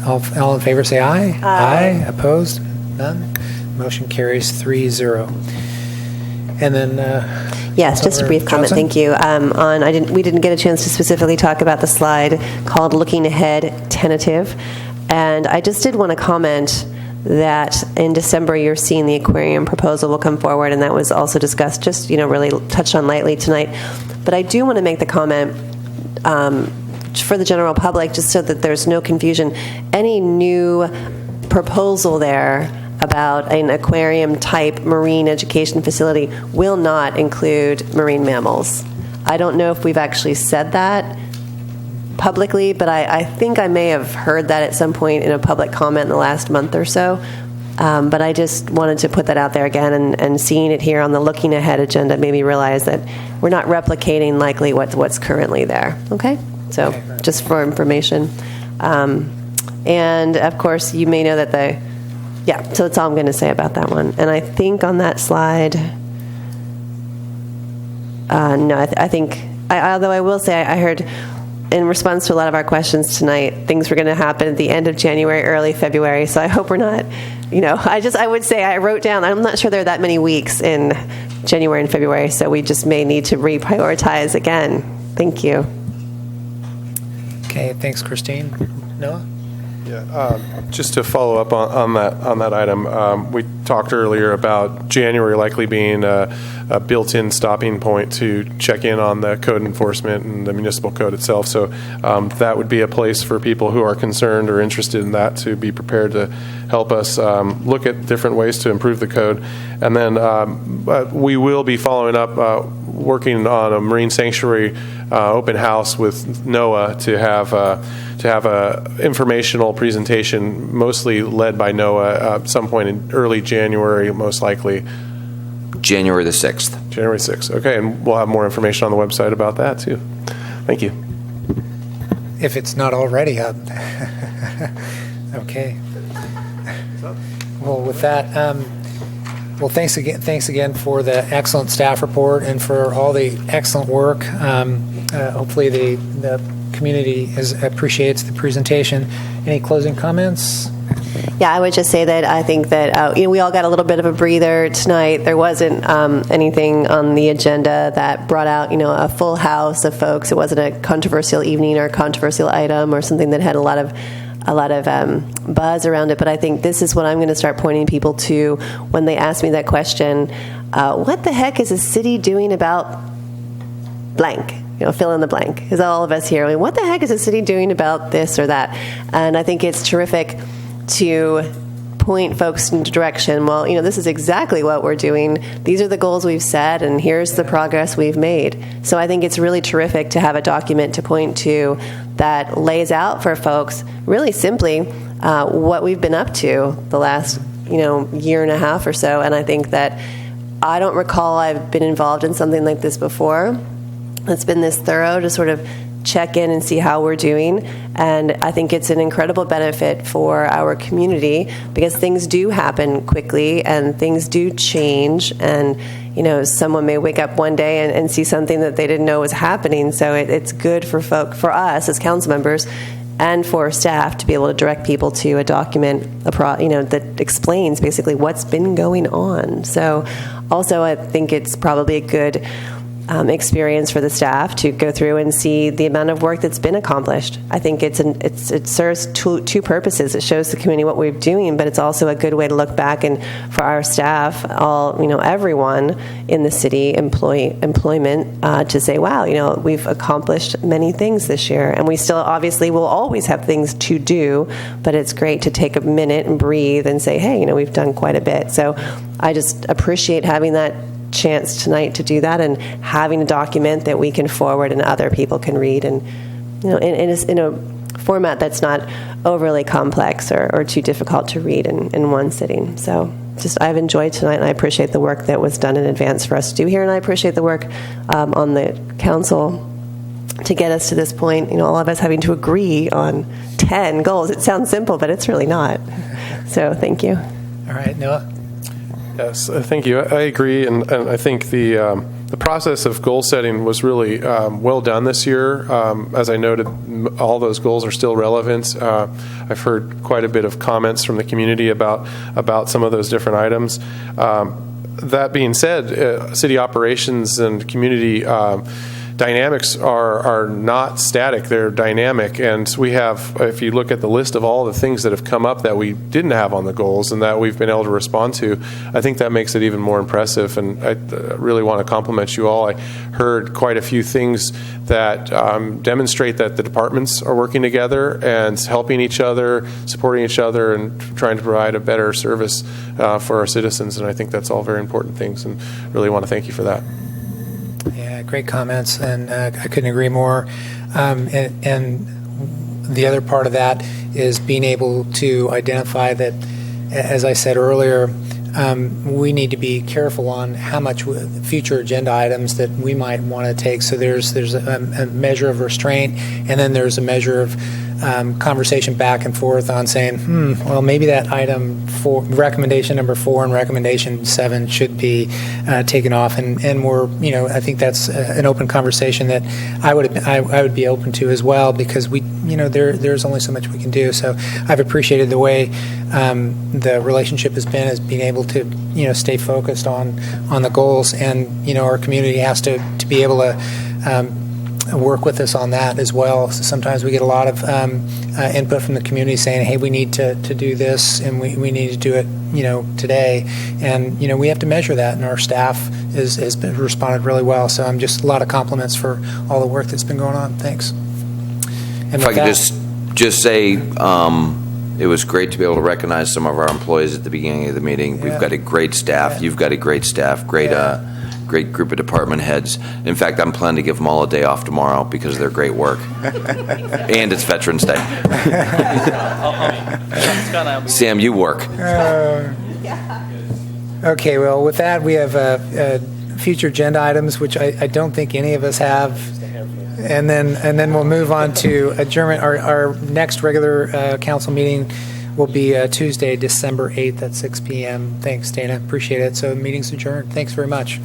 Speaker 2: All in favor say aye. Aye. Opposed? None. Motion carries 3-0. And then
Speaker 7: yes, just a brief comment. Thank you. We didn't get a chance to specifically talk about the slide called "Looking Ahead Tentative," and I just did want to comment that in December you're seeing the aquarium proposal will come forward, and that was also discussed, just really touched on lightly tonight. But I do want to make the comment for the general public, just so that there's no confusion. Any new proposal there about an aquarium type marine education facility will not include marine mammals. I don't know if we've actually said that publicly, but I think I may have heard that at some point in a public comment in the last month or so. But I just wanted to put that out there again, and seeing it here on the Looking Ahead agenda made me realize that we're not replicating likely what's currently there. Okay? So just for information. And of course, you may know that so that's all I'm going to say about that one. And I think on that slide, I think, although I will say I heard in response to a lot of our questions tonight, things were going to happen at the end of January, early February. So I hope we're not, I would say I wrote down, I'm not sure there are that many weeks in January and February, so we just may need to reprioritize again. Thank you.
Speaker 2: Okay, thanks, Christine. Noah?
Speaker 8: Yeah, just to follow up on that item, we talked earlier about January likely being a built-in stopping point to check in on the code enforcement and the municipal code itself. So that would be a place for people who are concerned or interested in that to be prepared to help us look at different ways to improve the code. And then we will be following up, working on a marine sanctuary open house with NOAA to have a informational presentation, mostly led by NOAA, at some point in early January, most likely.
Speaker 4: January the 6th.
Speaker 8: January 6th. Okay, and we'll have more information on the website about that too. Thank you.
Speaker 2: If it's not already up. Okay. Well, with that, thanks again for the excellent staff report and for all the excellent work. Hopefully the community appreciates the presentation. Any closing comments?
Speaker 7: Yeah, I would just say that I think that we all got a little bit of a breather tonight. There wasn't anything on the agenda that brought out a full house of folks. It wasn't a controversial evening or a controversial item or something that had a lot of buzz around it. But I think this is what I'm going to start pointing people to when they ask me that question. What the heck is a city doing about blank? Fill in the blank. Because all of us here, what the heck is a city doing about this or that? And I think it's terrific to point folks in the direction, this is exactly what we're doing. These are the goals we've set, and here's the progress we've made. So I think it's really terrific to have a document to point to that lays out for folks really simply what we've been up to the last year and a half or so. And I think that I don't recall I've been involved in something like this before. It's been this thorough to sort of check in and see how we're doing. And I think it's an incredible benefit for our community because things do happen quickly and things do change. And, someone may wake up one day and see something that they didn't know was happening. So it's good for us as council members and for staff to be able to direct people to a document, that explains basically what's been going on. So also I think it's probably a good experience for the staff to go through and see the amount of work that's been accomplished. I think it serves two purposes. It shows the community what we're doing, but it's also a good way to look back and for our staff, everyone in the city employment to say, wow, we've accomplished many things this year, and we still obviously will always have things to do, but it's great to take a minute and breathe and say, hey, we've done quite a bit. So I just appreciate having that chance tonight to do that and having a document that we can forward and other people can read, and in a format that's not overly complex or too difficult to read in one sitting. So I've enjoyed tonight, and I appreciate the work that was done in advance for us to do here, and I appreciate the work on the council to get us to this point, all of us having to agree on 10 goals. It sounds simple, but it's really not. So thank you.
Speaker 2: All right, Noah.
Speaker 8: Yes, thank you. I agree, and I think the process of goal setting was really well done this year. As I noted, all those goals are still relevant. I've heard quite a bit of comments from the community about some of those different items. That being said, city operations and community dynamics are not static, they're dynamic, and we have, if you look at the list of all the things that have come up that we didn't have on the goals and that we've been able to respond to, I think that makes it even more impressive, and I really want to compliment you all. I heard quite a few things that demonstrate that the departments are working together and helping each other, supporting each other, and trying to provide a better service for our citizens, and I think that's all very important things, and really want to thank you for that.
Speaker 2: Yeah, great comments, and I couldn't agree more. And the other part of that is being able to identify that, as I said earlier, we need to be careful on how much future agenda items that we might want to take. So there's a measure of restraint, and then there's a measure of conversation back and forth on saying, well, maybe that item recommendation number 4 and recommendation 7 should be taken off, and we're, I think that's an open conversation that I would be open to as well, because there's only so much we can do. So I've appreciated the way the relationship has been, as being able to stay focused on the goals, and our community has to be able to work with us on that as well. So sometimes we get a lot of input from the community saying, hey, we need to do this, and we need to do it today, and we have to measure that, and our staff has responded really well. So I'm just a lot of compliments for all the work that's been going on. Thanks. And
Speaker 4: if I could just say, it was great to be able to recognize some of our employees at the beginning of the meeting. We've got a great staff. You've got a great staff. Great group of department heads. In fact, I'm planning to give them all a day off tomorrow because of their great work. And it's Veterans Day. Sam, you work.
Speaker 2: Okay, well, with that, we have future agenda items, which I don't think any of us have. And then we'll move on to adjournment. Our next regular council meeting will be Tuesday, December 8th at 6 p.m. Thanks, Dana. Appreciate it. So meeting's adjourned. Thanks very much.